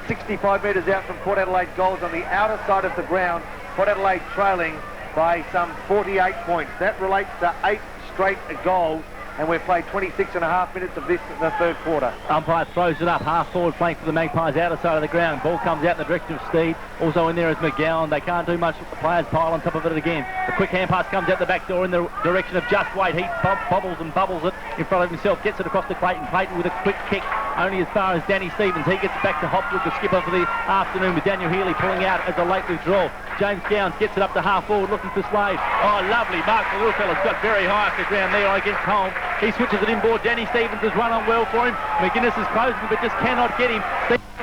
65 metres out from Port Adelaide goals on the outer side of the ground. Port Adelaide trailing by some 48 points. That relates to 8 straight goals, and we've played 26 and a half minutes of this in the third quarter. Umpire throws it up, half-forward flank for the Magpies, outer side of the ground. Ball comes out in the direction of Steed. Also in there is McGowan. They can't do much. The players pile on top of it again. A quick hand pass comes out the back door in the direction of Just Wait. He bobbles and bubbles it in front of himself. Gets it across to Clayton. Clayton with a quick kick only as far as Danny Stevens. He gets back to Hopwood, the skipper for the afternoon, with Daniel Healy pulling out as a late withdrawal. James Gowns gets it up to half forward, looking for Slade. Oh, lovely. Mark, the little fella's got very high off the ground there against Holmes. He switches it inboard. Danny Stevens has run on well for him. McGuinness is closing, but just cannot get him.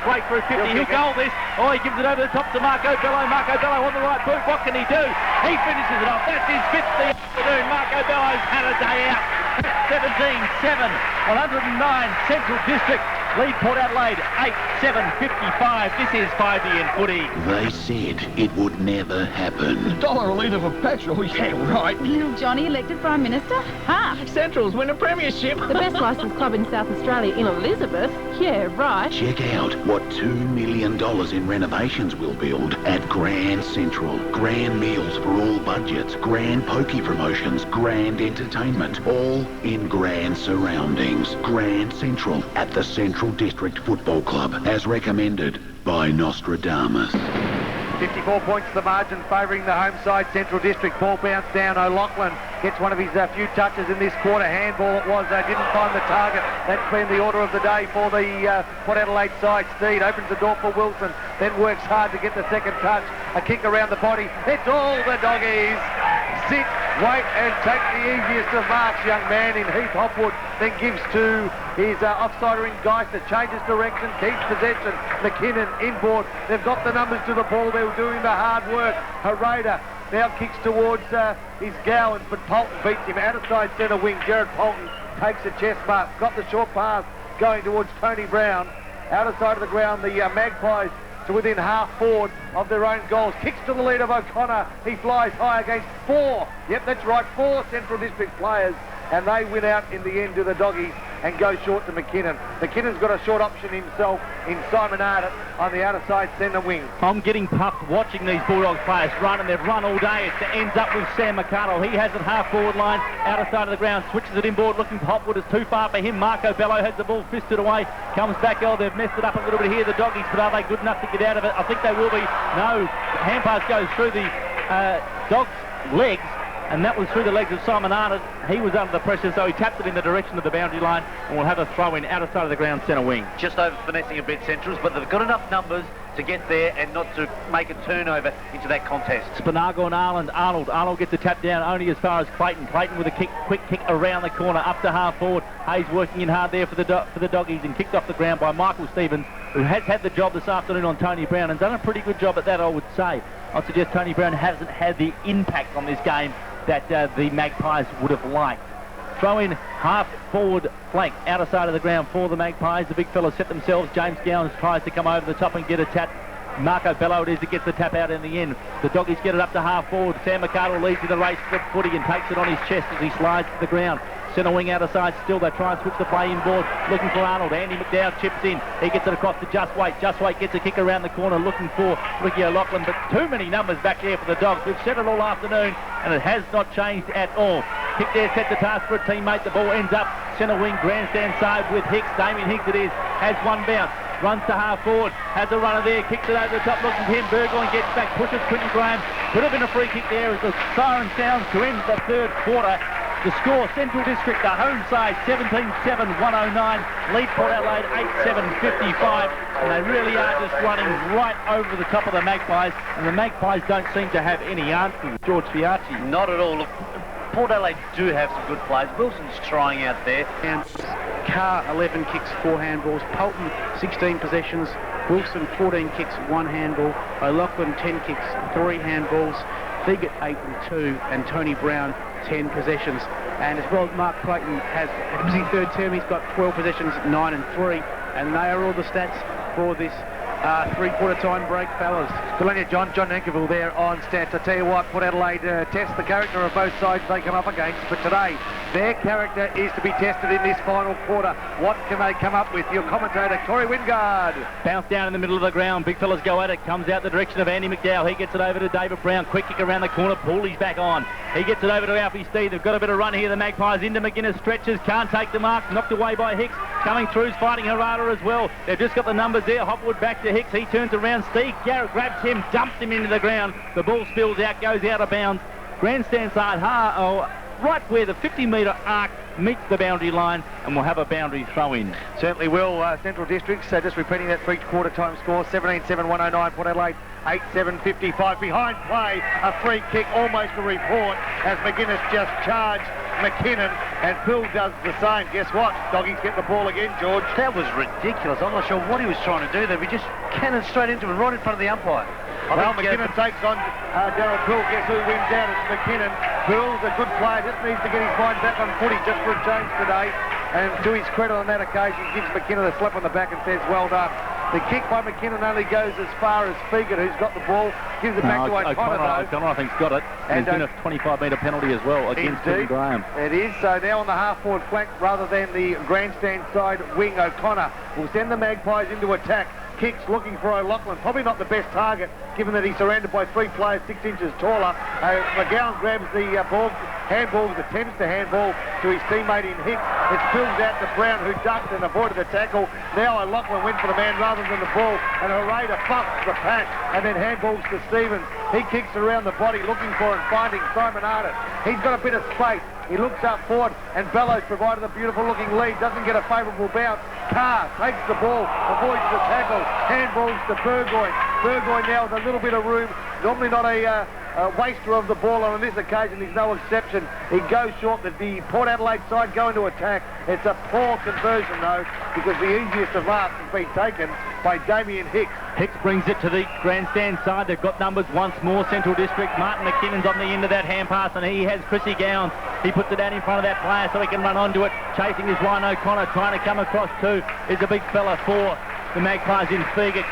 Break for a 50. He'll goal this. Oh, he gives it over the top to Marco Bello. Marco Bello on the right boot. What can he do? He finishes it off. That's his 5th the afternoon. Marco Bello's had a day out. 17-7. 109 Central District. Lead Port Adelaide 8-7-55. This is 5 in footy. They said it would never happen. $1 a litre for petrol, yeah, right. Little Johnny elected Prime Minister? Ha! Central's win a premiership. The best licensed club in South Australia in Elizabeth? Yeah, right. Check out what $2 million in renovations will build at Grand Central. Grand meals for all budgets, grand pokey promotions, grand entertainment, all in grand surroundings. Grand Central at the Central District Football Club, as recommended by Nostradamus. 54 points the margin, favouring the home side, Central District. Ball bounced down. O'Loughlin gets one of his few touches in this quarter. Handball it was. Didn't find the target. That's been the order of the day for the Port Adelaide side. Steed opens the door for Wilson, then works hard to get the second touch. A kick around the body. It's all the doggies. Sit, wait and take the easiest of marks, young man, in Heath Hopwood. Then gives to his offsider in Geister. Changes direction, keeps possession. McKinnon inboard. They've got the numbers to the ball. They were doing the hard work. Harada now kicks towards his Gowans, but Polton beats him. Out of side centre wing, Jared Polton takes a chest mark. Got the short pass going towards Tony Brown. Out of side of the ground, the Magpies to within half forward of their own goals. Kicks to the lead of O'Connor. He flies high against 4. Yep, that's right, 4 Central District players. And they win out in the end to the doggies and go short to McKinnon. McKinnon's got a short option himself in Simon Ardett on the outer side centre wing. I'm getting puffed watching these Bulldogs players run, and they've run all day. It ends up with Sam McCardle. He has it half forward line, outer side of the ground, switches it inboard, looking for Hopwood. It's too far for him. Marco Bello has the ball fisted away, comes back. Oh, they've messed it up a little bit here, the doggies, but are they good enough to get out of it? I think they will be. No, hand pass goes through the Dogs' legs, and that was through the legs of Simon Arnott. He was under the pressure, so he tapped it in the direction of the boundary line, and we'll have a throw in outer side of the ground, centre wing. Just over finessing a bit, Centrals, but they've got enough numbers to get there and not to make a turnover into that contest. Spinago and Arnold gets a tap down only as far as Clayton. Clayton with a quick kick around the corner up to half forward. Hayes working in hard there for the doggies, and kicked off the ground by Michael Stevens, who has had the job this afternoon on Tony Brown and done a pretty good job at that, I would say. I'd suggest Tony Brown hasn't had the impact on this game that the Magpies would have liked. Throw in half forward flank, outer side of the ground for the Magpies. The big fellas set themselves. James Gowns tries to come over the top and get a tap. Marco Bello it is that gets the tap out in the end. The doggies get it up to half forward. Sam McCardle leads in the race for footy and takes it on his chest as he slides to the ground. Centre wing outer side still. They try and switch the play inboard, looking for Arnold. Andy McDowell chips in. He gets it across to Just Wait. Just Wait gets a kick around the corner, looking for Ricky O'Loughlin, but too many numbers back there for the Dogs. We've said it all afternoon, and it has not changed at all. Kick there, set the task for a teammate. The ball ends up centre wing, grandstand side with Hicks. Damien Hicks it is, has one bounce. Runs to half forward, has a runner there, kicks it over the top, looking for him. Burgoyne gets back, pushes Quinton Graham. Could have been a free kick there as the siren sounds to end the third quarter. The score, Central District, the home side, 17-7, 109. Lead Port Adelaide, 8-7-55. And they really are just running right over the top of the Magpies. And the Magpies don't seem to have any answers. George Fiarchi. Not at all. Look, Port Adelaide do have some good players. Wilson's trying out there. And Carr, 11 kicks, 4 handballs. Polton, 16 possessions. Wilson, 14 kicks, 1 handball. O'Loughlin, 10 kicks, 3 handballs. Thigott, 8 and 2. And Tony Brown, 10 possessions. And as well, Mark Clayton has had a busy third term. He's got 12 possessions, 9 and 3. And they are all the stats for this three-quarter time break, fellas. Good on you, John. John Nankerville there on stats. I tell you what, Port Adelaide test the character of both sides they come up against, but today their character is to be tested in this final quarter. What can they come up with? Your commentator, Corey Wingard. Bounce down in the middle of the ground. Big fellas go at it. Comes out the direction of Andy McDowell. He gets it over to David Brown. Quick kick around the corner. Pooley's back on. He gets it over to Alfie Steed. They've got a bit of run here. The Magpies into McGuinness. Stretches. Can't take the mark. Knocked away by Hicks. Coming through, fighting Harada as well. They've just got the numbers there. Hopwood back to Hicks. He turns around. Steve Garrett grabs him, dumps him into the ground. The ball spills out, goes out of bounds. Grandstand side, right where the 50-metre arc meets the boundary line, and we'll have a boundary throw-in. Certainly will. Central Districts, just repeating that for each quarter time score, 17-7, 109, Port Adelaide, 8-7, 55. Behind play, a free kick, almost a report, as McGuinness just charged McKinnon, and Phil does the same. Guess what? Doggies get the ball again, George. That was ridiculous. I'm not sure what he was trying to do there. We just cannoned straight into it, right in front of the umpire. Well, McKinnon takes on Darryl Poole. Guess who wins out? It's McKinnon. Poole's a good player, just needs to get his mind back on footy just for a change today. And to his credit on that occasion, gives McKinnon a slap on the back and says, well done. The kick by McKinnon only goes as far as Fegert, who's got the ball, gives it back to O'Connor, though. O'Connor, I think, has got it. And there's been a 25-metre penalty as well against Tim Graham. It is. So now on the half-forward flank, rather than the grandstand side wing, O'Connor will send the Magpies into attack. Kicks looking for O'Loughlin. Probably not the best target, given that he's surrounded by three players 6 inches taller. McGowan grabs the ball, handballs, attempts to handball to his teammate in Hicks. It spills out to Brown, who ducked and avoided the tackle. Now O'Loughlin went for the man rather than the ball, and Herrera buffs the pack and then handballs to Stevens. He kicks around the body looking for and finding Simon Arnott. He's got a bit of space. He looks up forward, and Bellows provided a beautiful-looking lead. Doesn't get a favourable bounce. Carr takes the ball, avoids the tackle, handballs to Burgoyne. Burgoyne now with a little bit of room. Normally not a waster of the ball, and on this occasion he's no exception. He goes short. The Port Adelaide side go into attack. It's a poor conversion, though, because the easiest of last has been taken by Damien Hicks. Hicks brings it to the grandstand side. They've got numbers once more, Central District. Martin McKinnon's on the end of that hand pass, and he has Chrissy Gowns. He puts it out in front of that player so he can run onto it. Chasing his Ryan O'Connor, trying to come across too, is a big fella for the Magpies in Fegert.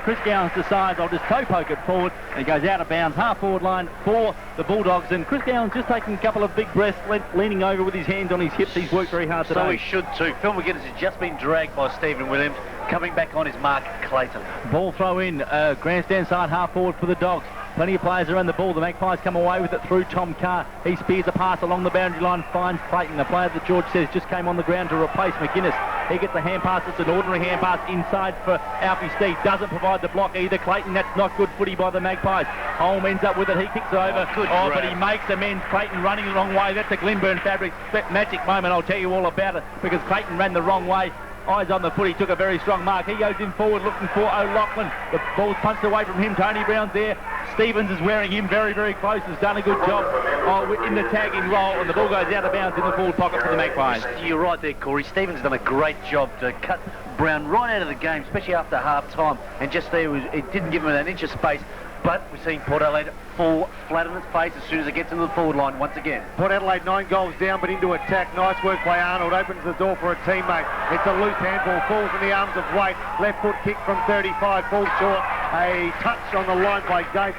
Chris Gowns decides, I'll just toe poke it forward, and he goes out of bounds, half forward line for the Bulldogs. And Chris Gowns just taking a couple of big breaths, leaning over with his hands on his hips. He's worked very hard today. So he should too. Phil McGuinness has just been dragged by Stephen Williams. Coming back on his mark, Clayton. Ball throw in, grandstand side, half forward for the Dogs. Plenty of players around the ball. The Magpies come away with it through Tom Carr. He spears a pass along the boundary line, finds Clayton, the player that George says just came on the ground to replace McGuinness. He gets a hand pass. It's an ordinary hand pass inside for Alfie Steve. Doesn't provide the block either. Clayton, that's not good footy by the Magpies. Holm ends up with it. He kicks it over. But he makes amends. Clayton running the wrong way. That's a Glenburn Fabrics magic moment. I'll tell you all about it, because Clayton ran the wrong way. Eyes on the footy, took a very strong mark. He goes in forward looking for O'Loughlin. The ball's punched away from him. Tony Brown's there. Stevens is wearing him very, very close. Has done a good job in the tagging role, and the ball goes out of bounds in the forward pocket for the Magpies. You're right there, Corey. Stevens done a great job to cut Brown right out of the game, especially after half-time. And just there, it didn't give him an inch of space. But we're seeing Port Adelaide fall flat on its face as soon as it gets into the forward line once again. Port Adelaide 9 goals down, but into attack. Nice work by Arnold. Opens the door for a teammate. It's a loose handball. Falls in the arms of Waite. Left foot kick from 35. Falls short. A touch on the line by Gates.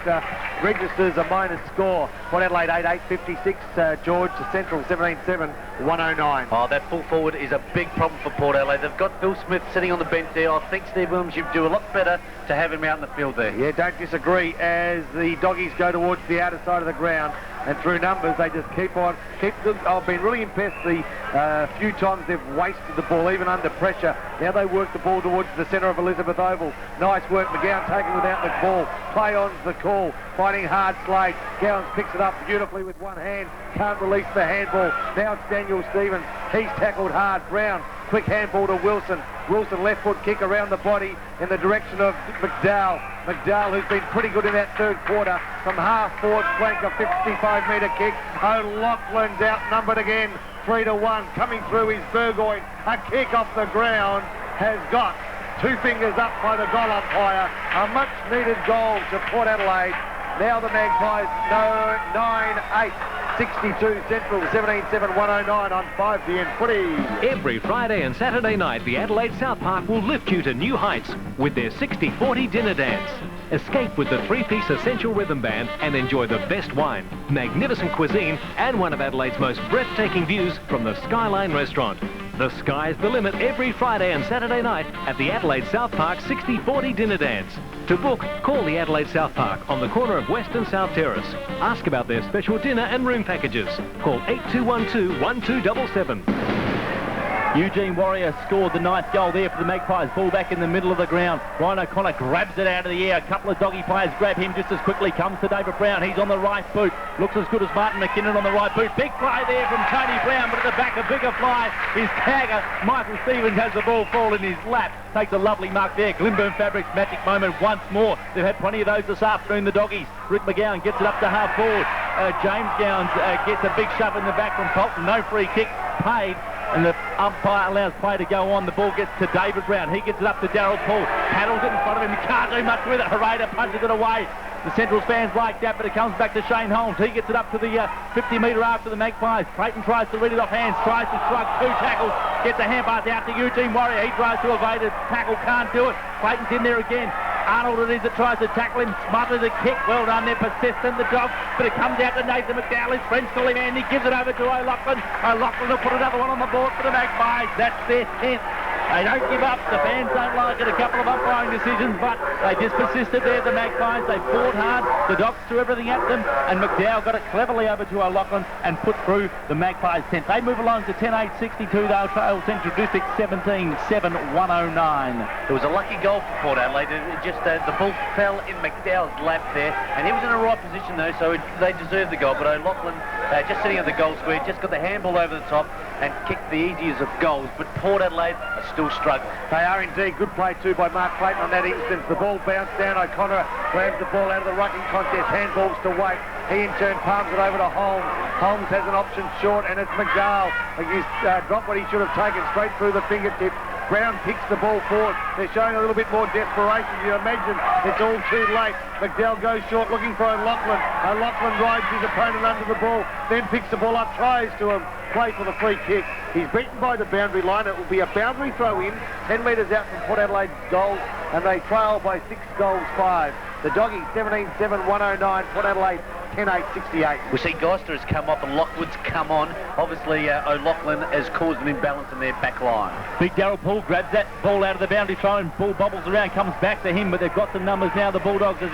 Registers a minus score. Port Adelaide 8-8-56. George to Central 17-7. 109. Oh, that full forward is a big problem for Port Adelaide. They've got Phil Smith sitting on the bench there. I think Steve Williams, you'd do a lot better to have him out in the field there. Yeah, don't disagree, as the Doggies go towards the outer side of the ground, and through numbers they just keep on. I've been really impressed the few times they've wasted the ball, even under pressure. Now they work the ball towards the centre of Elizabeth Oval. Nice work, McGowan taking without the ball. Play on's the call, finding hard slate. Gowans picks it up beautifully with one hand, can't release the handball. Now it's Daniel Stevens, he's tackled hard. Brown, quick handball to Wilson. Wilson left foot kick around the body in the direction of McDowell. McDowell, who's been pretty good in that third quarter, from half forward flank, a 55-metre kick. O'Loughlin's outnumbered again, 3-1. Coming through is Burgoyne. A kick off the ground has got 2 fingers up by the goal umpire. A much-needed goal to Port Adelaide. Now the Magpies, 9-8. 62 Central, 17-7, 109 on 5pm footy. Every Friday and Saturday night, the Adelaide South Park will lift you to new heights with their 60-40 dinner dance. Escape with the 3-piece Essential Rhythm Band and enjoy the best wine, magnificent cuisine, and one of Adelaide's most breathtaking views from the Skyline Restaurant. The sky's the limit every Friday and Saturday night at the Adelaide South Park 60-40 dinner dance. To book, call the Adelaide South Park on the corner of West and South Terrace. Ask about their special dinner and room packages. Call 8212-1277. Eugene Warrior scored the ninth goal there for the Magpies. Ball back in the middle of the ground. Ryan O'Connor grabs it out of the air. A couple of doggy players grab him just as quickly. Comes to David Brown. He's on the right boot. Looks as good as Martin McKinnon on the right boot. Big play there from Tony Brown, but at the back a bigger fly is tagger. Michael Stevens has the ball fall in his lap. Takes a lovely mark there. Glenburn Fabrics magic moment once more. They've had plenty of those this afternoon, the doggies. Rick McGowan gets it up to half forward. James Gowns gets a big shove in the back from Polton. No free kick paid. And the umpire allows play to go on. The ball gets to David Brown. He gets it up to Darryl Poole. Paddles it in front of him. He can't do much with it. Harada punches it away. The Central fans like that, but it comes back to Shane Holmes. He gets it up to the 50-metre after the Magpies. Clayton tries to read it off hands. Tries to shrug. 2 tackles. Gets a hand pass out to Eugene Warrior. He tries to evade it. Tackle can't do it. Clayton's in there again. Arnold it is that tries to tackle him, smothers a kick. Well done, they're persistent, the dog, but it comes out to Nathan McDowell. His friends call him and he gives it over to O'Loughlin. O'Loughlin will put another one on the board for the Magpies. That's their 10th. They don't give up. The fans don't like it. A couple of umpiring decisions, but they just persisted there, the Magpies. They fought hard. The Dogs threw everything at them, and McDowell got it cleverly over to O'Loughlin and put through the Magpies 10th. They move along to 10-8-62. They'll trail Central District 17-7-109. It was a lucky goal for Port Adelaide. It just the ball fell in McDowell's lap there, and he was in the right position though, so they deserved the goal. But O'Loughlin, just sitting at the goal square, just got the handball over the top and kicked the easiest of goals. But Port Adelaide are still struggling. They are indeed. Good play too by Mark Clayton on that instance. The ball bounced down. O'Connor grabs the ball out of the rucking contest. Handballs to Waite. He in turn palms it over to Holmes. Holmes has an option short, and it's McDowell. He's dropped what he should have taken straight through the fingertip. Brown picks the ball forward. They're showing a little bit more desperation. You imagine it's all too late. McDowell goes short looking for O'Loughlin. O'Loughlin rides his opponent under the ball, then picks the ball up, tries to play for the free kick. He's beaten by the boundary line. It will be a boundary throw in, 10 metres out from Port Adelaide's goal, and they trail by 6 goals 5. The Doggies 17-7-109, Port Adelaide 10-8-68. We see Geister has come off and Lockwood's come on. Obviously, O'Loughlin has caused an imbalance in their back line. Big Darryl Poole grabs that ball out of the boundary throw and ball bobbles around, comes back to him, but they've got some numbers now, the Bulldogs, as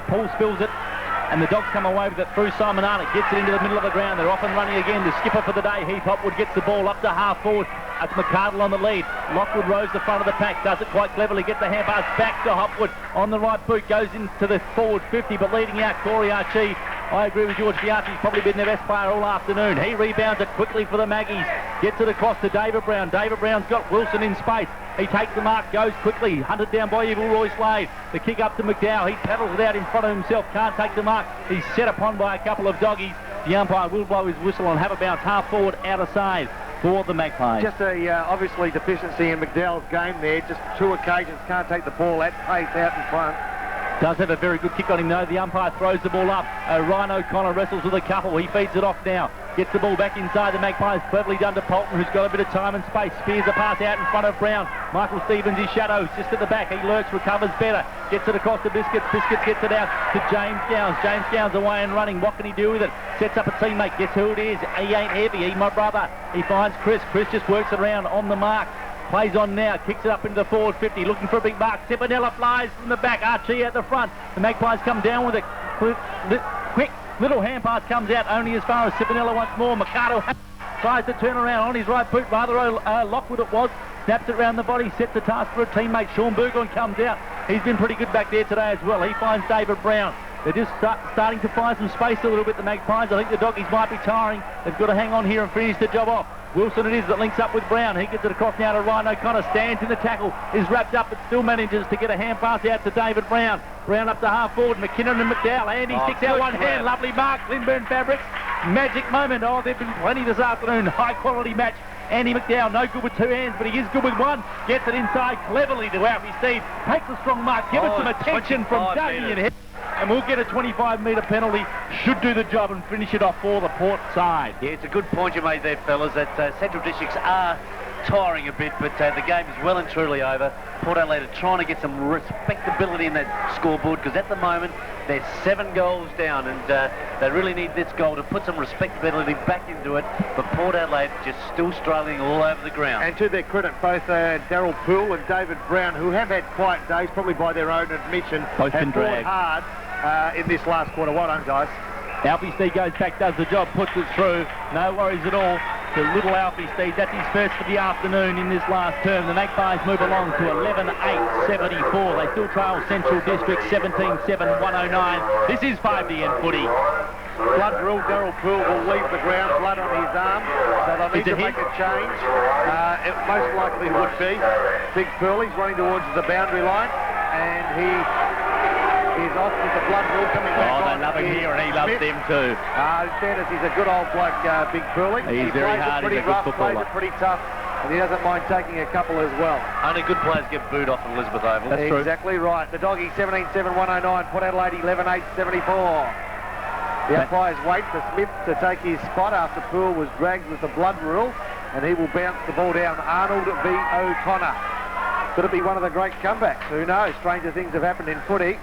Poole spills it. And the Dogs come away with it through Simon Arnott, gets it into the middle of the ground. They're off and running again. The skipper for the day, Heath Hopwood, gets the ball up to half forward. It's McCardle on the lead. Lockwood rows the front of the pack, does it quite cleverly, gets the hand pass back to Hopwood on the right boot, goes into the forward 50, but leading out Corey Archie. I agree with George Bianchi's probably been their best player all afternoon. He rebounds it quickly for the Maggies, gets it across to David Brown. David Brown's got Wilson in space. He takes the mark, goes quickly, hunted down by Evil Roy Slade. The kick up to McDowell. He paddles it out in front of himself, can't take the mark. He's set upon by a couple of doggies. The umpire will blow his whistle and have a bounce half forward, out of side for the Magpies. Just a obviously deficiency in McDowell's game there. Just 2 occasions, can't take the ball at pace out in front. Does have a very good kick on him though. The umpire throws the ball up. Ryan O'Connor wrestles with a couple. He feeds it off now. Gets the ball back inside the Magpies. Cleverly done to Polton, who's got a bit of time and space. Spears the pass out in front of Brown. Michael Stevens, his shadow, just at the back. He lurks, recovers better. Gets it across to Biscuits. Biscuits gets it out to James Gowns. James Gowns away and running. What can he do with it? Sets up a teammate. Guess who it is? He ain't heavy. He my brother. He finds Chris. Chris just works it around on the mark. Plays on now, kicks it up into the forward 50, looking for a big mark. Sipanella flies from the back, Archie at the front. The Magpies come down with it. Quick little hand pass comes out only as far as Sipanella once more. Mercado tries to turn around on his right boot, rather Lockwood it was. Snaps it round the body, sets the task for a teammate. Sean Burgoyne comes out. He's been pretty good back there today as well. He finds David Brown. They're just starting to find some space a little bit, the Magpies. I think the Doggies might be tiring. They've got to hang on here and finish the job off. Wilson it is that links up with Brown. He gets it across now to Ryan O'Connor. Stands in the tackle. Is wrapped up but still manages to get a hand pass out to David Brown. Brown up to half forward. McKinnon and McDowell. Andy sticks out one hand. Lovely mark. Glenburn Fabrics. Magic moment. Oh, there've been plenty this afternoon. High quality match. Andy McDowell, no good with 2 hands, but he is good with 1. Gets it inside cleverly to Alfie Steve. Takes a strong mark. Give us some attention from Dougie and Head. And we'll get a 25-metre penalty. Should do the job and finish it off for the Port side. Yeah, it's a good point you made there, fellas, that Central Districts are tiring a bit, but the game is well and truly over. Port Adelaide are trying to get some respectability in that scoreboard, because at the moment they're 7 goals down, and they really need this goal to put some respectability back into it. But Port Adelaide just still struggling all over the ground. And to their credit, both Darryl Poole and David Brown, who have had quiet days, probably by their own admission, both have fought hard in this last quarter. Well done, guys. Alfie Steve goes back, does the job, puts it through. No worries at all. to little Alfie Steed. That's his first for the afternoon in this last term. The Magpies move along to 11-8-74. They still trail Central District 17-7-109. This is 5 to end footy. Blood rule, Daryl Poole will leave the ground, blood on his arm, so they'll need to make a change. It most likely would be. Big Pearl, he's running towards the boundary line, and he is off with the blood rule coming back on. They love him here, and he loves them too. In fairness, he's a good old bloke, Big Pearl. He's very hard, he's a good footballer. Plays it pretty tough, and he doesn't mind taking a couple as well. Only good players get booed off at Elizabeth Oval. That's exactly right. The Doggies 17-7-109, Port Adelaide 11-8-74. The umpires wait for Smith to take his spot after Poole was dragged with the blood rule, and he will bounce the ball down. Arnold v. O'Connor. Could it be one of the great comebacks? Who knows? Stranger things have happened in footy,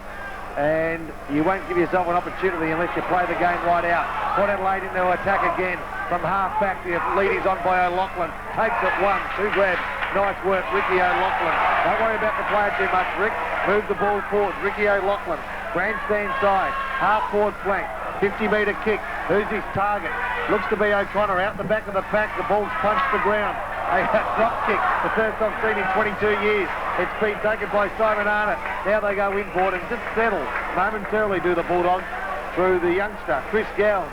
and you won't give yourself an opportunity unless you play the game right out. Port Adelaide into attack again from half back. The lead is on by O'Loughlin. Takes it 1, 2 grabs. Nice work, Ricky O'Loughlin. Don't worry about the player too much, Rick. Move the ball forward. Ricky O'Loughlin. Grandstand side. Half forward flank. 50-metre kick. Who's his target? Looks to be O'Connor out the back of the pack. The ball's punched the ground. A drop kick, the first I've seen in 22 years. It's been taken by Simon Arnott. Now they go inboard and just settle momentarily, do the Bulldogs, through the youngster, Chris Gowns.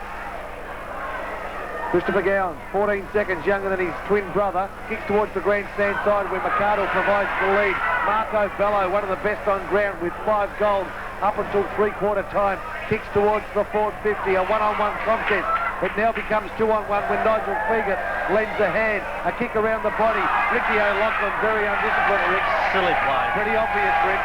Christopher Gowns, 14 seconds younger than his twin brother, kicks towards the grandstand side where Mercado provides the lead. Marco Bello, one of the best on ground with 5 goals up until three-quarter time, kicks towards the forward 50, a one-on-one contest. It now becomes 2-on-1 when Nigel Fegert lends a hand, a kick around the body. Ricky O'Loughlin, very undisciplined, Rick. Silly play. Pretty obvious, Rick.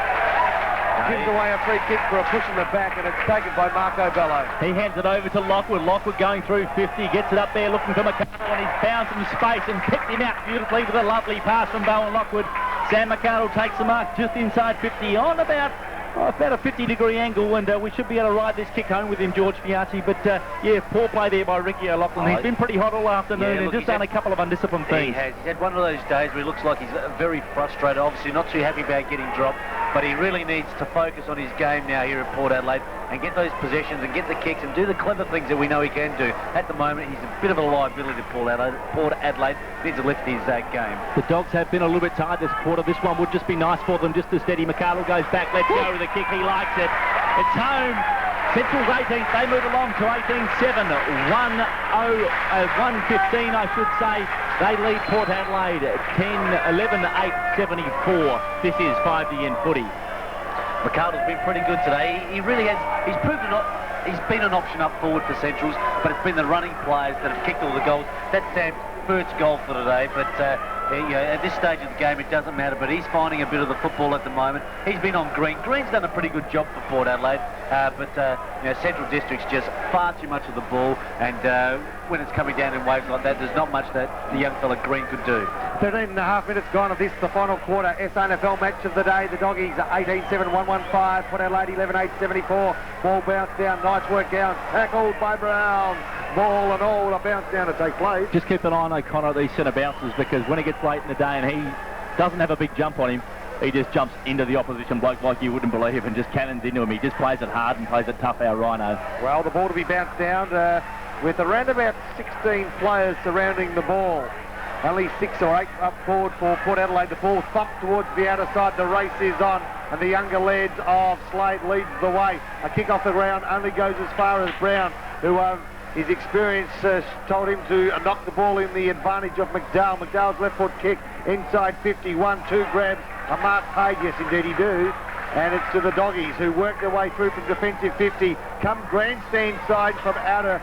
Gives away a free kick for a push in the back, and it's taken by Marco Bello. He hands it over to Lockwood. Lockwood going through 50, gets it up there looking for Mercado, and he's found some space and picked him out beautifully with a lovely pass from Bowen Lockwood. Sam Mercado takes the mark just inside 50 on about a 50-degree angle, and we should be able to ride this kick home with him, George Piazzi. But, yeah, poor play there by Ricky O'Loughlin. He's been pretty hot all afternoon and just done a couple of undisciplined things. He has. He's had one of those days where he looks like he's very frustrated, obviously not too happy about getting dropped, but he really needs to focus on his game now here at Port Adelaide and get those possessions and get the kicks and do the clever things that we know he can do. At the moment, he's a bit of a liability to Port Adelaide. Needs to lift his game. The Dogs have been a little bit tired this quarter. This one would just be nice for them, just to steady. Mercado goes back, lets go with the kick. He likes it. It's home. Central's 18th. They move along to 18-7. 1:15, I should say. They lead Port Adelaide 11-8-74. This is 5 to end footy. Mercado's been pretty good today. He really has. He's proven he's been an option up forward for Centrals, but it's been the running players that have kicked all the goals. That's Sam's first goal for today, but at this stage of the game it doesn't matter, but he's finding a bit of the football at the moment. He's been on Green. Green's done a pretty good job for Port Adelaide, but Central District's just far too much of the ball, and when it's coming down in waves like that, there's not much that the young fella Green could do. 13 and a half minutes gone of this, the final quarter. SANFL match of the day. The Doggies 18-7-115. Port Adelaide 11-8-74. Ball bounced down. Nice work down. Tackled by Brown. Ball and all, a bounce down to take place. Just keep an eye on O'Connor at these centre bounces, because when it gets late in the day and he doesn't have a big jump on him, he just jumps into the opposition bloke like you wouldn't believe and just cannons into him. He just plays it hard and plays it tough, our Rhino. Well, the ball to be bounced down with around about 16 players surrounding the ball. Only 6 or 8 up forward for Port Adelaide. The ball thumped towards the outer side. The race is on, and the younger lads of Slade leads the way. A kick off the ground only goes as far as Brown, who his experience told him to knock the ball in the advantage of McDowell. McDowell's left foot kick inside 51, 2 grabs. A mark paid, yes indeed he do. And it's to the Doggies, who work their way through from defensive 50. Come grandstand side from outer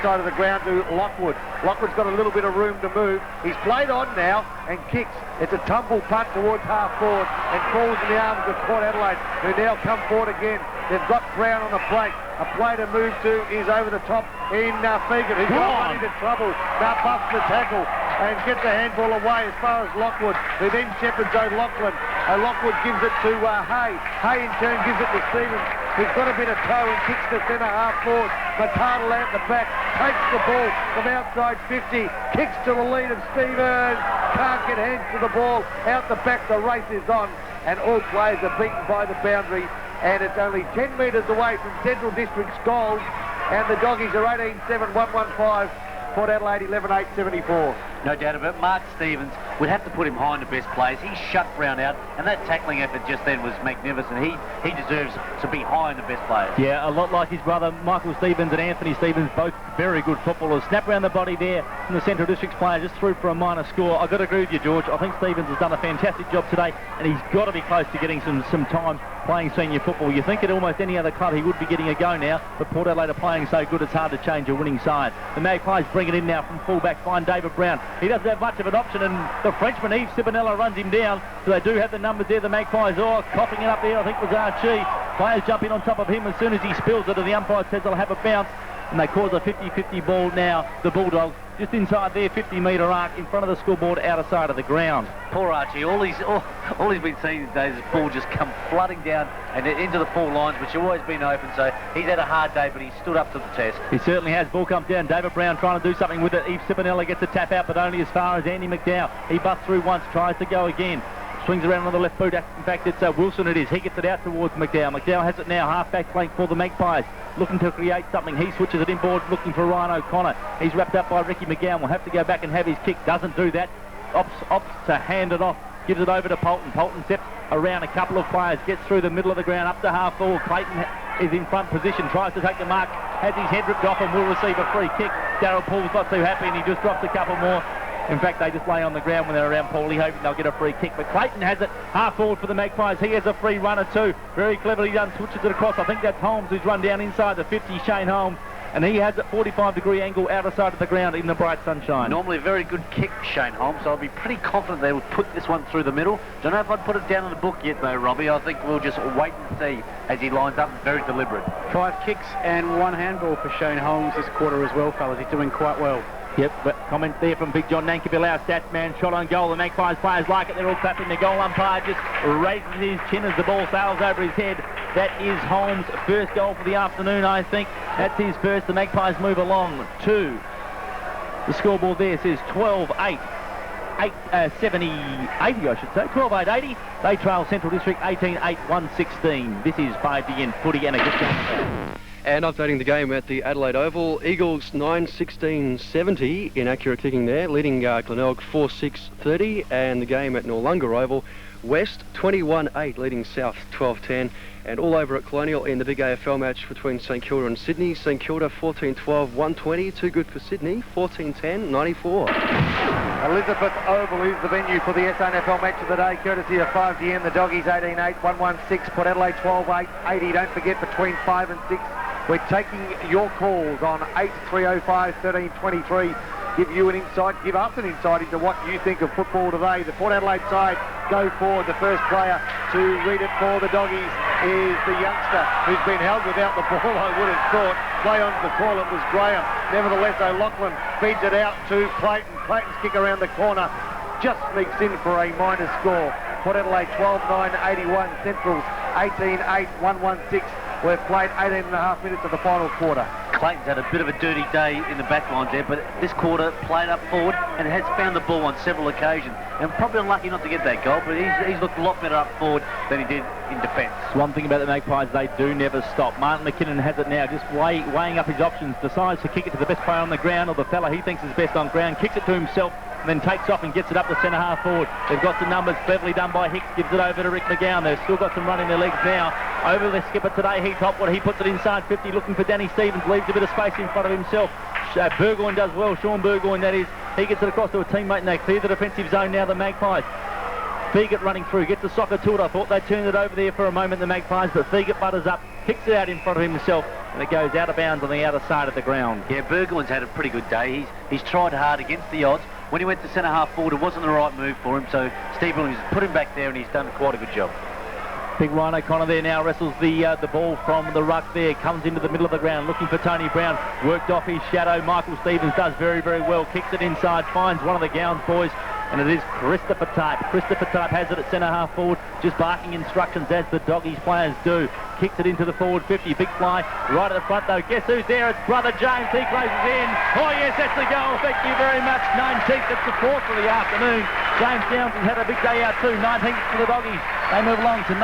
side of the ground to Lockwood. Lockwood's got a little bit of room to move. He's played on now and kicks. It's a tumble punt towards half forward and falls in the arms of Port Adelaide, who now come forward again. They've got Brown on the plate. A play to move to is over the top in Fegert, who's got into trouble. Now buffs the tackle and gets a handball away as far as Lockwood, who then shepherds O'Loughlin. O'Loughlin gives it to Hay. Hay in turn gives it to Stevens, who's got a bit of toe and kicks the centre half forward. McCardle out the back, takes the ball from outside 50, kicks to the lead of Stevens. Can't get hands to the ball. Out the back, the race is on, and all players are beaten by the boundary. And it's only 10 metres away from Central District's goals, and the Doggies are 18-7-115. Port Adelaide 11-8-74. No doubt about it. Mark Stevens, we'd have to put him high in the best players. He shut Brown out, and that tackling effort just then was magnificent. He deserves to be high in the best players. Yeah, a lot like his brother Michael Stevens and Anthony Stevens, both very good footballers. Snap around the body there from the Central Districts player, just through for a minor score. I've got to agree with you, George. I think Stevens has done a fantastic job today, and he's got to be close to getting some time playing senior football. You think at almost any other club he would be getting a go now, but Port Adelaide are playing so good it's hard to change a winning side. The Magpies bring it in now from fullback, find David Brown. He doesn't have much of an option, and the Frenchman Yves Sibonella runs him down, so they do have the numbers there. The Magpies, coughing it up there, I think was Archie. Players jump in on top of him as soon as he spills it, and the umpire says they'll have a bounce, and they cause a 50-50 ball now. The Bulldogs just inside their 50-metre arc in front of the scoreboard, outer side of the ground. Poor Archie, all he's been seeing these days is ball just come flooding down and into the full lines, which have always been open, so he's had a hard day, but he's stood up to the test. He certainly has. Ball comes down. David Brown trying to do something with it. Yves Sibonella gets a tap out, but only as far as Andy McDowell. He busts through once, tries to go again. Swings around on the left boot. In fact, it's Wilson it is. He gets it out towards McDowell. McDowell has it now, half-back flank for the Magpies. Looking to create something. He switches it inboard, looking for Ryan O'Connor. He's wrapped up by Ricky McGowan. Will have to go back and have his kick. Doesn't do that. Opts to hand it off. Gives it over to Polton. Polton steps around a couple of players. Gets through the middle of the ground up to half forward. Clayton is in front position. Tries to take the mark. Has his head ripped off and will receive a free kick. Darryl Paul's not too happy and he just drops a couple more. In fact, they just lay on the ground when they're around Paulie, hoping they'll get a free kick. But Clayton has it half forward for the Magpies. He has a free runner too. Very cleverly done, switches it across. I think that's Holmes who's run down inside the 50, Shane Holmes. And he has a 45-degree angle outer side of the ground in the bright sunshine. Normally a very good kick, Shane Holmes, so I'll be pretty confident they would put this one through the middle. Don't know if I'd put it down in the book yet, though, Robbie. I think we'll just wait and see as he lines up. Very deliberate. 5 kicks and 1 handball for Shane Holmes this quarter as well, fellas. He's doing quite well. Yep, but comment there from Big John Nankiville, our stats man, shot on goal. The Magpies players like it. They're all clapping. The goal umpire just raises his chin as the ball sails over his head. That is Holmes' first goal for the afternoon, I think. That's his first. The Magpies move along to the scoreboard there says 12-8. 70, 80 I should say, 12-8-80. They trail Central District 18-8-116. This is 5 to end footy and a good game. And updating the game at the Adelaide Oval, Eagles 9-16-70 in accurate kicking there, leading Glenelg 4-6-30, and the game at Noarlunga Oval, West 21-8 leading South 12-10, and all over at Colonial in the big AFL match between St Kilda and Sydney. St Kilda 14-12-120, too good for Sydney, 14-10-94. Elizabeth Oval is the venue for the SANFL match of the day, courtesy of 5GM. The Doggies 18-8-116, Port Adelaide 12-8-80. Don't forget, between 5 and 6, we're taking your calls on 8305-1323. Give you an insight, give us an insight into what you think of football today. The Port Adelaide side go forward. The first player to read it for the Doggies is the youngster who's been held without the ball, I would have thought. Play on the call, it was Graham. Nevertheless, O'Loughlin feeds it out to Clayton. Clayton's kick around the corner just sneaks in for a minor score. Port Adelaide 12-9-81, Centrals 18-8-116. We've played 18.5 minutes of the final quarter. Clayton's had a bit of a dirty day in the back lines there, but this quarter played up forward and has found the ball on several occasions. And probably unlucky not to get that goal, but he's looked a lot better up forward than he did in defence. One thing about the Magpies, they do never stop. Martin McKinnon has it now, just weighing up his options, decides to kick it to the best player on the ground, or the fella he thinks is best on ground, kicks it to himself, and then takes off and gets it up the centre half forward. They've got some numbers, cleverly done by Hicks, gives it over to Rick McGowan. They've still got some run in their legs now. Over the skipper today, Heath Hopwood, he puts it inside 50, looking for Danny Stevens, leaves a bit of space in front of himself. Burgoyne does well, Sean Burgoyne that is. He gets it across to a teammate and they clear the defensive zone now, the Magpies. Feagott running through, gets the soccer to it. I thought they turned it over there for a moment, the Magpies, but Feagott butters up, kicks it out in front of himself, and it goes out of bounds on the outer side of the ground. Yeah, Burgoyne's had a pretty good day. He's tried hard against the odds. When he went to centre half forward, it wasn't the right move for him, so Steve Williams put him back there and he's done quite a good job. Big Ryan O'Connor there now wrestles the ball from the ruck there, comes into the middle of the ground looking for Tony Brown, worked off his shadow. Michael Stevens does very, very well, kicks it inside, finds one of the Gowns boys, and it is Christopher Type. Christopher Type has it at centre half forward, just barking instructions as the Doggies players do. Kicks it into the forward 50, big fly, right at the front though. Guess who's there? It's Brother James, he closes in. Oh yes, that's the goal, thank you very much. 19th, it's the 4th for the afternoon. James Downs has had a big day out too, 19th for the Doggies. They move along to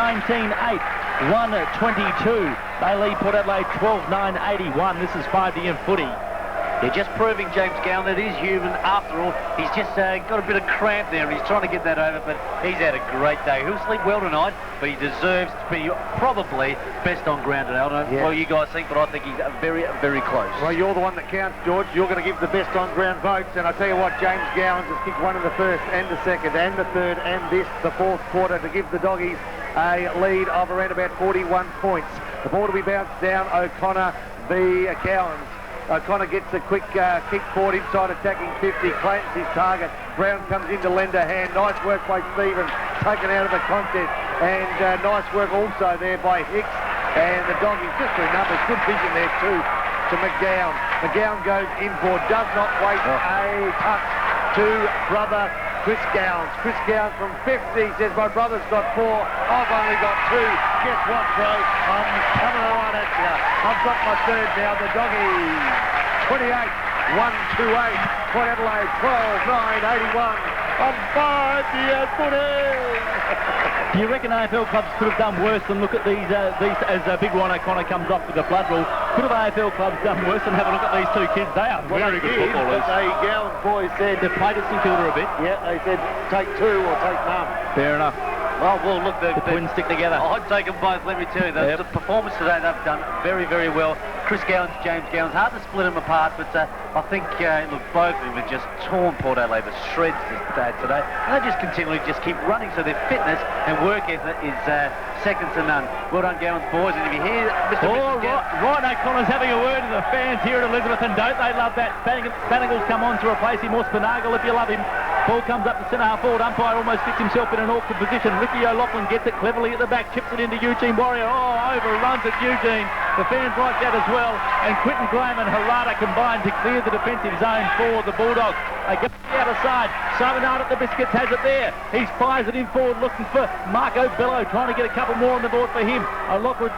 19-8-122. They lead Port Adelaide 12-9-81. This is 5 to end footy. They're just proving James Gowan that he's human. After all, he's just got a bit of cramp there, and he's trying to get that over, but he's had a great day. He'll sleep well tonight, but he deserves to be probably best on ground today. I don't know what you guys think, but I think he's very, very close. Well, you're the one that counts, George. You're going to give the best on-ground votes, and I tell you what, James Gowans has kicked one in the first and the second and the third and the fourth quarter to give the Doggies a lead of around about 41 points. The ball to be bounced down. O'Connor v. Gowans. O'Connor gets a quick kick forward inside, attacking 50. Clayton's his target. Brown comes in to lend a hand. Nice work by Stevens, taken out of the contest. And nice work also there by Hicks. And the Doggies just through numbers. Good vision there too to McGowan. McGowan goes in for, does not wait a touch to brother Chris Gowans. Chris Gowans from 50 says, my brother's got 4, I've only got 2. Guess what, bro? I'm coming right at you. I've got my third now. The Doggies 28-128. Port Adelaide 12-9-81. On 5 years footing. Do you reckon AFL clubs could have done worse than look at these as Big Ron O'Connor comes off with the blood rule? Could have AFL clubs done worse than have a look at these two kids? They are very good footballers. The Gowans boys said they've played at St Kilda a bit. Yeah, they said take 2 or take none. Fair enough. Well, look, the twins stick together. I'd take them both, let me tell you. The performance today, they've done very, very well. Chris Gowans, James Gowans, hard to split them apart, but I think, look, both of them have just torn Port Adelaide to shreds today. And they just continually just keep running, so their fitness and work ethic is second to none. Well done, Gowans boys, and if you hear Mr. Ryan O'Connor's having a word to the fans here at Elizabeth, and don't they love that? Spanagle's come on to replace him, or Spanagle if you love him. Ball comes up to centre half forward. Umpire almost gets himself in an awkward position. Ricky O'Loughlin gets it cleverly at the back, chips it into Eugene Warrior. Oh, overruns it, Eugene. The fans like that as well. And Quinton Graham and Harada combined to clear the defensive zone for the Bulldogs. They go to the outer side. Simon Hart at the Biscuits has it there. He fires it in forward, looking for Marco Bello, trying to get a couple more on the board for him. Lockwood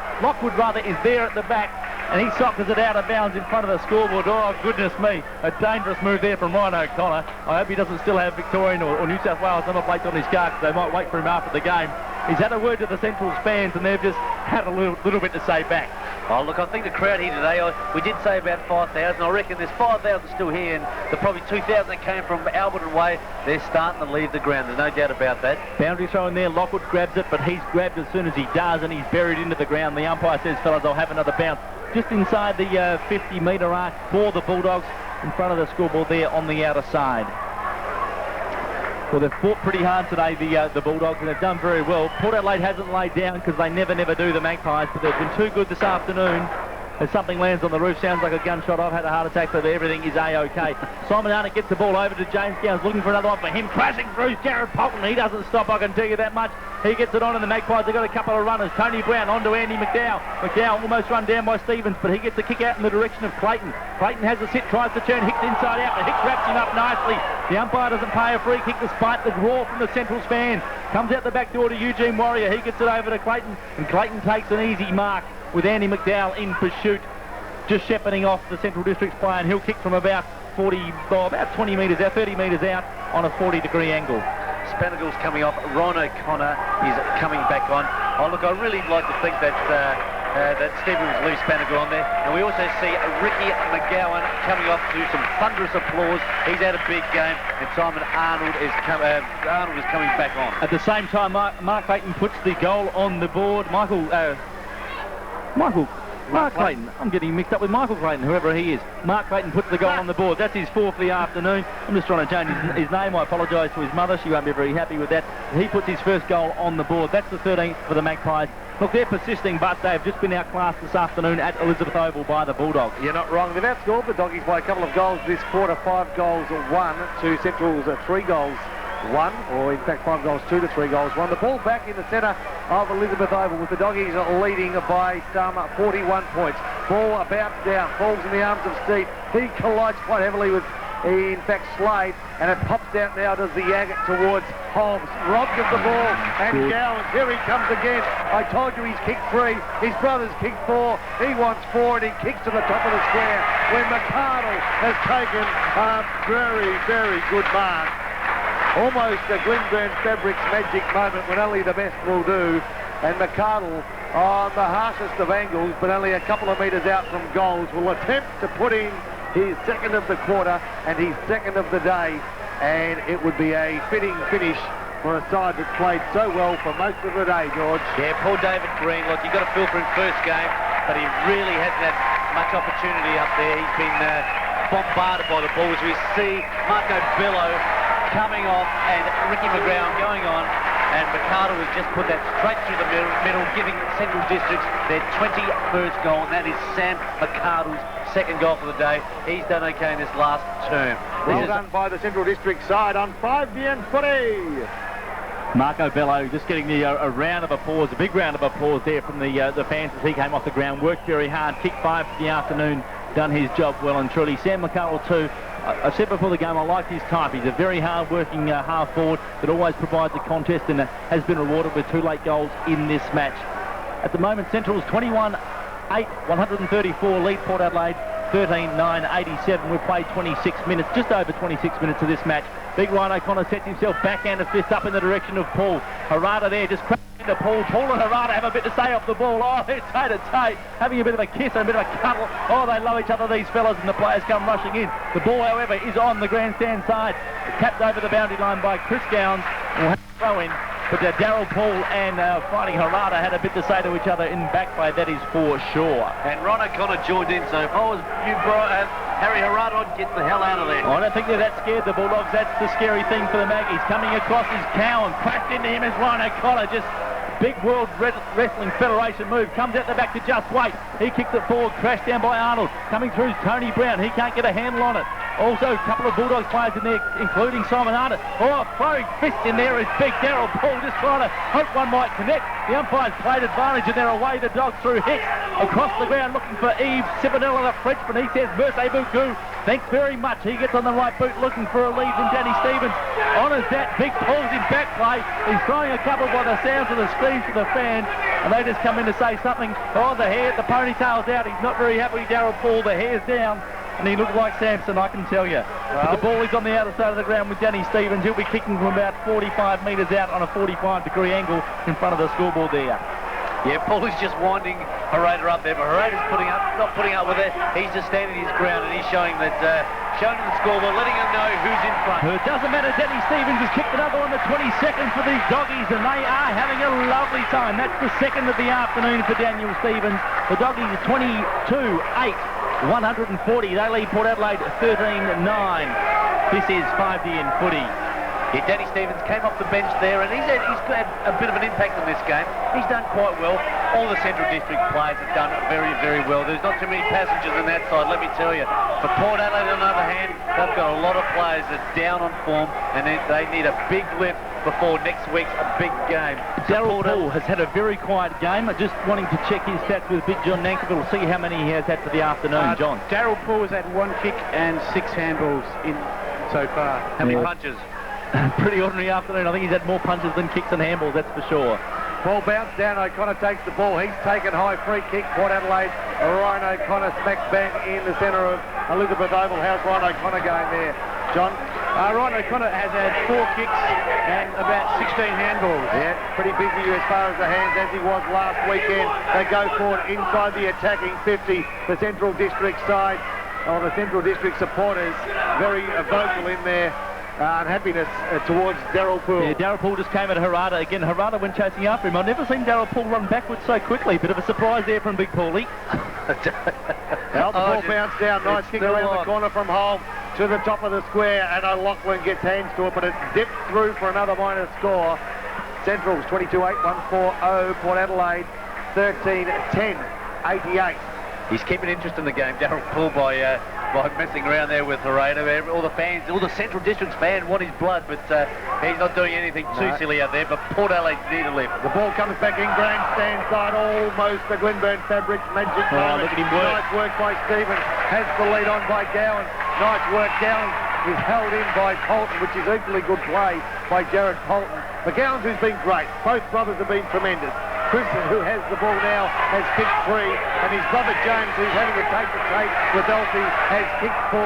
is there at the back. And he sockers it out of bounds in front of the scoreboard. Oh, goodness me. A dangerous move there from Ryan O'Connor. I hope he doesn't still have Victorian or New South Wales number plates on his car, because they might wait for him after the game. He's had a word to the Central's fans, and they've just had a little bit to say back. Oh, look, I think the crowd here today, we did say about 5,000. I reckon there's 5,000 still here, and the probably 2,000 that came from Alberton Way. They're starting to leave the ground. There's no doubt about that. Boundary throw in there. Lockwood grabs it, but he's grabbed as soon as he does, and he's buried into the ground. The umpire says, fellas, I'll have another bounce. Just inside the 50-metre arc for the Bulldogs, in front of the scoreboard there on the outer side. Well, they've fought pretty hard today, the Bulldogs, and they've done very well. Port Adelaide hasn't laid down, because they never do, the Magpies, but they've been too good this afternoon. As something lands on the roof, sounds like a gunshot. I've had a heart attack, but everything is A-OK. Simon Arnott gets the ball over to James Gowans, looking for another one for him. Crashing through Jared Polton. He doesn't stop, I can tell you that much. He gets it on, and the Magpies have got a couple of runners. Tony Brown onto Andy McDowell. McDowell almost run down by Stevens, but he gets a kick out in the direction of Clayton. Clayton has a sit, tries to turn Hicks inside out, but Hicks wraps him up nicely. The umpire doesn't pay a free kick despite the roar from the Central's fans. Comes out the back door to Eugene Warrior. He gets it over to Clayton, and Clayton takes an easy mark with Andy McDowell in pursuit. Just shepherding off the Central District's player, and he'll kick from about 20 metres out, 30 metres out on a 40-degree angle. Spanagle's coming off. Ron O'Connor is coming back on. Oh, look, I really like to think that Stephen will leave Spanagle on there. And we also see Ricky McGowan coming off to some thunderous applause. He's had a big game, and Simon Arnold is coming back on. At the same time, Mark Clayton puts the goal on the board. Mark Clayton. I'm getting mixed up with Michael Clayton, whoever he is. Mark Clayton puts the goal on the board. That's his 4th for the afternoon. I'm just trying to change his name. I apologise to his mother. She won't be very happy with that. He puts his first goal on the board. That's the 13th for the Magpies. Look, they're persisting, but they've just been outclassed this afternoon at Elizabeth Oval by the Bulldogs. You're not wrong. They've outscored the Doggies by a couple of goals this quarter. 5 goals, 1 to Central's 3 goals. 1, or in fact 5 goals, 2 to 3 goals, 1. The ball back in the centre of Elizabeth Oval, with the Doggies leading by some 41 points. Ball about down, falls in the arms of Steve. He collides quite heavily with, in fact, Slade, and it pops out now to Ziagat towards Holmes. Robbed of the ball, and Gowans, here he comes again. I told you he's kicked 3, his brother's kicked 4, he wants 4, and he kicks to the top of the square, when McArdle has taken a very, very good mark. Almost a Glenburn Fabrics magic moment, when only the best will do. And McArdle, on the harshest of angles, but only a couple of metres out from goals, will attempt to put in his second of the quarter and his second of the day, and it would be a fitting finish for a side that played so well for most of the day, George. Yeah, poor David Green. Look, you got to feel for him first game, but he really hasn't had much opportunity up there. He's been bombarded by the balls. We see Marco Bello coming off and Ricky McGowan going on, and McArdle has just put that straight through the middle, giving Central Districts their 21st goal, and that is Sam McArdle's second goal for the day. He's done okay in this last term. Well done by the Central District side on 5BN footy. Marco Bello just getting a round of applause, a big round of applause there from the fans as he came off the ground. Worked very hard, kicked 5 for the afternoon, done his job well and truly. Sam McArdle too. I said before the game, I like his type. He's a very hard-working half forward that always provides a contest and has been rewarded with 2 late goals in this match. At the moment, Central's 21-8, 134 lead. Port Adelaide 13-9, 87. We've played 26 minutes, just over 26 minutes of this match. Big Ryan O'Connor sets himself backhanded fist up in the direction of Paul. Harada there just cracking into Paul. Paul and Harada have a bit to say off the ball. Oh, they're toe-to-toe, having a bit of a kiss and a bit of a cuddle. Oh, they love each other, these fellas, and the players come rushing in. The ball, however, is on the grandstand side. Tapped over the boundary line by Chris Gowns. Will have to throw in. But Daryl Paul and Fighting Harada had a bit to say to each other in back play, that is for sure. And Ron O'Connor joined in, so if I was you, Harry Harada, I'd get the hell out of there. I don't think they're that scared, the Bulldogs. That's the scary thing for the Maggies. Coming across is Cowan, crashed into him as Ron O'Connor, just big World Wrestling Federation move. Comes out the back to Just Wait. He kicks it forward, crashed down by Arnold. Coming through is Tony Brown. He can't get a handle on it. Also, a couple of Bulldogs players in there, including Simon Arnott. Oh, throwing fist in there is big Daryl Paul, just trying to hope one might connect. The umpires played advantage and they're away the Dogs through Hicks. Across the ground looking for Yves Cipanella, the Frenchman. He says, merci beaucoup. Thanks very much. He gets on the right boot looking for a lead from Danny Stevens. Honours that. Big Paul's in back play. He's throwing a couple by the sounds of the screams from the fan. And they just come in to say something. Oh, the hair, the ponytail's out. He's not very happy, Daryl Paul. The hair's down. And he looked like Samson, I can tell you. But the ball is on the outer side of the ground with Danny Stevens. He'll be kicking from about 45 metres out on a 45-degree angle in front of the scoreboard there. Yeah, Paul is just winding Harada up there, but Harada's not putting up with it. He's just standing his ground and he's showing the scoreboard, letting him know who's in front. It doesn't matter. Danny Stevens has kicked another one, the 22nd for the Doggies, and they are having a lovely time. That's the second of the afternoon for Daniel Stevens. The Doggies are 22-8. 140. They lead Port Adelaide 13-9. This is 5DN footy. Yeah, Danny Stevens came off the bench there, and he's had a bit of an impact on this game. He's done quite well. All the Central District players have done very, very well. There's not too many passengers on that side, let me tell you. For Port Adelaide, on the other hand, they've got a lot of players that are down on form, and they need a big lift before next week's a big game. Daryl Paul has had a very quiet game. I'm just wanting to check his stats with Big John Nankerville to see how many he has had for the afternoon, John. Daryl Paul has had 1 kick and 6 handballs in so far. How many punches? Pretty ordinary afternoon. I think he's had more punches than kicks and handballs, that's for sure. Ball bounced down, O'Connor takes the ball. He's taken high, free kick. Port Adelaide, Ryan O'Connor smacks bang in the centre of Elizabeth Oval. How's Ryan O'Connor going there, John? Ryan O'Connor has had 4 kicks and about 16 handballs. Yeah, pretty busy as far as the hands as he was last weekend. They go forward inside the attacking 50, the Central District side. Oh, the Central District supporters very vocal in their unhappiness towards Daryl Poole. Yeah, Daryl Poole just came at Harada. Again, Harada went chasing after him. I've never seen Daryl Poole run backwards so quickly. Bit of a surprise there from Big Paulie. Well, the ball bounced down. Nice kick around the corner from home to the top of the square, and O'Loughlin gets hands to it, but it dipped through for another minor score. Central's 22-8, 1-4-0. Port Adelaide 13-10, 88. He's keeping interest in the game, Daryl Poole, by messing around there with Harada. All the fans, all the Central District's fans want his blood, but he's not doing anything too silly out there. But Port Adelaide need a lift. The ball comes back in grandstand side, almost the Glenburn Fabrics magic moment. Look at him work. Nice work by Stevens. Has the lead on by Gowan. Nice work. Gowan is held in by Polton, which is equally good play by Jared Polton. But Gowans, who's been great. Both brothers have been tremendous. Christian, who has the ball now, has kicked 3, and his brother James, who's having a take-to-take with Elsie, has kicked 4.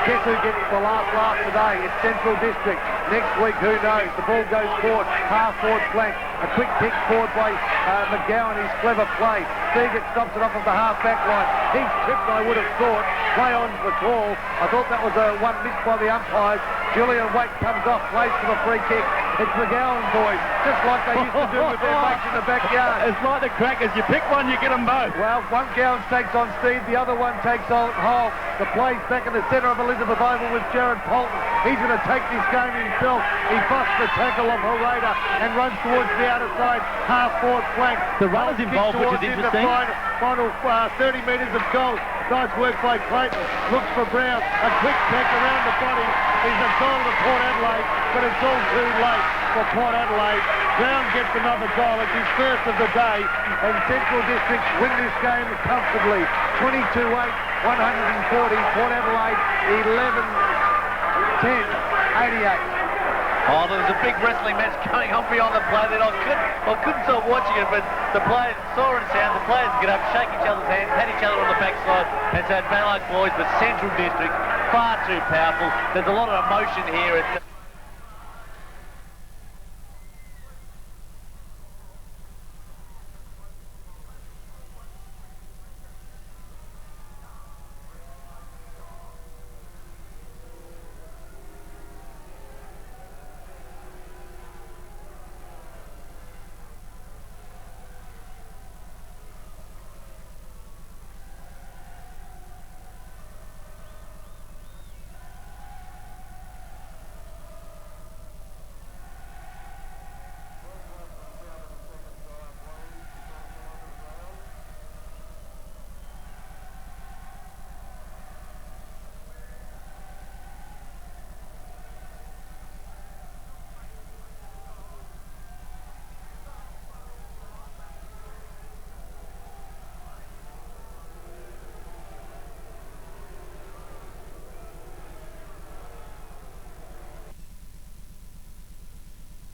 Guess who gets the last laugh today? It's Central District. Next week, who knows? The ball goes forward, half-forward flank. A quick kick forward by McGowan, his clever play. Seagate stops it off of the half-back line. He's tripped, I would have thought. Play on for call. I thought that was one missed by the umpires. Julian Waite comes off, plays for the free kick. It's McGowan, boys, just like they used to do with their mates in the backyard. It's like the Crackers. You pick one, you get them both. Well, one Gowans takes on Steve, the other one takes on Hull. The play's back in the centre of Elizabeth Oval with Jared Polton. He's going to take this game himself. He busts the tackle of Hereda and runs towards the outer side, half-forward flank. The runners involved, which is interesting. Final 30 metres of goal. Nice work by Clayton. Looks for Brown. A quick tack around the body. He's a goal to Port Adelaide, but it's all too late for Port Adelaide. Brown gets another goal. It's his first of the day, and Central District win this game comfortably. 22-8, 140. Port Adelaide 11-10, 88. Oh, there was a big wrestling match going on beyond the play that I couldn't stop watching it, but the players saw and sound, the players get up, shake each other's hands, pat each other on the backside, and said, bad luck boys, but Central District, far too powerful. There's a lot of emotion here.